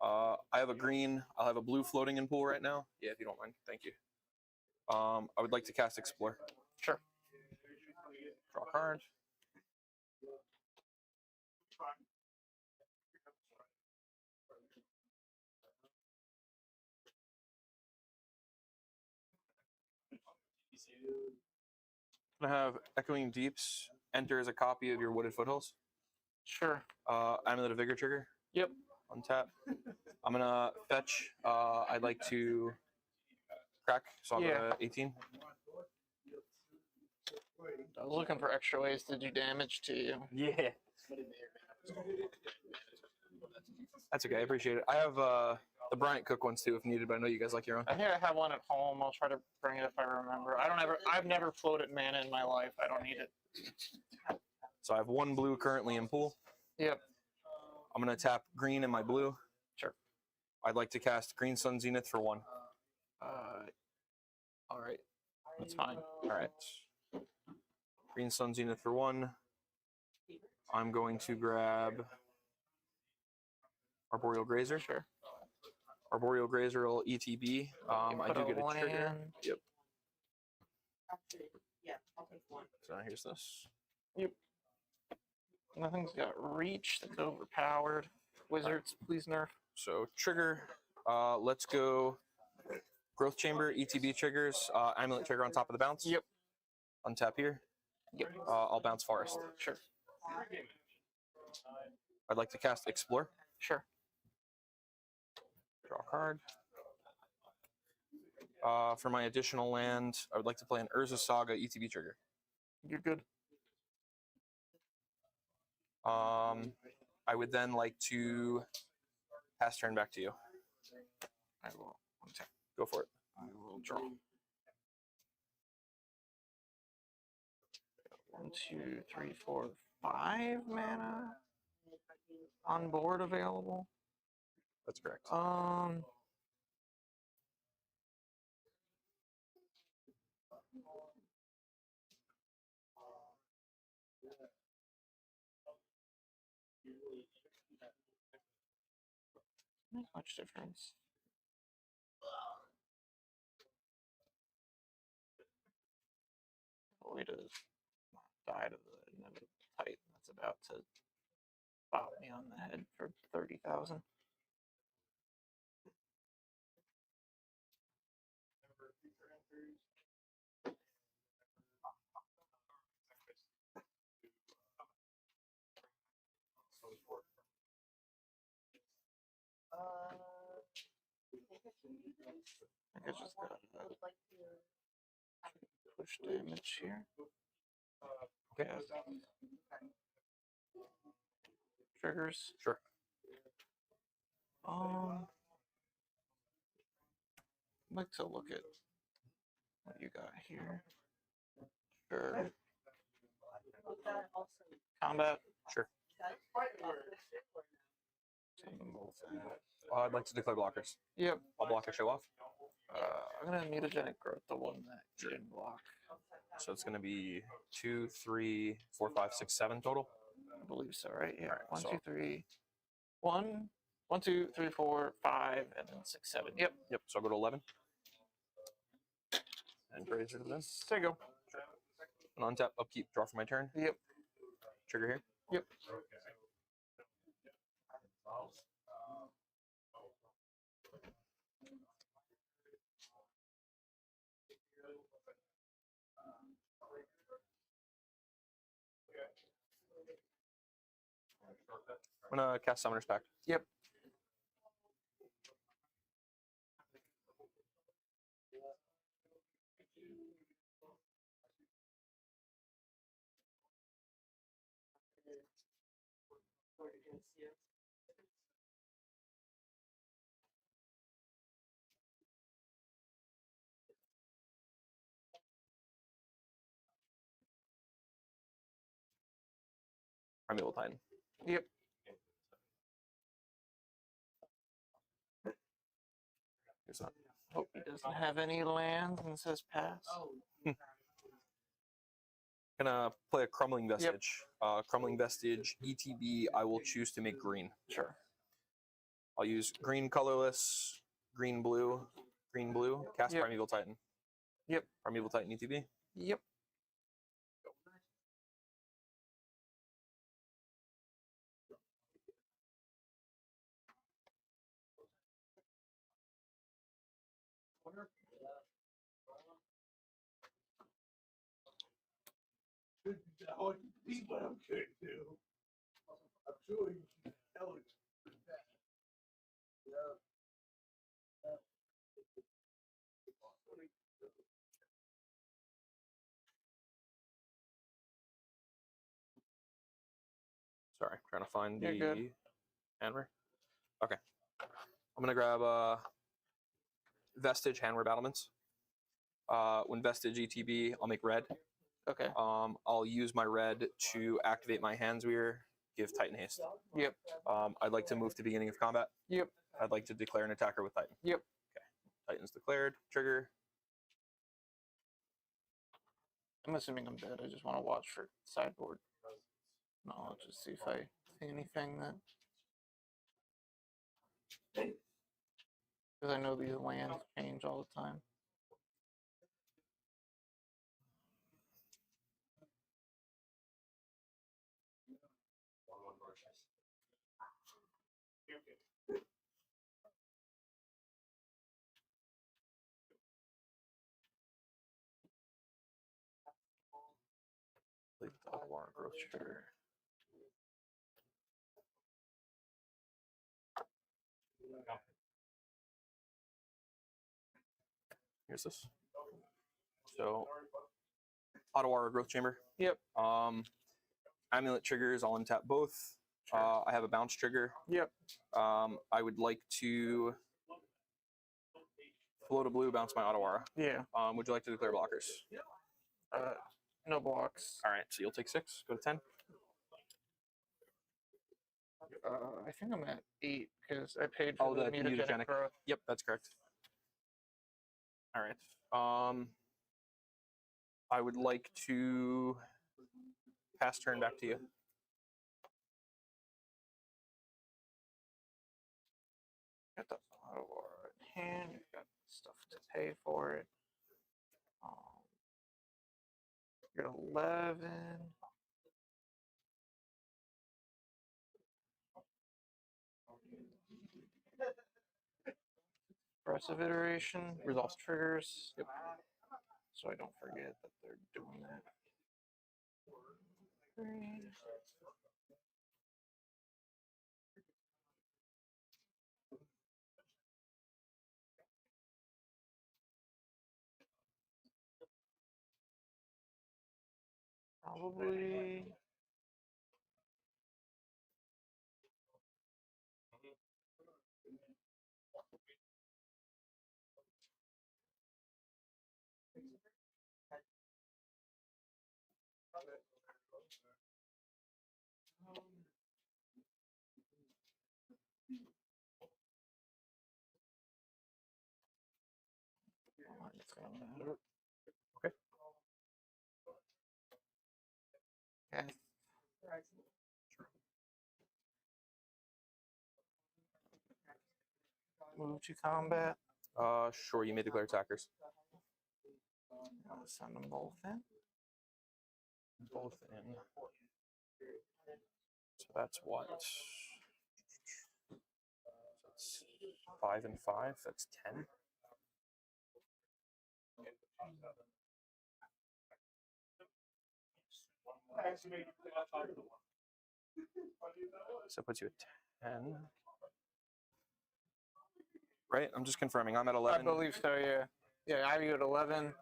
I have a green. I'll have a blue floating in pool right now. Yeah, if you don't mind. Thank you. I would like to cast Explore. Sure. Draw a card. I'm gonna have Echoing Deeps enter as a copy of your Wooded Foothills. Sure. Amulet of Vigor trigger. Yep. Untap. I'm gonna fetch. I'd like to crack, so I'll go to 18. I was looking for extra ways to do damage to you. Yeah. That's okay. I appreciate it. I have the the Bryant Cook ones too, if needed. But I know you guys like your own. I think I have one at home. I'll try to bring it if I remember. I've never floated mana in my life. I don't need it. So I have 1 blue currently in pool. Yep. I'm gonna tap green in my blue. Sure. I'd like to cast Green Sun Zenith for 1. All right. That's fine. All right. Green Sun Zenith for 1. I'm going to grab Arboreal Grazer. Sure. Arboreal Grazer will ETB. I do get a trigger. land. Yep. Yeah, I'll take 1. So here's this. Yep. Nothing's got reach. That's overpowered. Wizards, please nerf. So trigger. Let's go. Growth Chamber, ETB triggers. Amulet trigger on top of the bounce. Yep. Untap here. Yep. I'll bounce Forest. Sure. I'd like to cast Explore. Sure. Draw a card. For my additional land, I would like to play an Urza Saga ETB trigger. You're good. I would then like to pass turn back to you. I will. Okay. Go for it. I will draw. 1, 2, 3, 4, 5 mana on board available. That's correct. Not much difference. Way to die to the inevitable Titan that's about to bop me on the head for 30,000. I think I just got push damage here. Okay. Triggers. Sure. I'd like to look at what you got here. Sure. Combat. Sure. I'd like to declare blockers. Yep. I'll block a show off. I'm gonna mutagenic growth the one that you didn't block. So it's going to be 2, 3, 4, 5, 6, 7 total. I believe so, right? Yeah. All right, 1, so 2, 3. 1, 1, 2, 3, 4, 5, and then 6, 7. Yep. Yep. So I'll go to 11. And Grazer to this. There you go. And untap, upkeep, draw for my turn. Yep. Trigger here. Yep. I'm gonna cast Summoner's Pact. Yep. Primeval Titan. Yep. Here's that. Hope he doesn't have any lands and says pass. Gonna play a Crumbling Vestige. Crumbling Vestige, ETB, I will choose to make green. Sure. I'll use green colorless, green blue, cast Yep. Primeval Titan. Yep. Primeval Titan ETB. Yep. People I'm good to. I'm sure you can tell it. Sorry, trying to find You're the good. hammer. Okay. I'm gonna grab Vestige Handwear Battlements. When Vestige ETB, I'll make red. Okay. I'll use my red to activate my Handswear, give Titan haste. Yep. I'd like to move to beginning of combat. Yep. I'd like to declare an attacker with Titan. Yep. Okay. Titan's declared. Trigger. I'm assuming I'm dead. I just want to watch for sideboard. No, I'll just see if I see anything that. Because I know these lands change all the time. Leave the War Growth Trigger. Here's this. So, Ottawa Growth Chamber. Yep. Amulet triggers, I'll untap both. I have a bounce trigger. Yep. I would like to float a blue, bounce my Ottawa. Yeah. Would you like to declare blockers? No blocks. All right, so you'll take 6, go to 10. I think I'm at 8 because I paid for the mutagenic growth. Yep, that's correct. All right. I would like to pass turn back to you. Got the Ottawa in hand. You've got stuff to pay for it. You're 11. Aggressive iteration, resolves triggers. Yep. So I don't forget that they're doing that. 3. Probably. Okay. Okay. Move to combat. Sure, you may declare attackers. I'll send them both in. Both in. So that's what? That's 5 and 5. That's 10. So it puts you at 10. Right? I'm just confirming. I'm at 11. I believe so, yeah. Yeah, I have you at 11.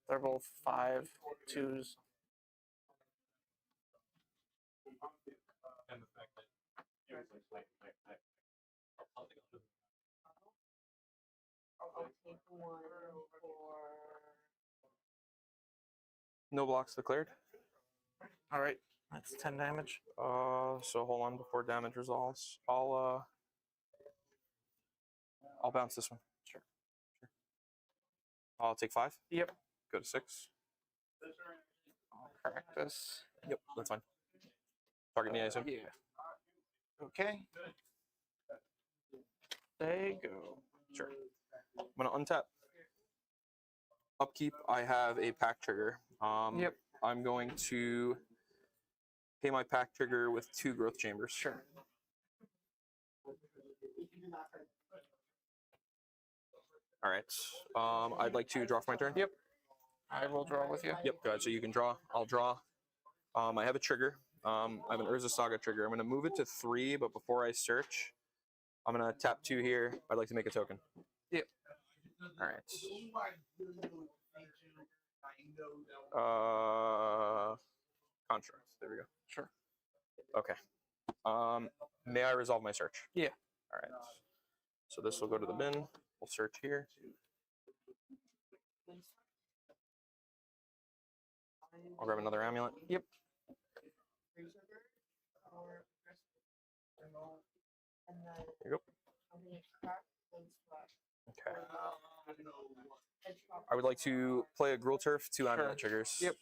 They're both 5, 2s. I'll take 1 for. No blocks declared. All right, that's 10 damage. So hold on before damage resolves. I'll bounce this one. Sure. I'll take 5. Yep. Go to 6. I'll crack this. Yep, that's fine. Target me, I assume. Yeah. Okay. They go. Sure. I'm gonna untap. Upkeep. I have a pack trigger. Yep. I'm going to pay my pack trigger with 2 growth chambers. Sure. All right. I'd like to draw for my turn. Yep. I will draw with you. Yep. Go ahead. So you can draw. I'll draw. I have a trigger. I have an Urza Saga trigger. I'm going to move it to 3, but before I search, I'm going to tap 2 here. I'd like to make a token. Yep. All right. Construct. There we go. Sure. Okay. May I resolve my search? Yeah. All right. So this will go to the bin. We'll search here. I'll grab another amulet. Yep. Here you go. Okay. I would like to play a Gruul Turf, 2 amulet triggers. Yep.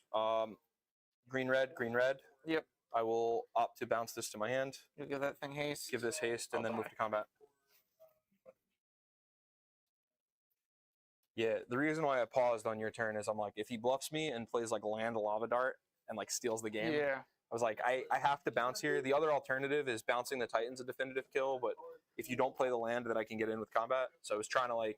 Green, red, green, red. Yep. I will opt to bounce this to my hand. You'll give that thing haste. Give this haste and then move to combat. Yeah, the reason why I paused on your turn is I'm like, if he bluffs me and plays like land lava dart and like steals the game, Yeah. I was like, I have to bounce here. The other alternative is bouncing the Titan's a definitive kill, but if you don't play the land, then I can get in with combat. So I was trying to like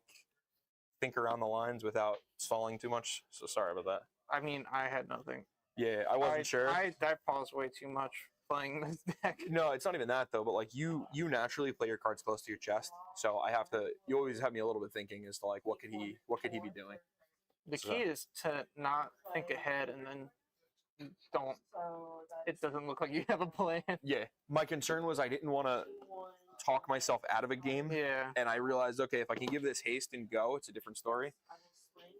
think around the lines without stalling too much. So sorry about that. I mean, I had nothing. Yeah, I wasn't sure. I paused way too much playing this deck. No, it's not even that though. But like you naturally play your cards close to your chest, so I have to. You always have me a little bit thinking as to like what could he be doing. The key is to not think ahead and then don't. It doesn't look like you have a plan. Yeah, my concern was I didn't want to talk myself out of a game. Yeah. And I realized, okay, if I can give this haste and go, it's a different story.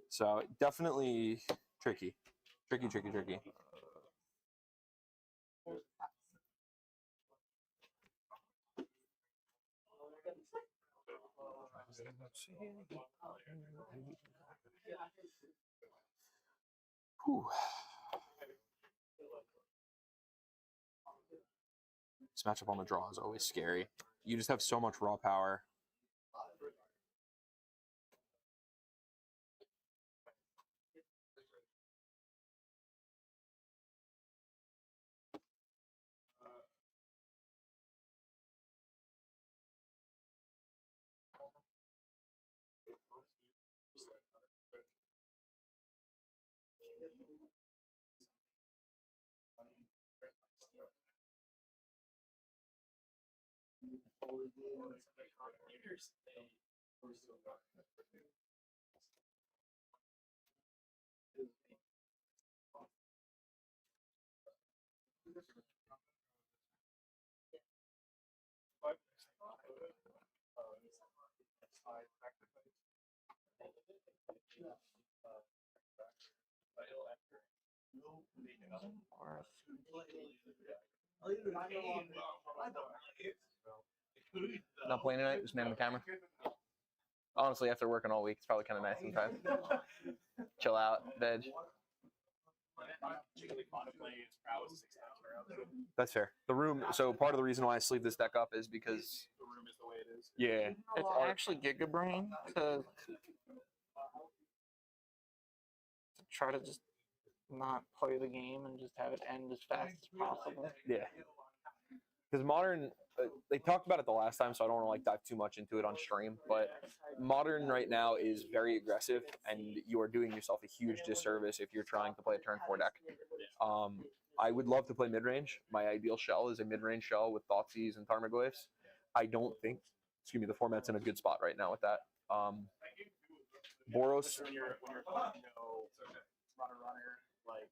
So definitely tricky. Tricky. Whew. This matchup on the draw is always scary. You just have so much raw power. Not playing tonight, just man the camera. Honestly, after working all week, it's probably kind of nice sometimes. Chill out, veg. That's fair. The room, so part of the reason why I sleeve this deck up is because The room is the way it is. yeah, It's actually Giga Brain to try to just not play the game and just have it end as fast as possible. yeah. Because modern, they talked about it the last time, so I don't want to like dive too much into it on stream. But modern right now is very aggressive, and you are doing yourself a huge disservice if you're trying to play a turn 4 deck. I would love to play mid range. My ideal shell is a mid range shell with Thoughtseize and Tarmogoyfs. I don't think, excuse me, the format's in a good spot right now with that. Boros. When you're runner, like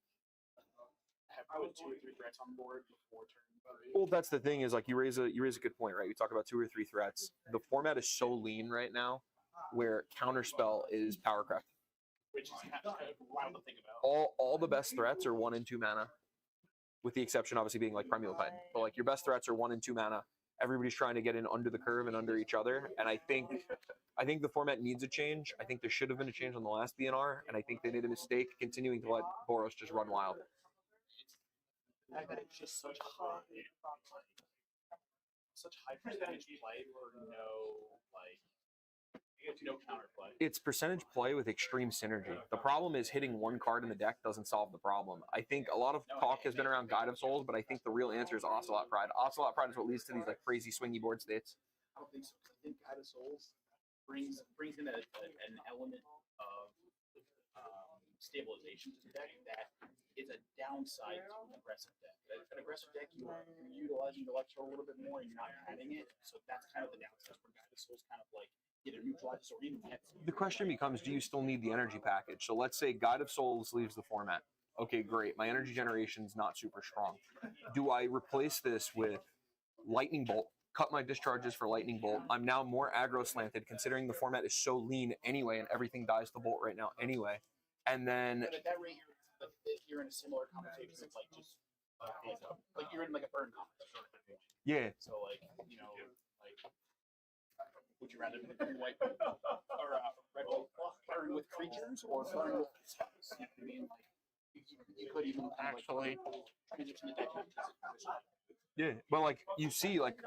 have put 2 or 3 threats on board before turn 3. Well, that's the thing is like you raise a good point, right? We talk about 2 or 3 threats. The format is so lean right now, where counterspell is powercraft. Which is kind of wild to think about. All the best threats are 1 and 2 mana, with the exception obviously being like Primeval Titan. But like your best threats are 1 and 2 mana. Everybody's trying to get in under the curve and under each other, and I think the format needs a change. I think there should have been a change on the last BNR, and I think they made a mistake continuing to let Boros just run wild. The fact that it's just such high percentage play for no counterplay. It's percentage play with extreme synergy. The problem is hitting one card in the deck doesn't solve the problem. I think a lot of talk has been around Guide of Souls, but I think the real answer is Ocelot Pride. Ocelot Pride is what leads to these like crazy swingy board states. I don't think so. I think Guide of Souls brings in an element of stabilization to the deck that is a downside to an aggressive deck. An aggressive deck, you're utilizing the Electro a little bit more and you're not having it. So that's kind of the downside where Guide of Souls kind of like either neutralizes or even hits. The question becomes, do you still need the energy package? So let's say Guide of Souls leaves the format. Okay, great. My energy generation is not super strong. Do I replace this with Lightning Bolt, cut my discharges for lightning bolt. I'm now more aggro slanted, considering the format is so lean anyway, and everything dies to bolt right now anyway. And then But at that rate, you're in a similar conversation. It's like just like you're in like a burn competition. yeah. So like like would you rather be blue white or red white burn with creatures or burn with spells? I mean, like you could even actually transition the deck. Yeah, but like you see, like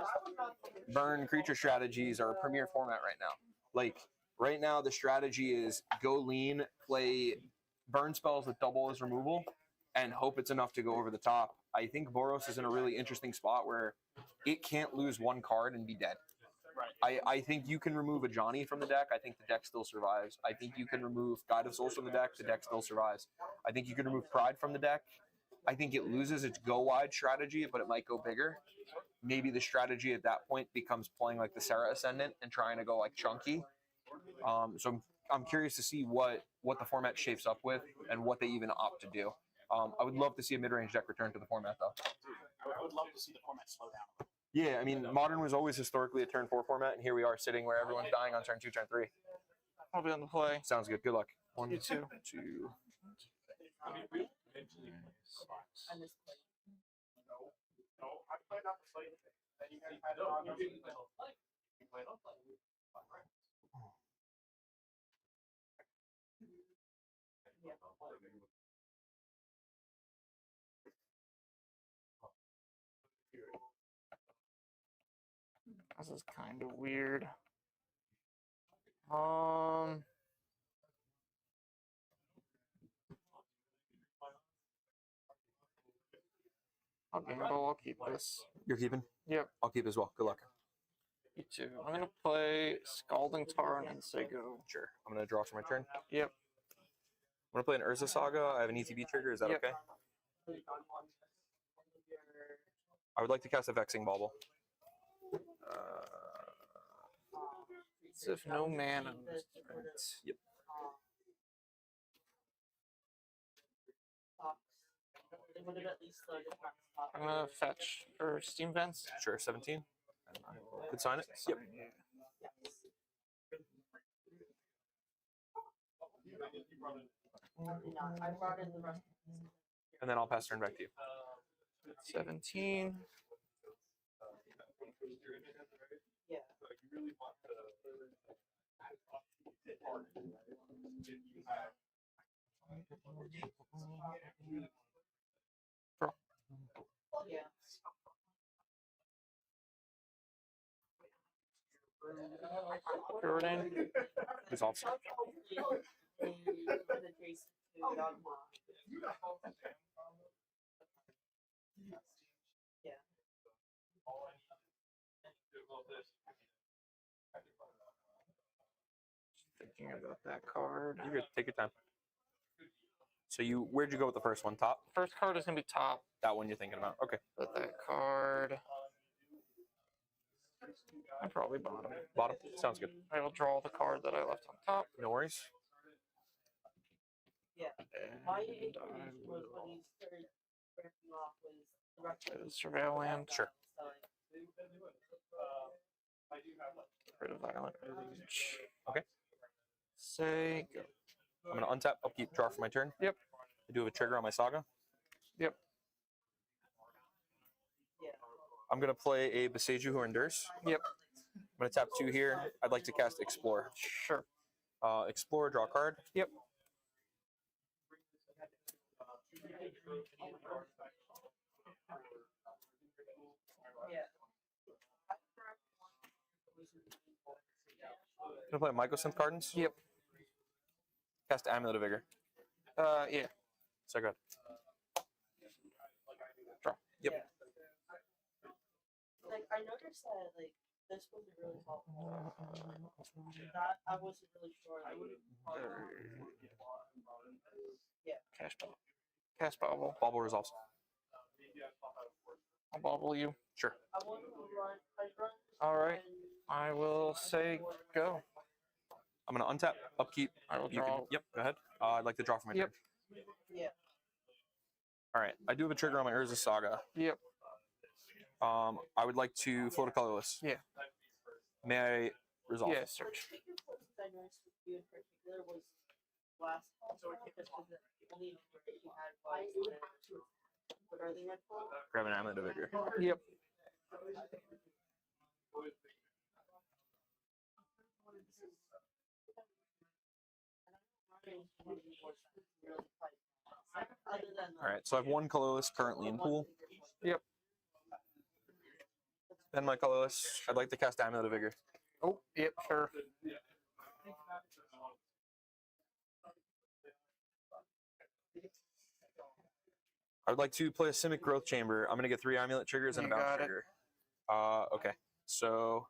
burn creature strategies are a premier format right now. Like right now, the strategy is go lean, play burn spells with double as removal, and hope it's enough to go over the top. I think Boros is in a really interesting spot where it can't lose one card and be dead. I think you can remove a Johnny from the deck. I think the deck still survives. I think you can remove Guide of Souls from the deck. The deck still survives. I think you can remove Pride from the deck. I think it loses its go wide strategy, but it might go bigger. Maybe the strategy at that point becomes playing like the Sarah Ascendant and trying to go like chunky. So I'm curious to see what the format shapes up with and what they even opt to do. I would love to see a mid-range deck return to the format, though. I would love to see the format slow down. Yeah, I mean, Modern was always historically a turn 4 format, and here we are sitting where everyone's dying on turn 2, turn 3. I'll be on the play. Sounds good. Good luck. 1, You too. 2. This is kind of weird. I'll gamble. I'll keep this. You're keeping? Yep. I'll keep as well. Good luck. You too. I'm gonna play Scalding Tarn and say go. Sure. I'm gonna draw for my turn. Yep. I'm gonna play an Urza Saga. I have an ETB trigger. Is that Yep. okay? I would like to cast a Vexing Bauble. As if no mana. Yep. I'm gonna fetch for Steam Vents. Sure. 17. Could sign it. Yep. And then I'll pass turn back to you. 17. Draw. Jordan. Who's off? Thinking about that card. You're good. Take your time. So where'd you go with the first one? Top? First card is gonna be top. That one you're thinking about. Okay. But that card. I'm probably bottom. Bottom? Sounds good. I will draw the card that I left on top. No worries. Yeah. My issue was when he started ramping off was the rest of the Surveil land. Sure. Get rid of Violent Urge. Okay. Say go. I'm going to untap, upkeep, draw for my turn. Yep. I do have a trigger on my Saga. Yep. I'm going to play a Beseju Who Endures. Yep. I'm going to tap 2 here. I'd like to cast Explore. Sure. Explore, draw a card. Yep. Gonna play Mycosynth Cardons? Yep. Cast Amulet of Vigor. Yeah. So good. Draw. Yep. Like I noticed that like this wasn't really helpful. That I wasn't really sure. Yeah. Cash bubble. Cast bobble. Bobble resolves. I'll bobble you. Sure. I want to run. I run. All right. I will say go. I'm gonna untap, upkeep. I will You draw. can, yep, go ahead. I'd like to draw for my turn. Yeah. All right. I do have a trigger on my Urza Saga. Yep. I would like to float a colorless. Yeah. May I resolve? Yeah, search. Grab an amulet of vigor. Yep. All right, so I have one colorless currently in pool. Yep. Then my colorless. I'd like to cast Amulet of Vigor. Oh, yep, sure. I would like to play a Simic Growth Chamber. I'm going to get 3 Amulet triggers and a You bounce got it. trigger. Okay, so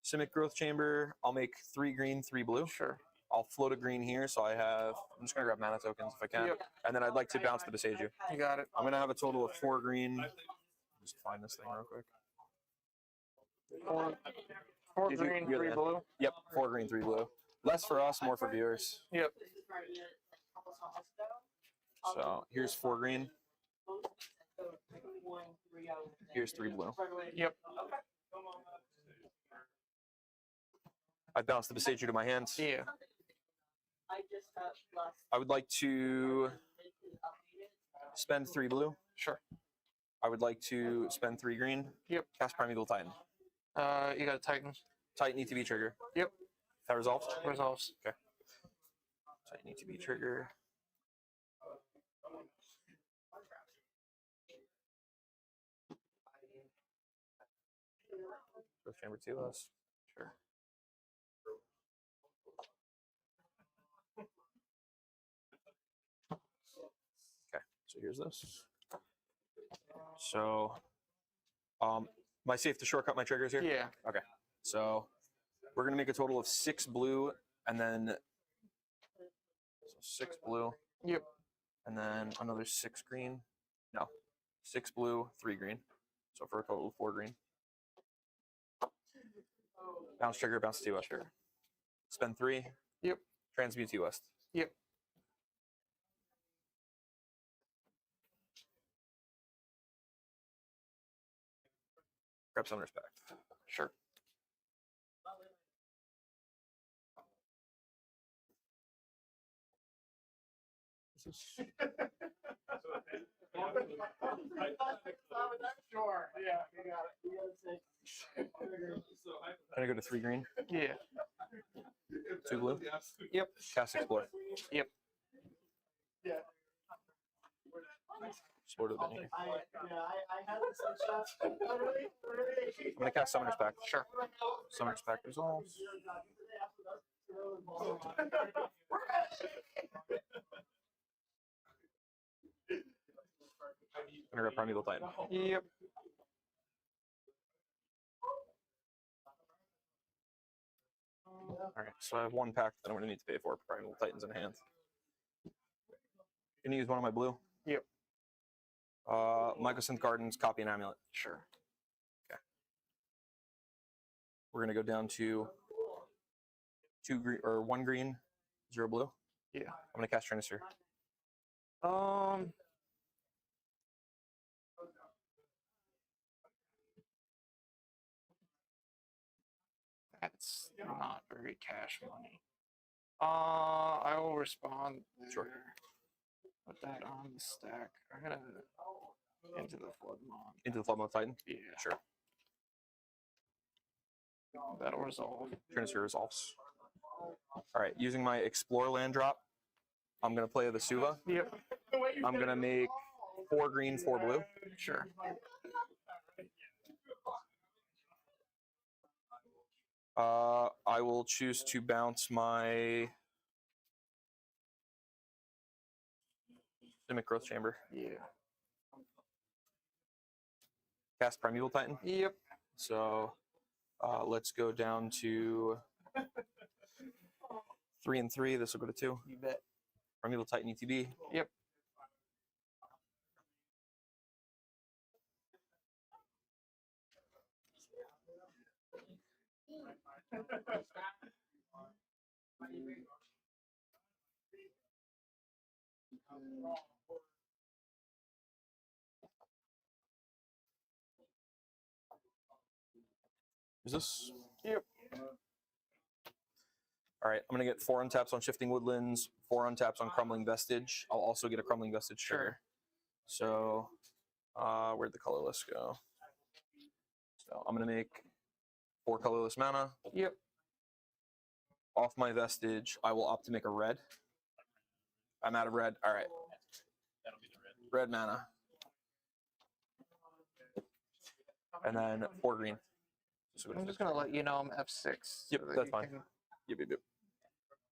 Simic Growth Chamber. I'll make 3 green, 3 blue. Sure. I'll float a green here, so I have. I'm just going to grab mana tokens if I can. Yep. And then I'd like to bounce the Beseiju. You got it. I'm going to have a total of 4 green. Just find this thing real quick. 4 Did you- green, you're 3 the- blue. Yep, 4 green, 3 blue. Less for us, more for viewers. Yep. So here's 4 green. Here's 3 blue. Yep. I bounced the Beseiju to my hand. Yeah. I would like to spend 3 blue. Sure. I would like to spend 3 green. Yep. Cast Primeval Titan. You got a Titan. Titan ETB trigger. Yep. That resolves? Resolves. Okay. Titan ETB trigger. Growth Chamber 2 us. Sure. Okay, so here's this. So, am I safe to shortcut my triggers here? Yeah. Okay. So, we're gonna make a total of 6 blue, and then 6 blue. Yep. And then another 6 green. No, 6 blue, 3 green. So for a total of 4 green. Bounce trigger, bounce to West. Sure. Spend 3. Yep. Transmute to West. Yep. Grab some respect. Sure. Sure. Yeah, you got it. You got it. Can I go to 3 green? Yeah. 2 blue? Yep. Cast Explore. Yep. Yeah. Explore to the bin here. I had this shot. Literally. I'm gonna cast Summoner's Pact. Sure. Summoner's Pact resolves. I'm gonna grab Primeval Titan. Yep. Alright, so I have 1 pack that I'm gonna need to pay for. Primeval Titan's in hand. Gonna use one of my blue. Yep. Mycosynth Gardens, copy an amulet. Sure. Okay. We're gonna go down to 2 green or 1 green, 0 blue. Yeah. I'm gonna cast Trinister. That's not very cash money. I will respond. Sure. Put that on the stack. I'm gonna into the flood mon. Into the Floodmouth Titan? Yeah. Sure. That'll resolve. Trinister resolves. Alright, using my Explore land drop, I'm gonna play the Suva. Yep. I'm gonna make 4 green, 4 blue. Sure. I will choose to bounce my Simic Growth Chamber. Yeah. Cast Primeval Titan. Yep. So let's go down to 3 and 3. This will go to 2. You bet. Primeval Titan ETB. Yep. Is this? Yep. All right, I'm gonna get 4 untaps on Shifting Woodlands, 4 untaps on Crumbling Vestige. I'll also get a Crumbling Vestige trigger. So, where'd the colorless go? So I'm gonna make 4 colorless mana. Yep. Off my Vestige, I will opt to make a red. I'm out of red. All right. Red mana. And then 4 green. So I'm just gonna let you know I'm F6. Yep, so that that's you fine. can- Yep.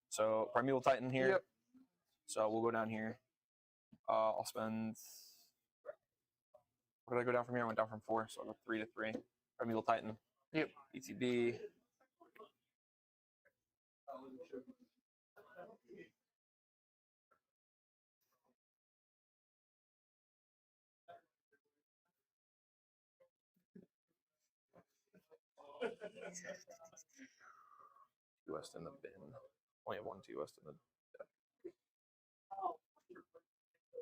So Primeval Titan here. Yep. So we'll go down here. I'll spend. What did I go down from here? I went down from 4, so I'll go 3 to 3. Primeval Titan. Yep. ETB. West in the bin. Only have 1 West in the deck.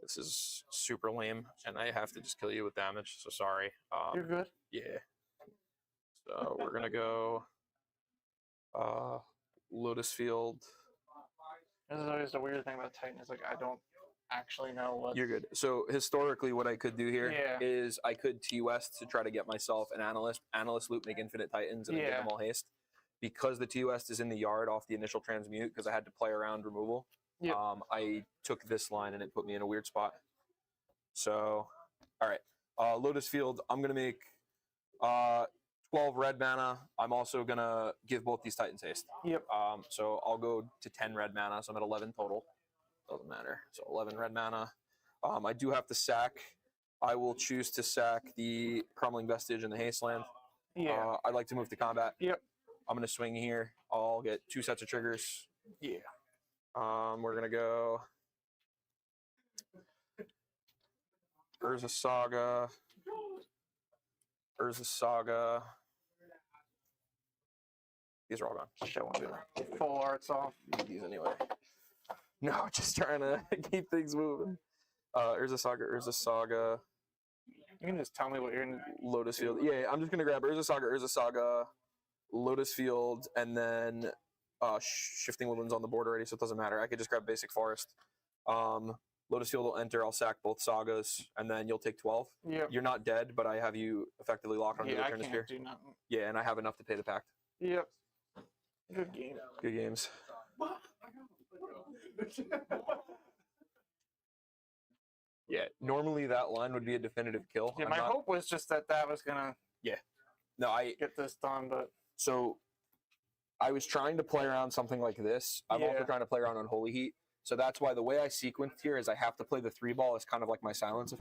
This is super lame, and I have to just kill you with damage, so sorry. You're good. Yeah. So we're gonna go Lotus Field. This is always the weird thing about Titan is like I don't actually know what. You're good. So historically, what I could do here is Yeah. I could T-West to try to get myself an analyst loop, make infinite Titans, and then get them all haste. Because the T-West is in the yard off the initial transmute, because I had to play around removal, Yep. I took this line and it put me in a weird spot. So, all right. Lotus Field, I'm going to make 12 red mana. I'm also going to give both these Titans haste. Yep. So I'll go to 10 red mana, so I'm at 11 total. Doesn't matter. So 11 red mana. I do have to sack. I will choose to sack the Crumbling Vestige and the Hasteland. Yeah. I'd like to move to combat. Yep. I'm going to swing here. I'll get 2 sets of triggers. Yeah. We're going to go Urza Saga. These are all gone. Shit, want to do full arts off. Need these anyway. No, just trying to keep things moving. Urza Saga. You can just tell me what you're gonna do. Lotus Field. Yeah, I'm just going to grab Urza Saga, Lotus Field, and then Shifting Woodlands on the board already, so it doesn't matter. I could just grab Basic Forest. Lotus Field will enter. I'll sack both sagas, and then you'll take 12. Yep. You're not dead, but I have you effectively locked onto the I Turner can't Spear. do nothing. Yeah, and I have enough to pay the pact. Yep. Good game. Good games. Yeah, normally that line would be a definitive kill. Yeah, my hope was just that was gonna. Yeah. No, I get this done, but so I was trying to play around something like this. I'm also trying to play around Unholy Heat. So that's why the way I sequenced here is I have to play the 3-ball as kind of like my silence.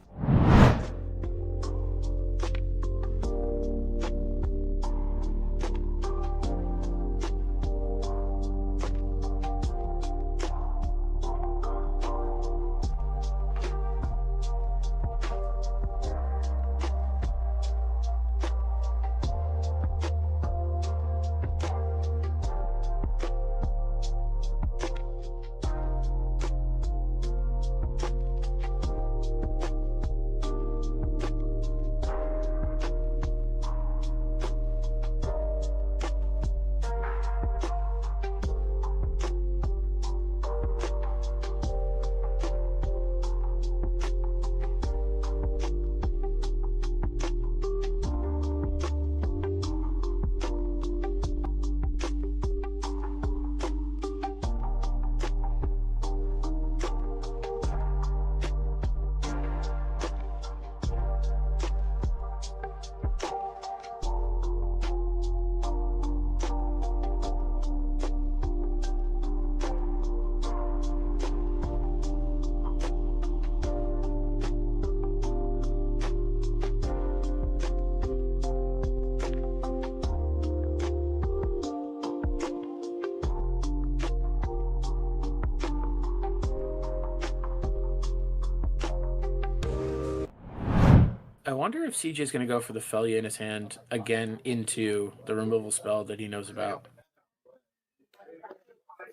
I wonder if CJ is going to go for the Felia in his hand again into the removal spell that he knows about.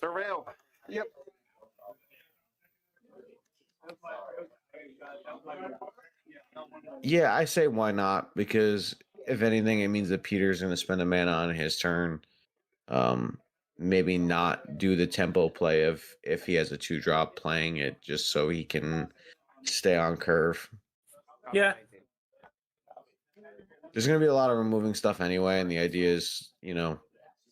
Surveil. Yep. Yeah, I say why not, because if anything, it means that Peter's going to spend a mana on his turn. Maybe not do the tempo play of if he has a 2-drop playing it, just so he can stay on curve. Yeah. There's going to be a lot of removing stuff anyway, and the idea is, you know,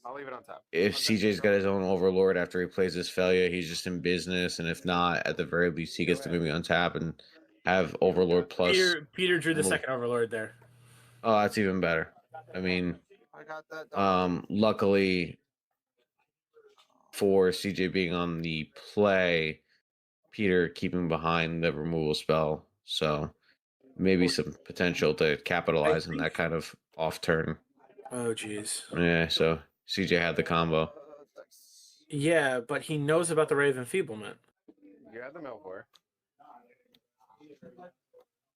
I'll leave it on top. if CJ's got his own Overlord after he plays his failure, he's just in business, and if not, at the very least, he gets to maybe untap and have Overlord plus. Peter drew the remove. second Overlord there. Oh, that's even better. I mean, I got that. luckily for CJ being on the play, Peter keeping behind the removal spell, so maybe some potential to capitalize on that kind of off turn. Oh, jeez. Yeah, so CJ had the combo. Yeah, but he knows about the Ray of Enfeeblement. You had the Melvor.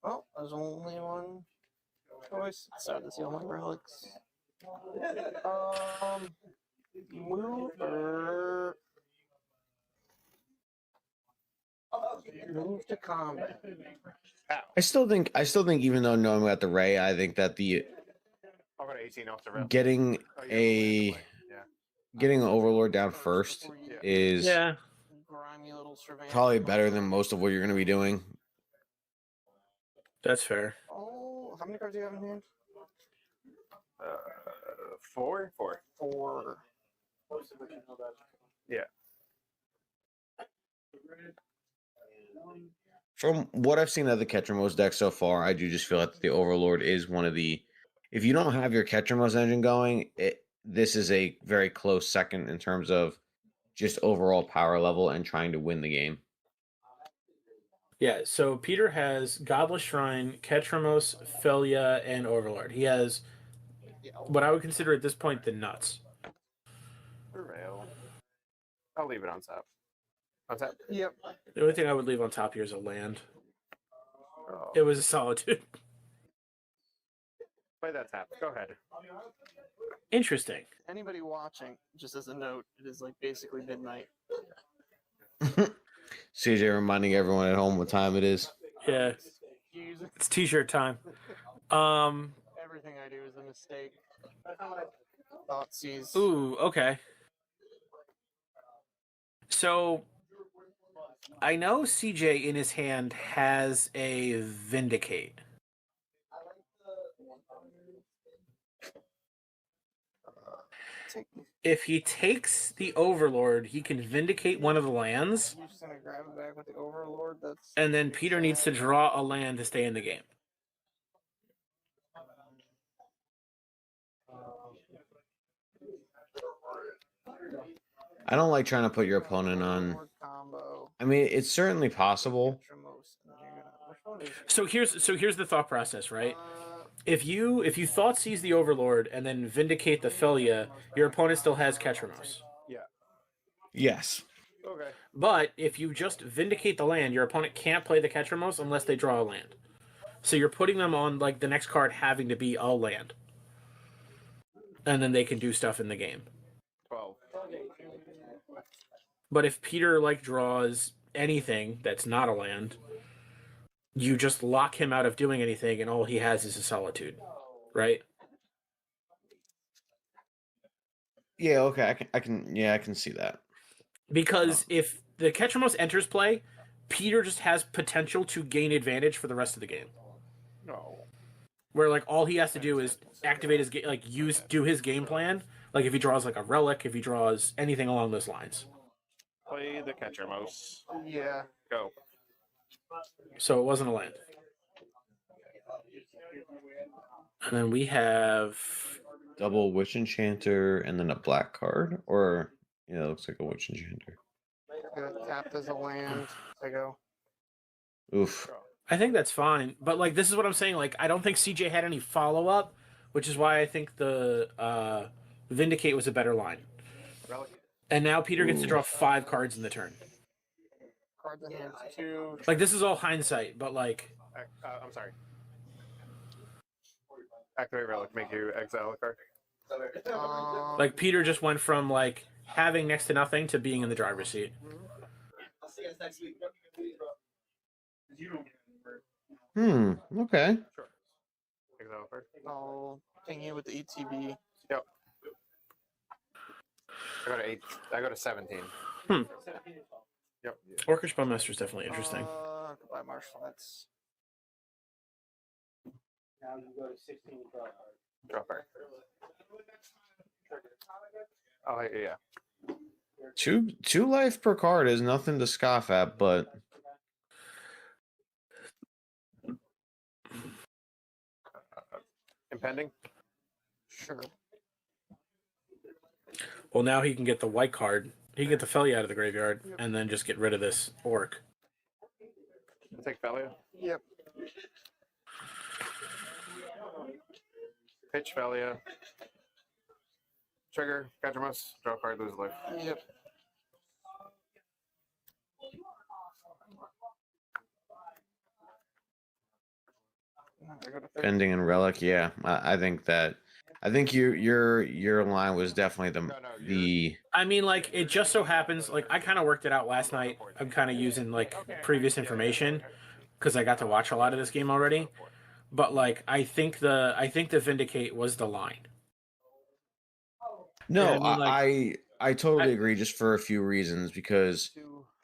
Oh, there's only one choice. Sad to see all my relics. Move or move to combat. I still think even though knowing about the Ray, I think that the I'll go to 18 off the rail. getting an Overlord down first is probably better than most of what you're going to be doing. That's fair. Oh, how many cards do you have in hand? 4. Yeah. From what I've seen of the Ketramos deck so far, I do just feel like the Overlord is one of the. If you don't have your Ketramos engine going, this is a very close second in terms of just overall power level and trying to win the game. Yeah, so Peter has Godless Shrine, Ketramos, Felia, and Overlord. He has what I would consider at this point the nuts. Rail. I'll leave it on top. On top? Yep. The only thing I would leave on top here is a land. Oh. It was a Solitude. Play that tap. Go ahead. Interesting. Anybody watching, just as a note, it is like basically midnight. CJ reminding everyone at home what time it is. Yeah. It's t-shirt time. Everything I do is a mistake. Thoughtseize. Ooh, okay. So I know CJ in his hand has a Vindicate. If he takes the Overlord, he can Vindicate one of the lands. You're just gonna grab it back with the Overlord. That's. And then Peter needs to draw a land to stay in the game. I don't like trying to put your opponent on. I mean, it's certainly possible. So here's the thought process, right? If you Thoughtseize the Overlord and then Vindicate the Felia, your opponent still has Ketramos. Yeah. Yes. Okay. But if you just Vindicate the land, your opponent can't play the Ketramos unless they draw a land. So you're putting them on like the next card having to be a land. And then they can do stuff in the game. 12. But if Peter like draws anything that's not a land, you just lock him out of doing anything and all he has is a Solitude. Right? Yeah, okay. I can see that. Because if the Ketramos enters play, Peter just has potential to gain advantage for the rest of the game. No. Where like all he has to do is activate his do his game plan. Like if he draws like a relic, if he draws anything along those lines. Play the Ketramos. Yeah. Go. So it wasn't a land. And then we have double Witch Enchanter and then a black card, or yeah, it looks like a Witch Enchanter. Tapped as a land. I go. Oof. I think that's fine, but like this is what I'm saying. Like I don't think CJ had any follow up, which is why I think the Vindicate was a better line. Relic. And now Peter gets to draw 5 cards in the turn. Cards in hand 2. Like this is all hindsight, but like. I'm sorry. Activate relic. Make you exile a card. Like Peter just went from like having next to nothing to being in the driver's seat. I'll see you guys next week. Okay. Sure. Exile a card. I'll Ping you with the ETB. Yep. I go to 8. I go to 17. Hmm. Yep. Orcish Bowmaster is definitely interesting. Goodbye, Marshall. That's Now you go to 16 draw card. Draw card. Oh yeah. Two life per card is nothing to scoff at, but Impending. sure. Well, now he can get the white card. He can get the Felia out of the graveyard and then just get rid of this orc. I'll take Felia. Yep. Pitch Felia. Trigger. Catchermus. Draw card. Lose life. Yep. pending and relic, yeah, I think that. I think your line was definitely the. I mean, like, it just so happens, like, I kind of worked it out last night. I'm kind of using, like, previous information because I got to watch a lot of this game already. But, like, I think the Vindicate was the line. No, Yeah, I mean, like, I totally agree, just for a few reasons, because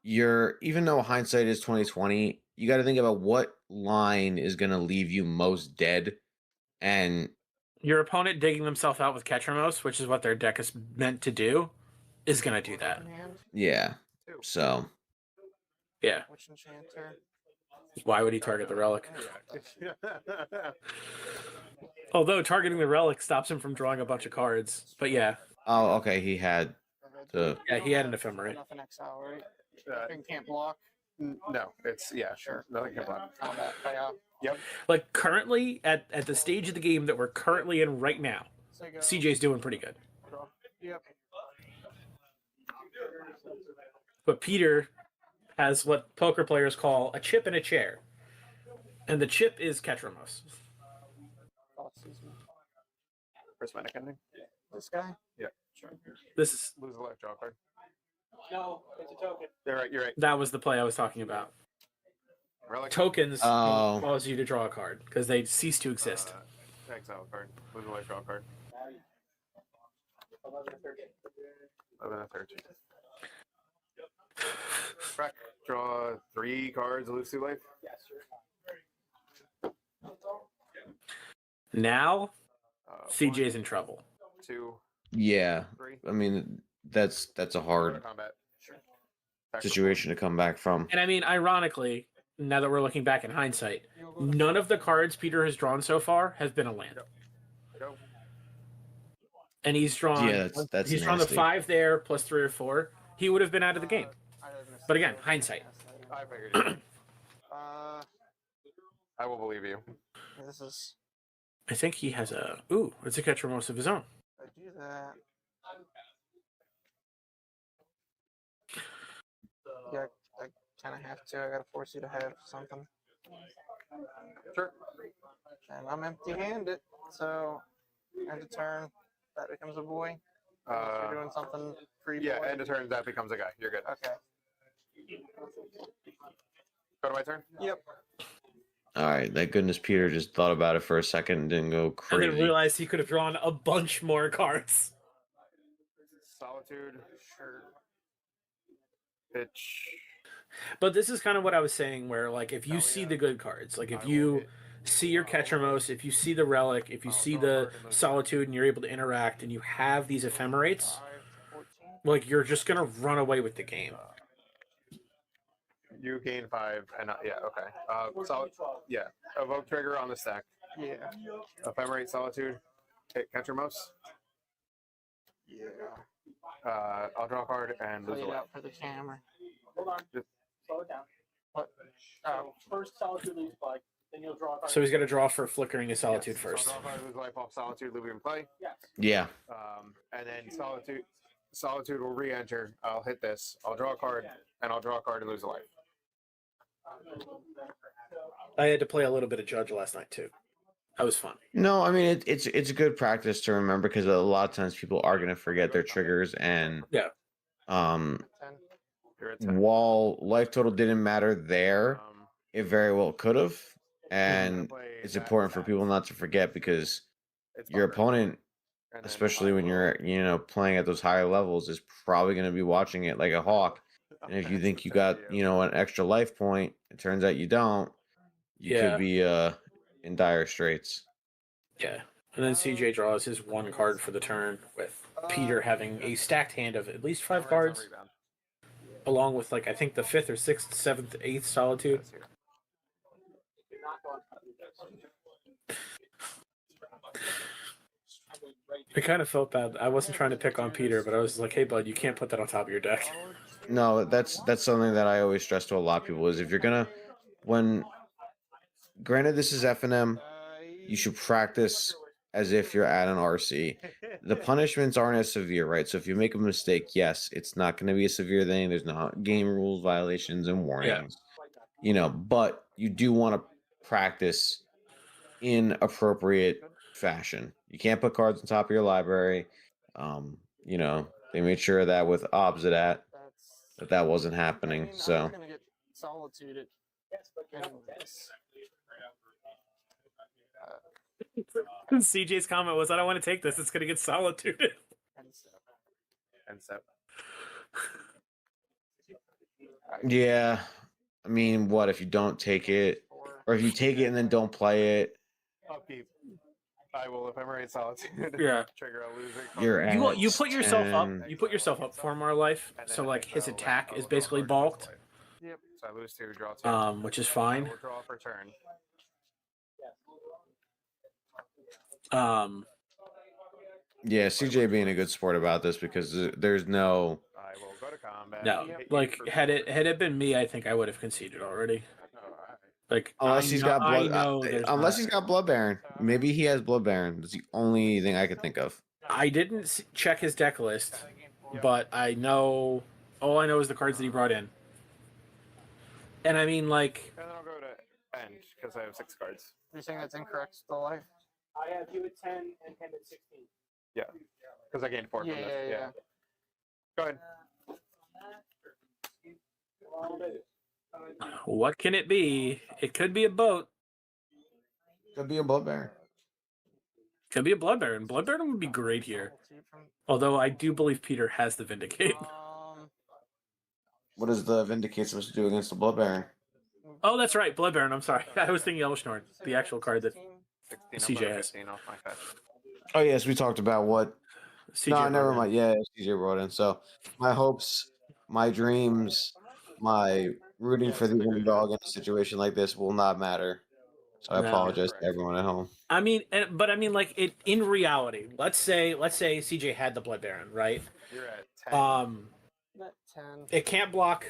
even though hindsight is 2020, you got to think about what line is going to leave you most dead, and your opponent digging themselves out with Ketramos, which is what their deck is meant to do, is going to do that. yeah. So yeah. Which enchanter? Why would he target the relic? Although targeting the relic stops him from drawing a bunch of cards. But yeah. Oh, okay. He had the. Yeah, he had an ephemerate. Nothing exile, right? Nothing can't block. No, it's sure. Nothing can block. Combat. Yep. Like currently at the stage of the game that we're currently in right now, CJ's doing pretty good. Yep. But Peter has what poker players call a chip in a chair. And the chip is Ketramos. Prismatic ending. This guy? Yeah. Sure. This is lose a life draw card. No, it's a token. You're right. That was the play I was talking about. Relic. Tokens cause you to draw a card because they cease to exist. Exile card. Lose a life draw card. 11 and 13. 11 and 13. Crack. Draw 3 cards, lose 2 life. Yes, Now, CJ's in trouble. 2. Yeah, 3. I mean that's a hard situation to come back from. And I mean, ironically, now that we're looking back in hindsight, none of the cards Peter has drawn so far has been a land. And he's drawn. Yeah, that's he's drawn the 5 there plus 3 or 4. He would have been out of the game. But again, hindsight. I figured. I will believe you. This is. I think he has a. Ooh, it's a Ketramos of his own. I do that. Yeah, I kind of have to. I gotta force you to have something. Sure. And I'm empty-handed, so end of turn, that becomes a boy. You're doing something free. Yeah, end of turn, that becomes a guy. You're good. Okay. Go to my turn? Yep. All right, thank goodness Peter just thought about it for a second and didn't go crazy. And then realized he could have drawn a bunch more cards. Solitude. Sure. Pitch. But this is kind of what I was saying, where like if you see the good cards, like if you see your Ketramos, if you see the relic, if you see the solitude and you're able to interact and you have these ephemerates, like you're just gonna run away with the game. You gain 5 and okay. Yeah. Evoke trigger on the stack. Yeah. Ephemerate solitude. Hit Ketramos. Yeah. I'll draw a card and lose Play a it life. out for the camera. Hold on. Just- Slow it down. What? Oh. First solitude leaves play, then you'll draw a card. So he's gonna draw for flickering his solitude Yes. first. So I'll draw a card, lose a life off solitude, leave it in play. Yes. Yeah. And then solitude will re-enter. I'll hit this. I'll draw a card, and I'll draw a card and lose a life. I had to play a little bit of Judge last night too. That was fun. No, I mean it's a good practice to remember because a lot of times people are going to forget their triggers and yeah. While life total didn't matter there, it very well could have, and it's important for people not to forget because your opponent, And then especially I when you're playing at those higher levels, is probably going to be watching it like a hawk. And if you think you got an extra life point, it turns out you don't. You Yeah. could be in dire straits. Yeah. And then CJ draws his one card for the turn, with Peter having a stacked hand of at least 5 cards, along with I think the 5th or 6th, 7th, 8th Solitude. I kind of felt bad. I wasn't trying to pick on Peter, but I was like, hey, bud, you can't put that on top of your deck. No, that's something that I always stress to a lot of people is if you're gonna granted this is FNM, you should practice as if you're at an RC. The punishments aren't as severe, right? So if you make a mistake, yes, it's not going to be a severe thing. There's not game rules violations and warnings, but you do want to practice in appropriate fashion. You can't put cards on top of your library. They made sure that with Obsidat that wasn't happening. So We're gonna get solitude. CJ's comment was, I don't want to take this. It's going to get solitude. And so. Yeah. I mean, what if you don't take it? Or if you take it and then don't play it? Upkeep. I will ephemerate solitude. Yeah. Trigger a loser. You put yourself up. You put yourself up for more life. So his attack is basically balked. Yep. So I lose 2, draw 2. Which is fine. I will draw for turn. Yeah, CJ being a good sport about this because there's no. I will go to combat. No, had it been me, I think I would have conceded already. Unless he's got Blood Baron. Maybe he has Blood Baron. That's the only thing I could think of. I didn't check his deck list, but I know. All I know is the cards that he brought in. And I mean, And then I'll go to end because I have 6 cards. You're saying that's incorrect, still life? I have you at 10 and him at 16. Yeah, because I gained 4 from this. Yeah. Go ahead. what can it be? It could be a boat. Could be a Blood Baron. Could be a Blood Baron. Blood Baron would be great here. Although I do believe Peter has the Vindicate. What is the Vindicate supposed to do against the Blood Baron? Oh, that's right, Blood Baron. I'm sorry. I was thinking Elishnorn, the actual card that CJ has. Oh, yes, we talked about what. CJ No, never mind. Yeah, CJ brought in. So my hopes, my dreams, my rooting for the underdog in a situation like this will not matter. So I apologize to everyone at home. I mean, in reality, let's say CJ had the Blood Baron, right? You're at 10. At 10. It can't block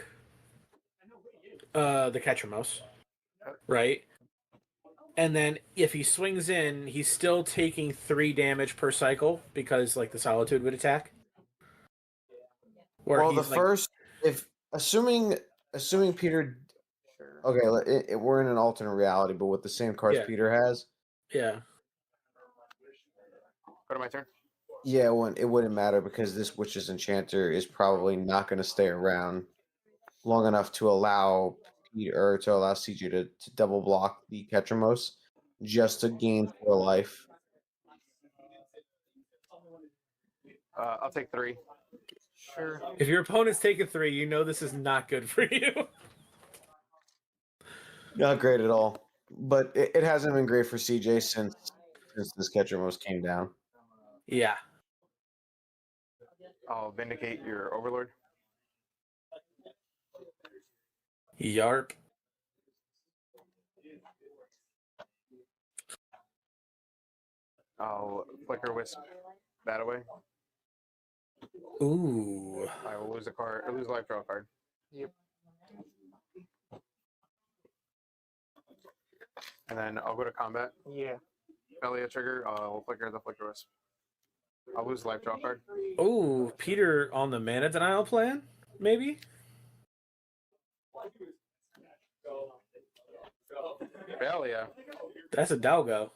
the Ketramos, right? And then if he swings in, he's still taking 3 damage per cycle because the Solitude would attack. Well, the first, assuming Peter, okay, we're in an alternate reality, but with the same cards Peter has. Yeah. Go to my turn. Yeah, it wouldn't matter because this Witch's Enchanter is probably not going to stay around long enough to allow CJ to double block the Ketramos just to gain 4 life. I'll take 3. Sure. If your opponent's taking 3, you know this is not good for you. Not great at all. But it hasn't been great for CJ since this Ketramos came down. Yeah. I'll Vindicate your Overlord. Yarp. I'll Flicker Wisp that away. Ooh. I will lose a card, or lose a life draw card. Yep. And then I'll go to combat. Yeah. Belly a trigger. I'll Flicker the Flicker Wisp. I'll lose the life draw card. Ooh, Peter on the mana denial plan, maybe? Hell yeah. That's a Dalgo.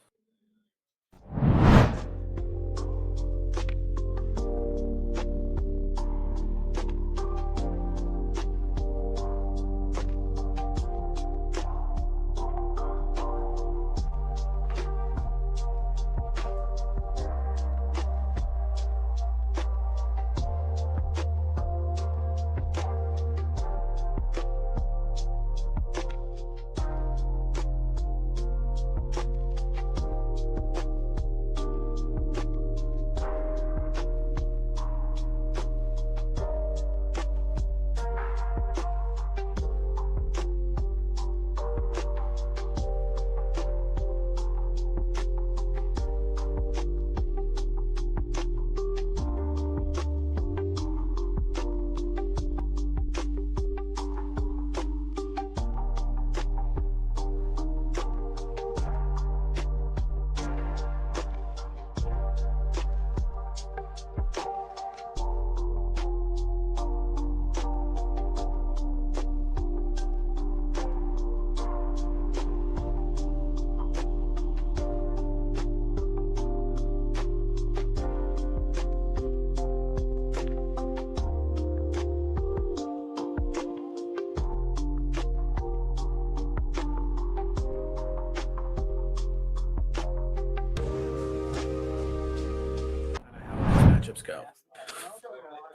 those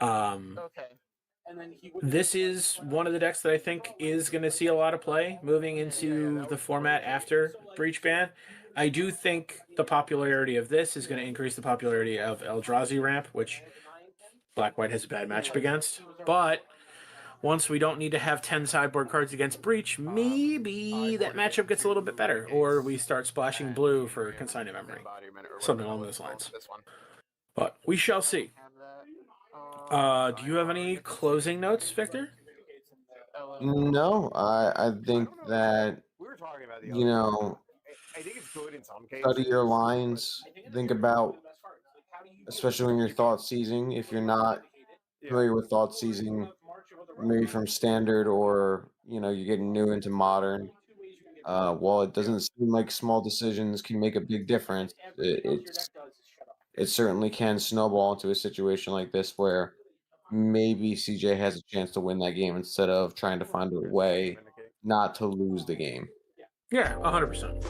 go. Okay. This is one of the decks that I think is going to see a lot of play moving into the format after Breach Ban. I do think the popularity of this is going to increase the popularity of Eldrazi Ramp, which Black-White has a bad matchup against. But once we don't need to have 10 sideboard cards against Breach, maybe that matchup gets a little bit better. Or we start splashing blue for Consigned Memory. Something along those lines. But we shall see. Do you have any closing notes, Victor? No, I think that, We were talking about the you know, I think it's good in some cases. study your lines. Think about, especially when you're thought seizing, if you're not familiar with thought seizing, maybe from standard or, you're getting new into modern. While it doesn't seem like small decisions can make a big difference, it certainly can snowball into a situation like this where maybe CJ has a chance to win that game instead of trying to find a way not to lose the game. Yeah, 100%.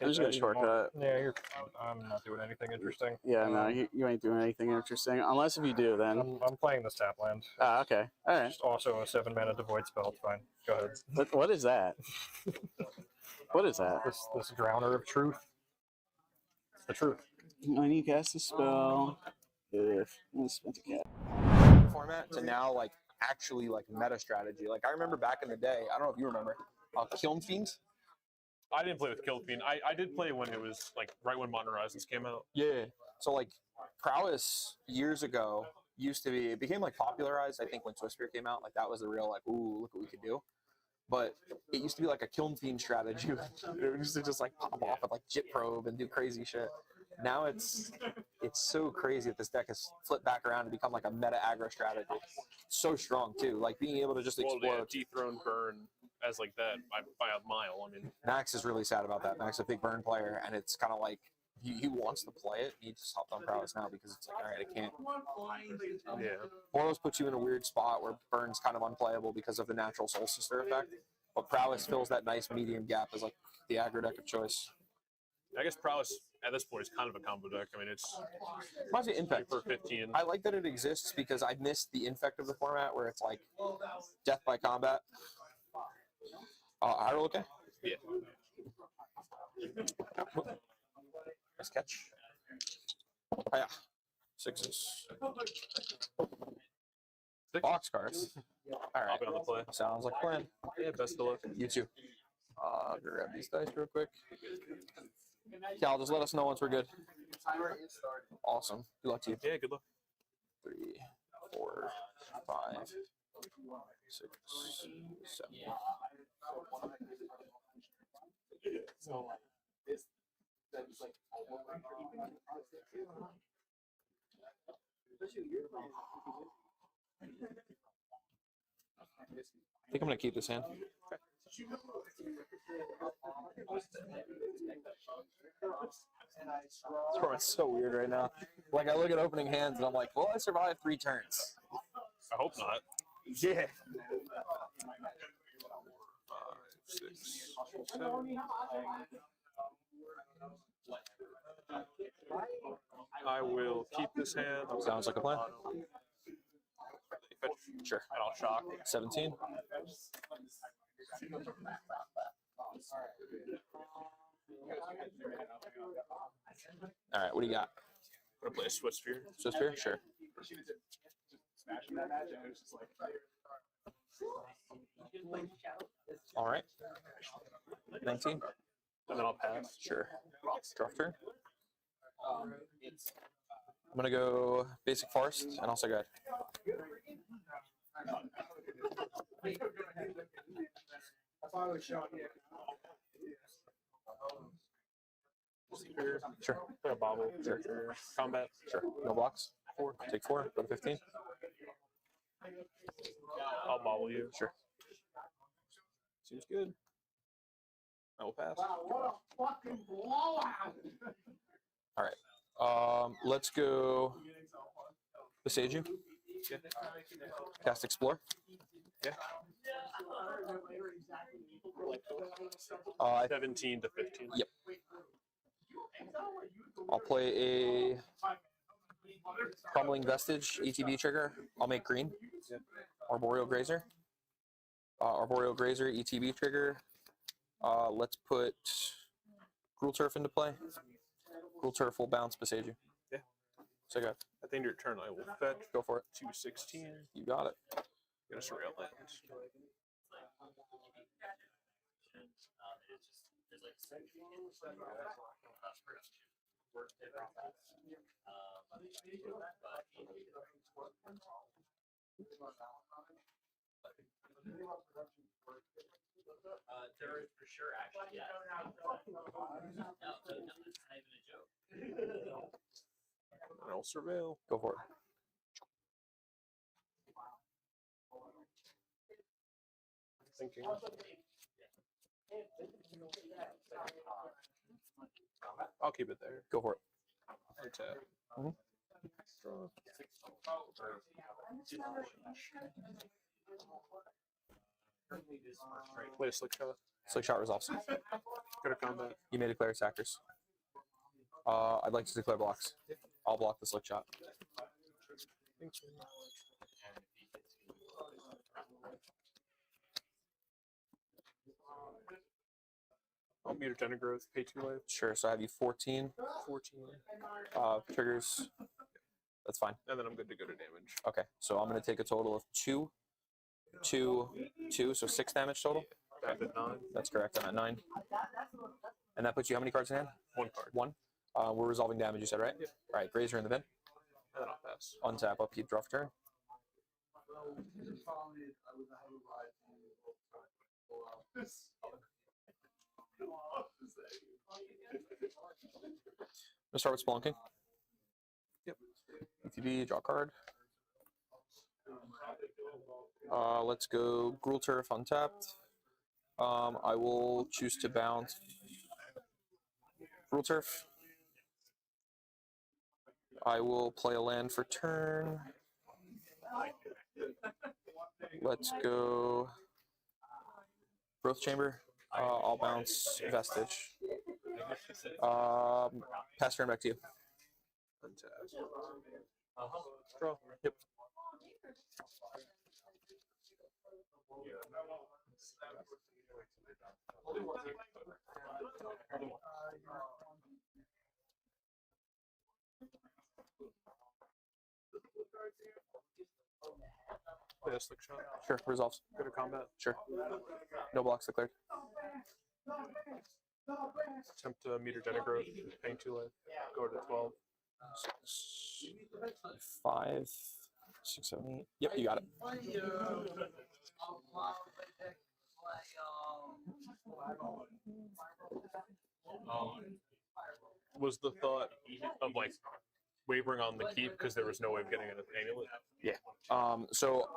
I'm just gonna shortcut. Yeah, you're fine. I'm not doing anything interesting. Yeah, no, you ain't doing anything interesting. Unless if you do, then. I'm playing this tap land. Ah, okay. All right. Just also a 7-mana devoid spell. It's fine. Go ahead. What is that? What is that? This Drowner of Truth. It's the truth. When you cast a spell, if spent a cat. Format to now like actually like meta strategy. Like I remember back in the day. I don't know if you remember. Kiln Fiends. I didn't play with Kill Fiend. I did play when it was like right when Modern Horizons came out. Yeah. So like Prowess years ago used to be, it became like popularized, I think, when Swiftspear came out. Like that was the real like, ooh, look what we could do. But it used to be like a Kiln Fiend strategy. It used to just like pop off with like Jit Probe and do crazy shit. Now it's so crazy that this deck has flipped back around and become like a meta aggro strategy. So strong too. Like being able to just explode. Well, dethrone burn as like that by a mile. I mean, Max is really sad about that. Max is a big burn player, and it's kind of like he wants to play it. He just hopped on Prowess now because it's like, all right, I can't. Yeah. Boros puts you in a weird spot where Burn's kind of unplayable because of the natural Soul Sister effect. But Prowess fills that nice medium gap as like the aggro deck of choice. I guess Prowess at this point is kind of a combo deck. I mean, it's reminds me of Infect for 15. I like that it exists because I missed the Infect of the format where it's like death by combat. Hyrule, okay? Yeah. Nice catch. Oh, yeah. Sixes. Box cards. All right. On the play. Sounds like a plan. Yeah, best of luck. You too. Grab these dice real quick. Cal, just let us know once we're good. Awesome. Good luck to you. Yeah, good luck. 3, 4, 5, 6, 7. I think I'm gonna keep this hand. This format's so weird right now. Like I look at opening hands and I'm like, will I survive 3 turns? I hope not. Yeah. 5, 6, 7. I will keep this hand. Sounds like a plan. Sure. And I'll shock. 17. All right, what do you got? I'm gonna play a Swiftspear. Swiftspear? Sure. All right. 19. And then I'll pass. Sure. Draw turn. I'm gonna go basic forest and also guide. Sure. Play a bobble. Sure. Combat. Sure. No blocks. 4. Take 4. Go to 15. I'll bobble you. Sure. Seems good. I will pass. Wow, what a fucking blowout! All right. Let's go. Besage you. Yeah. Cast Explore. Yeah. 17 to 15. Yep. I'll play a Crumbling Vestige ETB trigger. I'll make green. Yep. Arboreal Grazer. Arboreal Grazer ETB trigger. Let's put Cruel Turf into play. Cruel Turf will bounce beside you. Yeah. So I got. At the end of your turn, I will fetch. Go for it. 216. You got it. Get a surreal land. There is for sure, actually, yeah. No, that's not even a joke. I'll surveil. Go for it. Thinking. I'll keep it there. Go for it. Untap. Mhm. Draw. Play a slick shot. Slick shot resolves. Go to combat. You may declare attackers. I'd like to declare blocks. I'll block the slick shot. Thank you. I'll meter 10 of growth, pay 2 life. Sure. So I have you 14. 14. Triggers. That's fine. And then I'm good to go to damage. Okay. So I'm going to take a total of 2, 2, 2. So 6 damage total. Back at 9. That's correct. I'm at 9. And that puts you how many cards in hand? 1 card. 1. We're resolving damage, you said, right? Yep. All right. Grazer in the bin. And then I'll pass. Untap, upkeep, draw for turn. Let's start with Spelunking. Yep. ETB, draw a card. Let's go Gruul Turf untapped. I will choose to bounce Gruul Turf. I will play a land for turn. Let's go Growth Chamber. I'll bounce Vestige. Pass turn back to you. Untap. Draw. Yep. Play a slick shot. Sure, resolves. Go to combat. Sure. No blocks declared. Attempt to meter 10 of growth, paying 2 life. Go to 12. 5, 6, 7, 8. Yep, you got it. Was the thought of like wavering on the keep because there was no way of getting an amulet? Yeah. So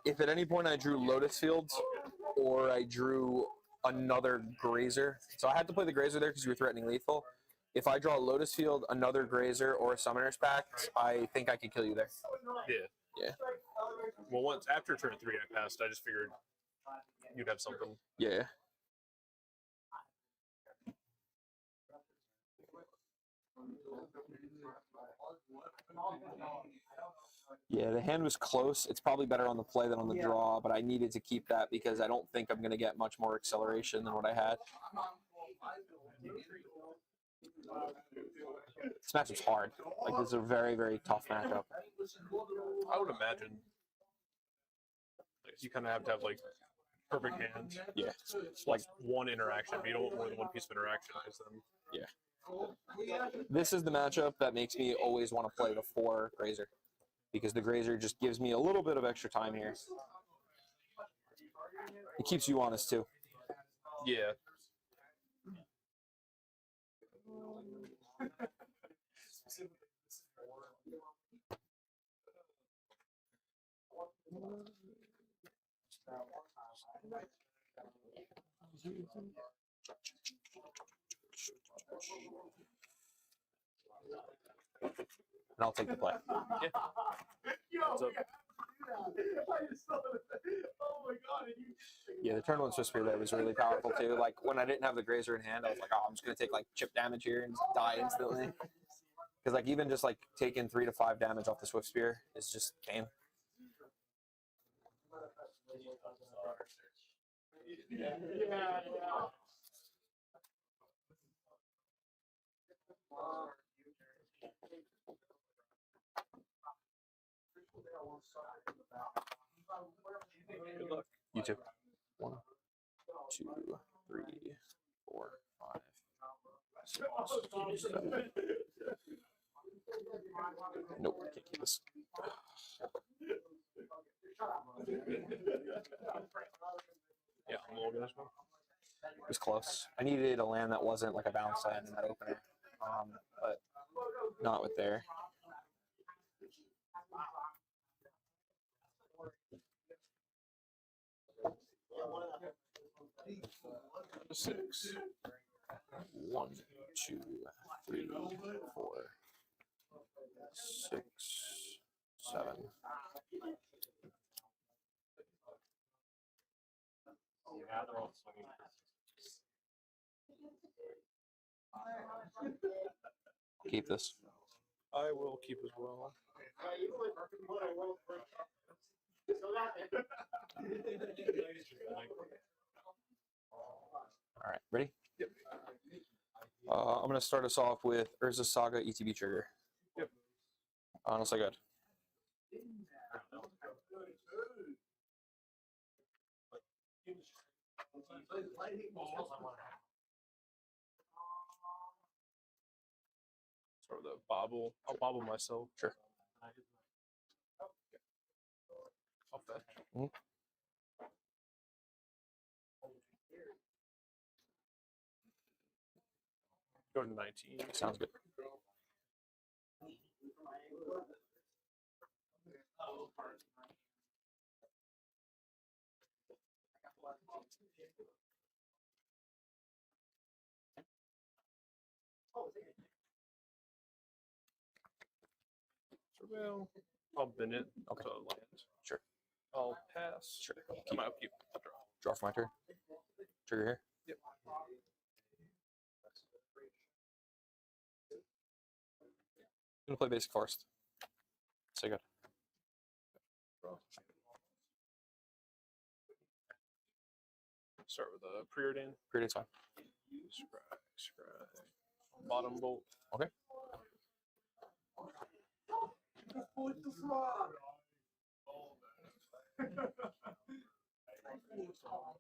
if at any point I drew Lotus Fields or I drew another Grazer, so I had to play the Grazer there because you were threatening lethal. If I draw a Lotus Field, another Grazer, or a Summoner's Pact, I think I could kill you there. Yeah. Yeah. Well, once after turn 3 I passed, I just figured you'd have something. Yeah. Yeah, the hand was close. It's probably better on the play than on the draw, but I needed to keep that because I don't think I'm going to get much more acceleration than what I had. This matchup's hard. Like, this is a very, very tough matchup. I would imagine you kind of have to have like perfect hands. Yeah. Like one interaction, but you don't want more than one piece of interaction because then. Yeah. This is the matchup that makes me always want to play the 4 Grazer. Because the Grazer just gives me a little bit of extra time here. It keeps you honest too. Yeah. And I'll take the play. Yeah, the turn one Swiss Spear there was really powerful too. Like when I didn't have the Grazer in hand, I was like, oh, I'm just gonna take like chip damage here and die instantly. Because like even just like taking 3 to 5 damage off the Swift Spear is just game. Good luck. You too. 1, 2, 3, 4, 5, 6, 7. Nope, I can't keep this. Yeah, I'm a little bit as well. It was close. I needed a land that wasn't like a bounce land in that opener, but not with there. Six. 1, 2, 3, 4, 6, 7. Keep this. I will keep as well. All right, ready? Yep. I'm going to start us off with Urza Saga ETB trigger. Yep. Honestly, good. Start with a bobble. I'll bobble myself. Sure. I'll fetch. Go to 19. Sounds good. Surveil. I'll bin it. Okay. To land. Sure. I'll pass. Sure. Keep. I'll keep. I'll draw. Draw for my turn. Trigger here. Yep. I'm gonna play basic forest. So good. Draw. Start with a preordain. Preordain's fine. Scry. Bottom bolt. Okay.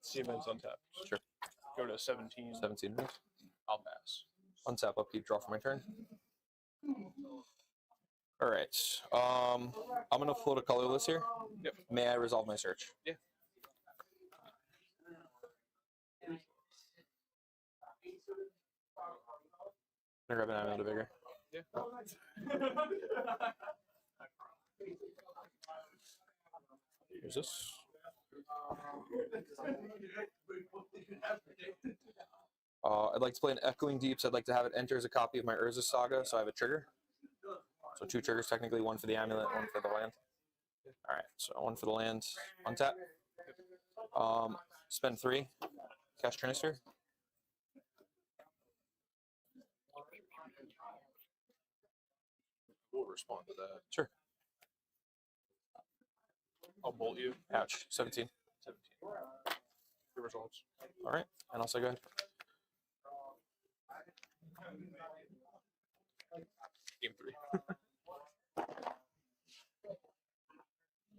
See events untapped. Sure. Go to 17. 17 minutes. I'll pass. Untap, upkeep, draw for my turn. All right. I'm gonna float a colorless here. Yep. May I resolve my search? Yeah. I'm gonna grab an amulet of vigor. Yeah. Here's this. I'd like to play an Echoing Deeps. I'd like to have it enter as a copy of my Urza Saga, so I have a trigger. So 2 triggers technically, 1 for the amulet, 1 for the land. All right, so 1 for the land, untap. Spend 3, cast Trinister. We'll respond to that. Sure. I'll bolt you. Ouch, 17. 17. Good results. All right, and also go ahead. Game 3.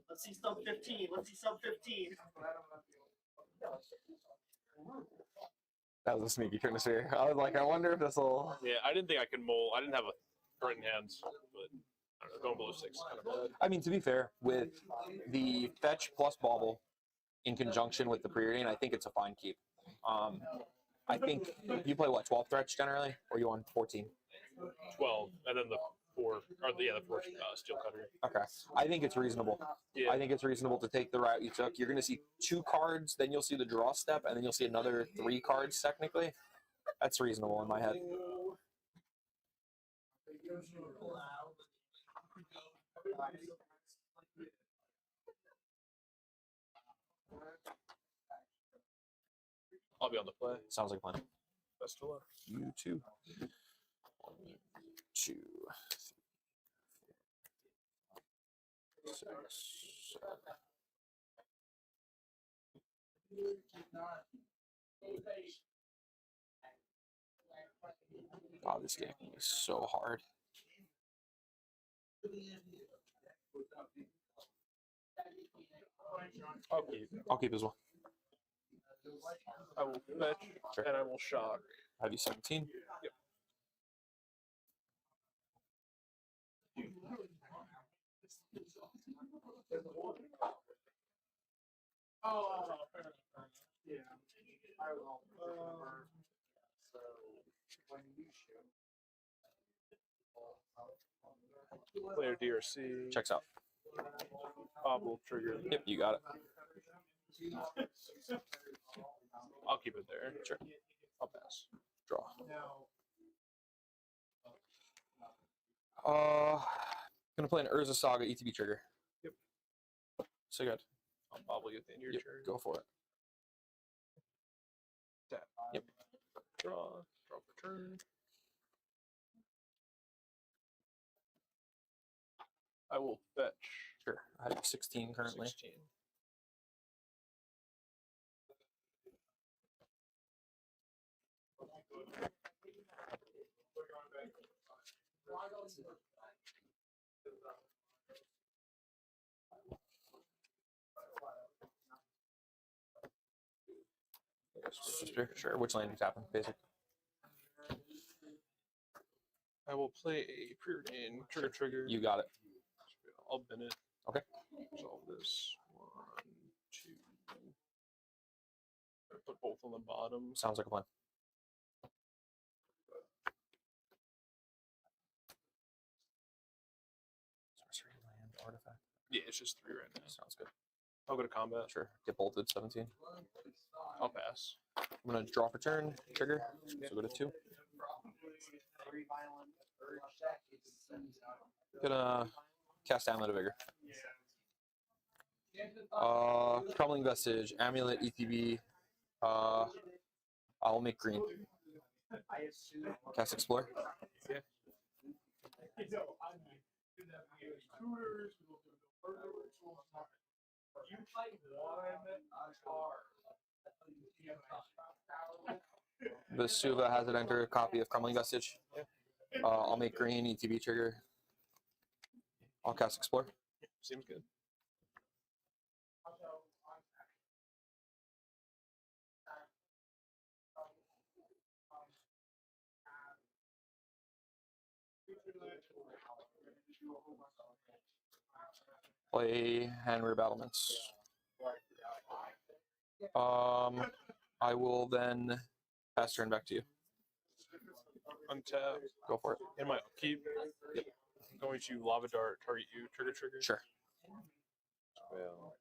Let's see sub 15. Let's see sub 15. That was a sneaky Trinister. I was like, I wonder if this will. Yeah, I didn't think I could mold. I didn't have a current in hands, but I don't know, going below 6 is kind of bad. I mean, to be fair, with the fetch plus bauble in conjunction with the preordain, I think it's a fine keep. I think you play what, 12 threats generally, or you on 14? 12, and then the 4 steel cutter. Okay. I think it's reasonable. Yeah. I think it's reasonable to take the route you took. You're going to see 2 cards, then you'll see the draw step, and then you'll see another 3 cards technically. That's reasonable in my head. I'll be on the play. Sounds like a plan. Best of luck. You too. 1, 2, 3, 4, 5, 6, 7. God, this game is so hard. I'll keep as well. I will fetch, and I will shock. Have you 17? Yep. Yeah. I will. So when you shoot. Player DRC. Checks out. Bob will trigger. Yep, you got it. I'll keep it there. Sure. I'll pass. Draw. Gonna play an Urza Saga ETB trigger. Yep. So good. I'll bobble you at the end of your turn. Go for it. Tap. Yep. Draw. Draw for turn. I will fetch. Sure. I have 16 currently. 16. Sure. Which land you tapping? Basic. I will play a preordained trigger. You got it. I'll bin it. Okay. Resolve this. 1, 2. I put both on the bottom. Sounds like a plan. Sorcery, land, artifact. Yeah, it's just 3 right now. Sounds good. I'll go to combat. Sure. Get bolted 17. I'll pass. I'm gonna draw for turn. Trigger. So go to 2. Gonna cast Amulet of Vigor. Crumbling Vestige, Amulet, ETB. I'll make green. Cast Explore. Yeah. Vesuva has it enter a copy of Crumbling Vestige. I'll make green, ETB trigger. I'll cast Explore. Seems good. Play Henry Battlements. I will then pass turn back to you. Untap. Go for it. In my upkeep. Yep. I'm going to Lava Dart, target you, trigger. Sure. Well.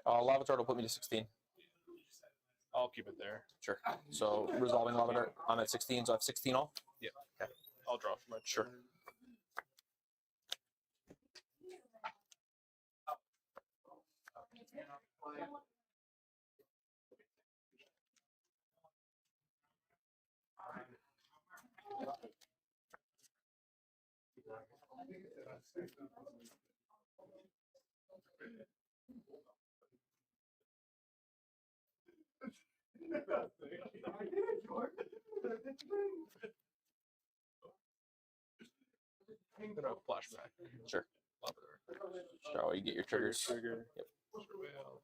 Lava Dart will put me to 16. I'll keep it there. Sure. So resolving Lava Dart, I'm at 16, so I have 16 all? Yeah. Okay. I'll draw for my Sure. turn. I'm gonna flashback. Sure. Lava Dart. So you get your triggers. Trigger. Yep.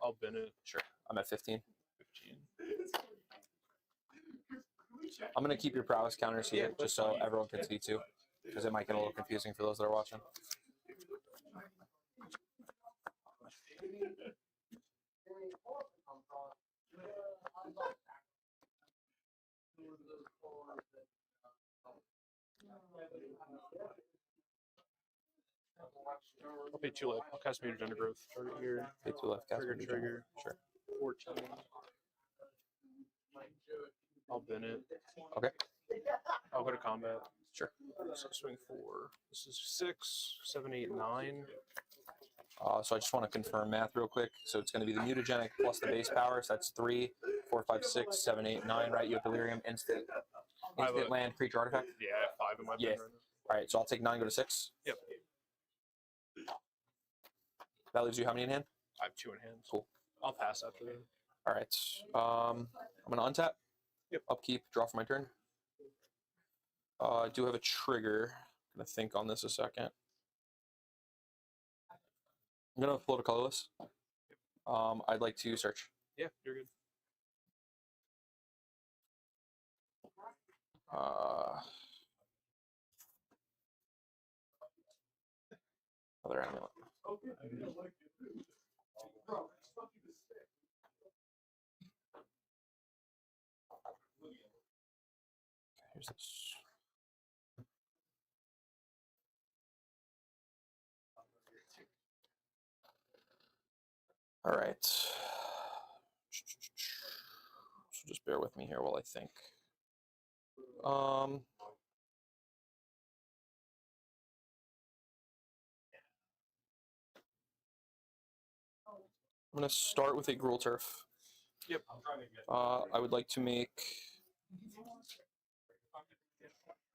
I'll bin it. Sure. I'm at 15. 15. I'm going to keep your prowess counters here just so everyone can see too, because it might get a little confusing for those that are watching. I'll pay 2 life. I'll cast Muted Undergrowth. Target here. Pay 2 life. Cast Trigger, Muted trigger. Sure. 14. I'll bin it. Okay. I'll go to combat. Sure. So swing 4. This is 6, 7, 8, 9. So I just want to confirm math real quick. So it's going to be the mutagenic plus the base power. So that's 3, 4, 5, 6, 7, 8, 9, right? You have delirium, instant land, creature, artifact. Yeah, I have 5 in my bin right now. All right. So I'll take 9, go to 6. Yep. That leaves you how many in hand? I have 2 in hand. Cool. I'll pass after that. All right. I'm going to untap. Yep. Upkeep. Draw for my turn. I do have a trigger. I'm going to think on this a second. I'm going to float a colorless. I'd like to search. Yeah, you're good. Other amulet. Here's this. All right. So just bear with me here while I think. I'm going to start with a Gruul Turf. Yep. I would like to make.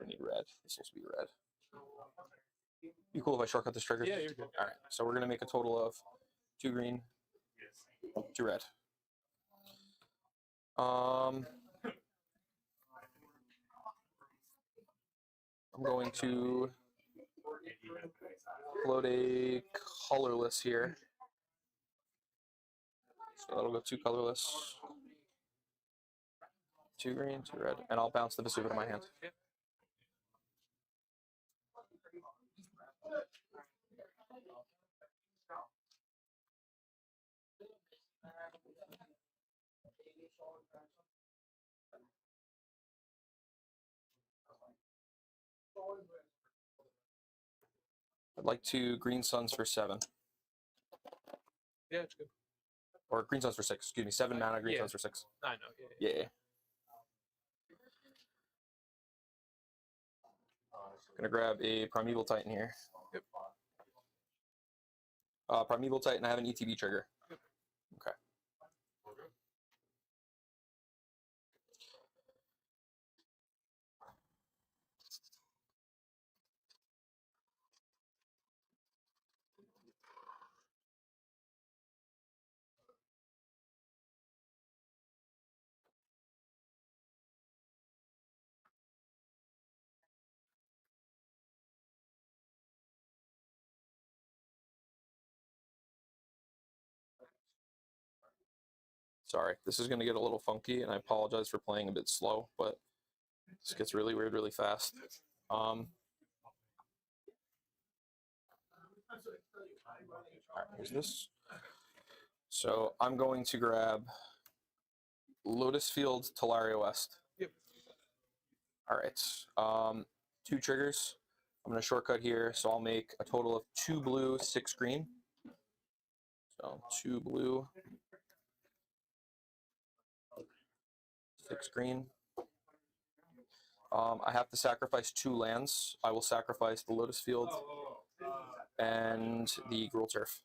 I need red. This will be red. Be cool if I shortcut this trigger. Yeah, you're good. All right. So we're going to make a total of 2 green, 2 red. I'm going to float a colorless here. So that'll go 2 colorless, 2 green, 2 red, and I'll bounce the Vesuva to my hand. I'd like 2 green suns for 7. Yeah, it's good. Or green suns for 6. Excuse me, 7 mana, green suns for 6. I know. Yeah. Gonna grab a Primeval Titan here. Yep. Primeval Titan, I have an ETB trigger. Yep. Okay. Sorry, this is going to get a little funky, and I apologize for playing a bit slow, but this gets really weird really fast. All right, here's this. So I'm going to grab Lotus Field, Talaria West. Yep. All right. 2 triggers. I'm going to shortcut here, so I'll make a total of 2 blue, 6 green. So 2 blue, 6 green. I have to sacrifice 2 lands. I will sacrifice the Lotus Field and the Gruul Turf.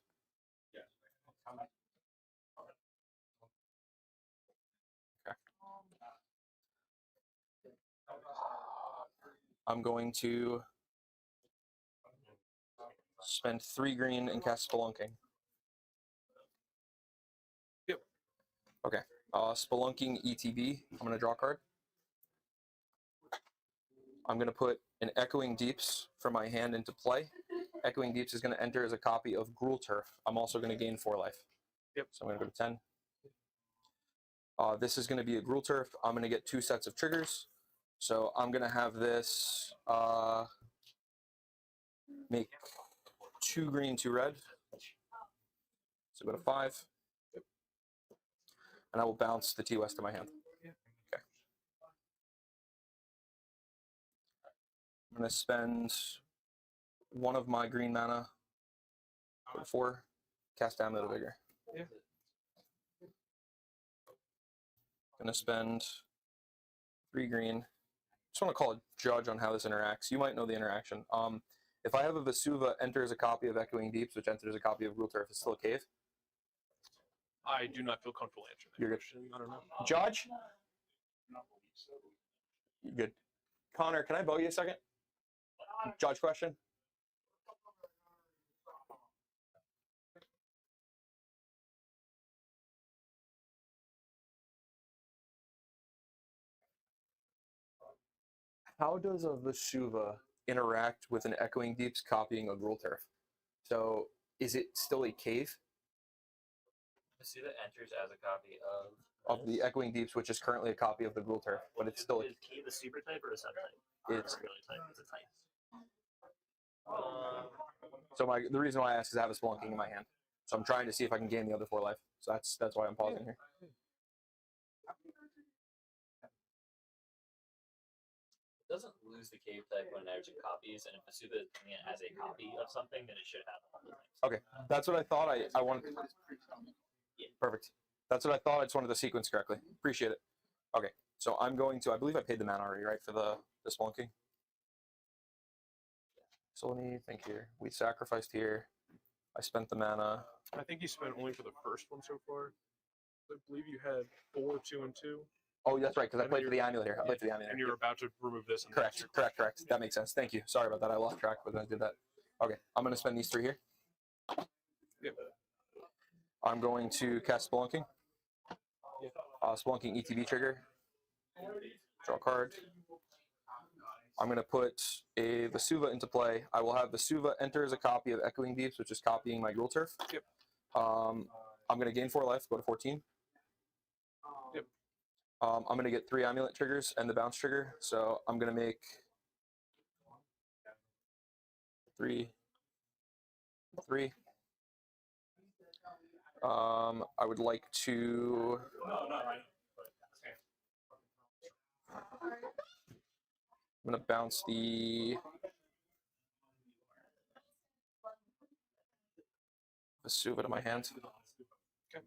Okay. I'm going to spend 3 green and cast Spelunking. Yep. Okay. Spelunking ETB. I'm going to draw a card. I'm going to put an Echoing Deeps from my hand into play. Echoing Deeps is going to enter as a copy of Gruul Turf. I'm also going to gain 4 life. Yep. So I'm going to go to 10. This is going to be a Gruul Turf. I'm going to get 2 sets of triggers. So I'm going to have this make 2 green, 2 red. So go to 5. Yep. And I will bounce the T-West to my hand. Yeah. Okay. I'm going to spend one of my green mana. Go to 4. Cast Amulet of Vigor. Yeah. Going to spend 3 green. Just want to call a judge on how this interacts. You might know the interaction. If I have a Vesuva enters a copy of Echoing Deeps, which enters a copy of Gruul Turf, it's still a cave. I do not feel comfortable answering that You're good. question. I don't know. Judge? You're good. Connor, can I bug you a second? Judge question? How does a Vesuva interact with an Echoing Deeps copying a Gruul Turf? So, is it still a cave? Vesuva enters as a copy Of the Echoing Deeps, which is currently a copy of the Gruul Turf, but it's still Is Key the super type or a subtype? It's Regular type. It's a type. so the reason why I ask is I have a Spelunking in my hand, so I'm trying to see if I can gain the other 4 life. So that's why I'm pausing here. It doesn't lose the cave type when there's copies, and if Vesuva is doing it as a copy of something, then it should have all the things. Okay, that's what I thought. I wanted. Yeah. Perfect. That's what I thought. I just wanted the sequence correctly. Appreciate it. Okay, so I'm going to. I believe I paid the mana already, right, for the Spelunking. So let me think here. We sacrificed here. I spent the mana. I think you spent only for the first one so far. I believe you had 4, 2, and 2. Oh, that's right, because I And played for the amulet here. I played for the amulet. And you're about to remove this. And Correct, correct. That makes sense. Thank you. Sorry about that. I lost track, but I did that. Okay, I'm going to spend these 3 here. Yep. I'm going to cast Spelunking. Spelunking ETB trigger. Draw a card. I'm going to put a Vesuva into play. I will have Vesuva enter as a copy of Echoing Deeps, which is copying my Gruul Turf. Yep. I'm going to gain 4 life, go to 14. Yep. I'm going to get 3 amulet triggers and the bounce trigger. So I'm going to make 3. I would like to. I'm going to bounce the Vesuva to my hand. Okay.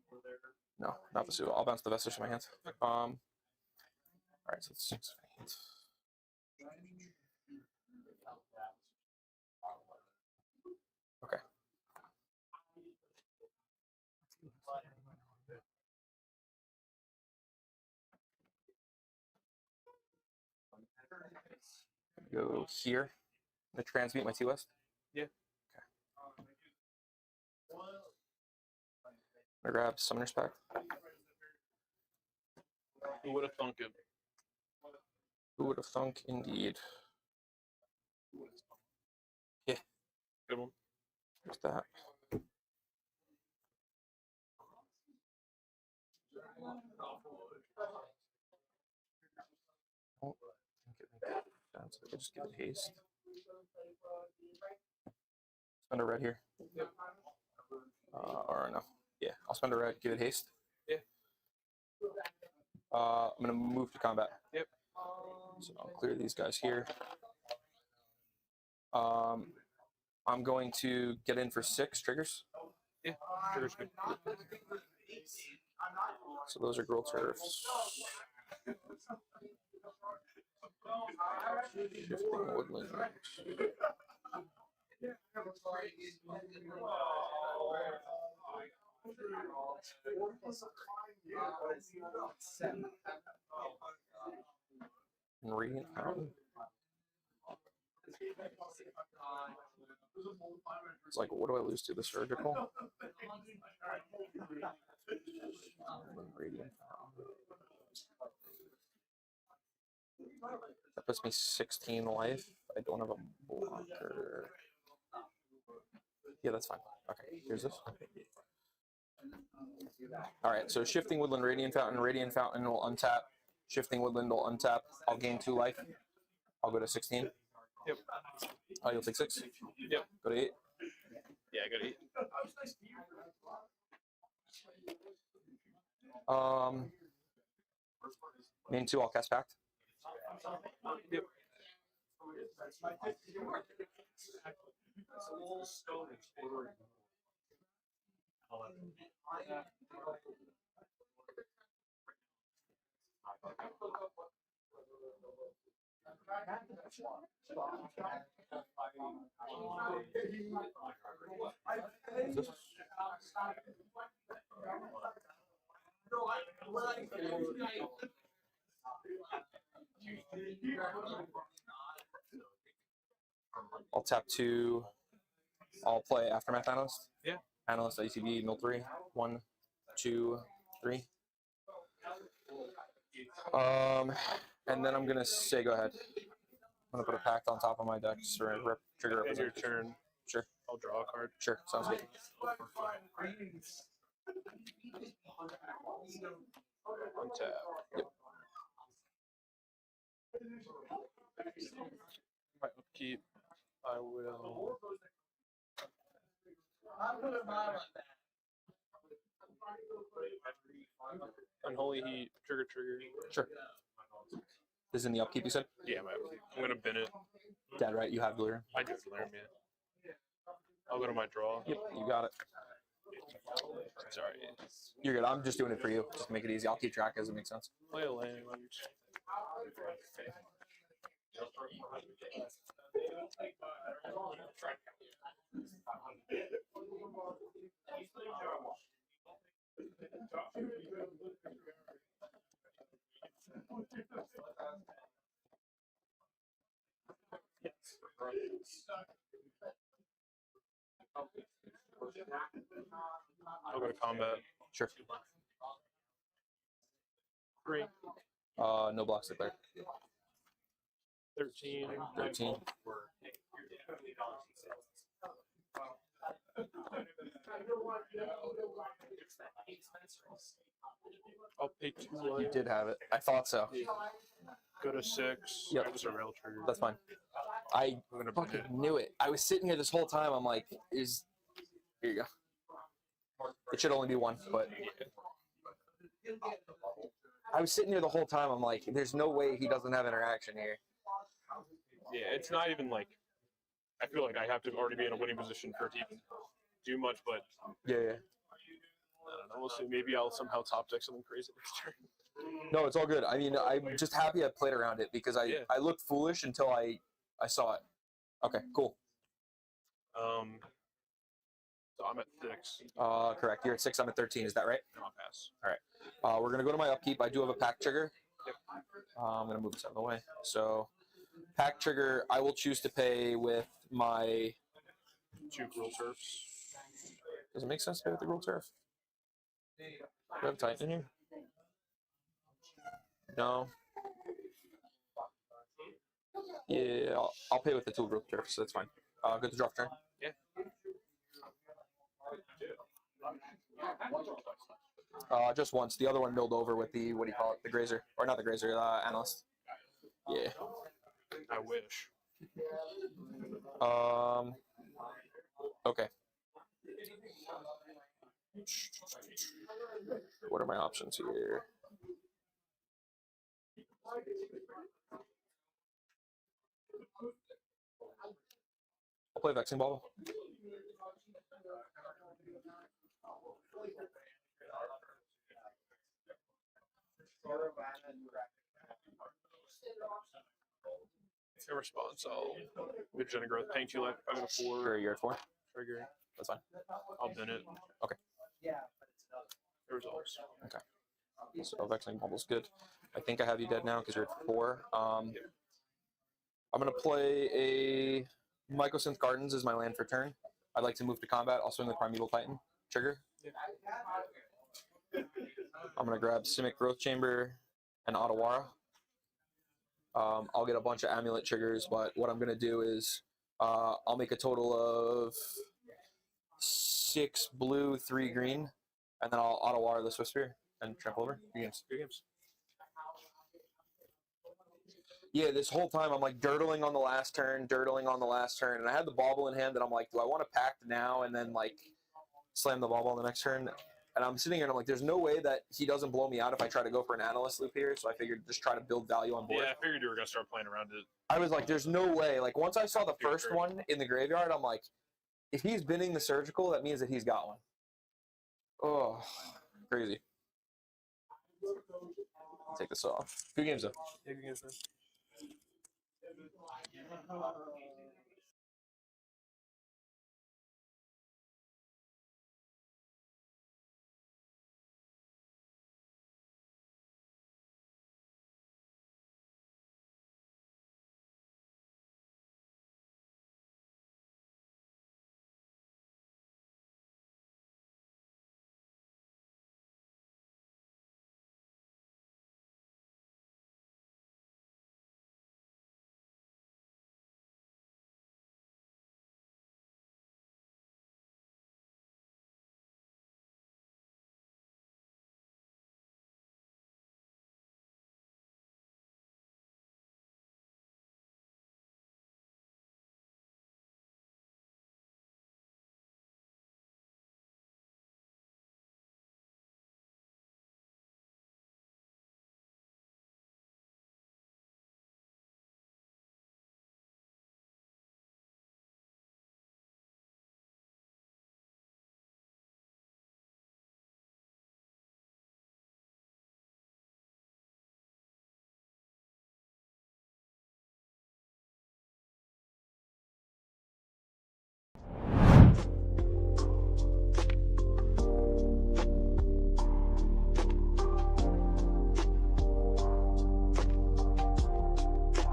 No, not Vesuva. I'll bounce the Vestige to my hand. All right, so it's 6 8. Okay. Go here. I'm going to transmute my T-West. Yeah. Okay. I'm going to grab Summoner's Pact. Who would have thunk it? Who would have thunk, indeed. Yeah. Good one. There's that. Oh, I just give it haste. Spend a red here. Yep. Or no. Yeah, I'll spend a red, give it haste. Yeah. I'm going to move to combat. Yep. So I'll clear these guys here. I'm going to get in for 6 triggers. Yeah, trigger's good. So those are Gruul Turfs. Shifting Woodland. And Radiant Fountain. It's like, what do I lose to? The Surgical? Radiant Fountain. That puts me 16 life. I don't have a blocker. Yeah, that's fine. Okay, here's this. All right, so Shifting Woodland, Radiant Fountain will untap. Shifting Woodland will untap. I'll gain 2 life. I'll go to 16. Yep. You'll take 6. Yep. Go to 8. Yeah, I got 8. Main 2, I'll cast Pact. Yep. I'll tap 2. I'll play Aftermath Analyst. Yeah. Analyst ICB mill 3. 1, 2, 3. And then I'm gonna say go ahead. I'm gonna put a pact on top of my deck just for trigger End your representation. turn. Sure. I'll draw a card. Sure, sounds good. Untap. Yep. My upkeep. I will. Unholy Heat. Trigger. Sure. This is in the upkeep, you said? Yeah, my upkeep. I'm gonna bin it. Dead, right? You have Delirium. I do Delirium, yeah. I'll go to my draw. Yep, you got it. Sorry. You're good. I'm just doing it for you. Just to make it easy. I'll keep track as it makes sense. Play a land. I'll go to combat. Sure. 3. No blocks declared. 13. 13. I'll pay 2 You life. did have it. I thought so. Go to 6. Yep. Just a rail trigger. That's fine. I I'm gonna fucking bin it. knew it. I was sitting here this whole time. I'm like, here you go. It should only be 1, but I was sitting here the whole time. I'm like, there's no way he doesn't have interaction here. Yeah, it's not even like. I feel like I have to already be in a winning position for it to even do much, but Yeah. I don't know. We'll see. Maybe I'll somehow top deck something crazy next turn. No, it's all good. I mean, I'm just happy I played around it because I looked foolish until I saw it. Okay, cool. So I'm at 6. Correct. You're at 6. I'm at 13. Is that right? No, I'll pass. All right. We're gonna go to my upkeep. I do have a pack trigger. I'm gonna move this out of the way. So, pack trigger. I will choose to pay with my 2 Gruul Turfs. Does it make sense to pay with the Gruul Turf? Do I have Titan in here? No. Yeah, I'll pay with the 2 Gruul Turfs, so that's fine. Good to draw for turn. Yeah. Just once. The other one milled over with the, what do you call it? The grazer. Or not the grazer, analyst. Yeah. I wish. Okay. What are my options here? I'll play Vexing Ball. In response, I'll with Gen Growth, paying 2 life. I'm at 4. Sure, you're at 4. Trigger. That's fine. I'll bin it. Okay. It resolves. Okay. So Vexing Bubble's good. I think I have you dead now because you're at 4. I'm gonna play a Mycosynth Gardens as my land for turn. I'd like to move to combat. I'll swing the Primeval Titan. Trigger. I'm gonna grab Simic Growth Chamber and Otawara. I'll get a bunch of amulet triggers, but what I'm gonna do is I'll make a total of 6 blue, 3 green, and then I'll Otawara the Swift Spear and trample over. Good games. Good games. Yeah, this whole time I'm like dirtling on the last turn, and I had the bauble in hand that I'm like, do I want to pact now and then like slam the bauble on the next turn? And I'm sitting here and I'm like, there's no way that he doesn't blow me out if I try to go for an analyst loop here. So I figured just try to build value on board. Yeah, I figured you were gonna start playing around it. I was like, there's no way. Like once I saw the first one in the graveyard, I'm like, if he's binning the surgical, that means that he's got one. Oh, crazy. Take this off. Good games though. Yeah, good games, man.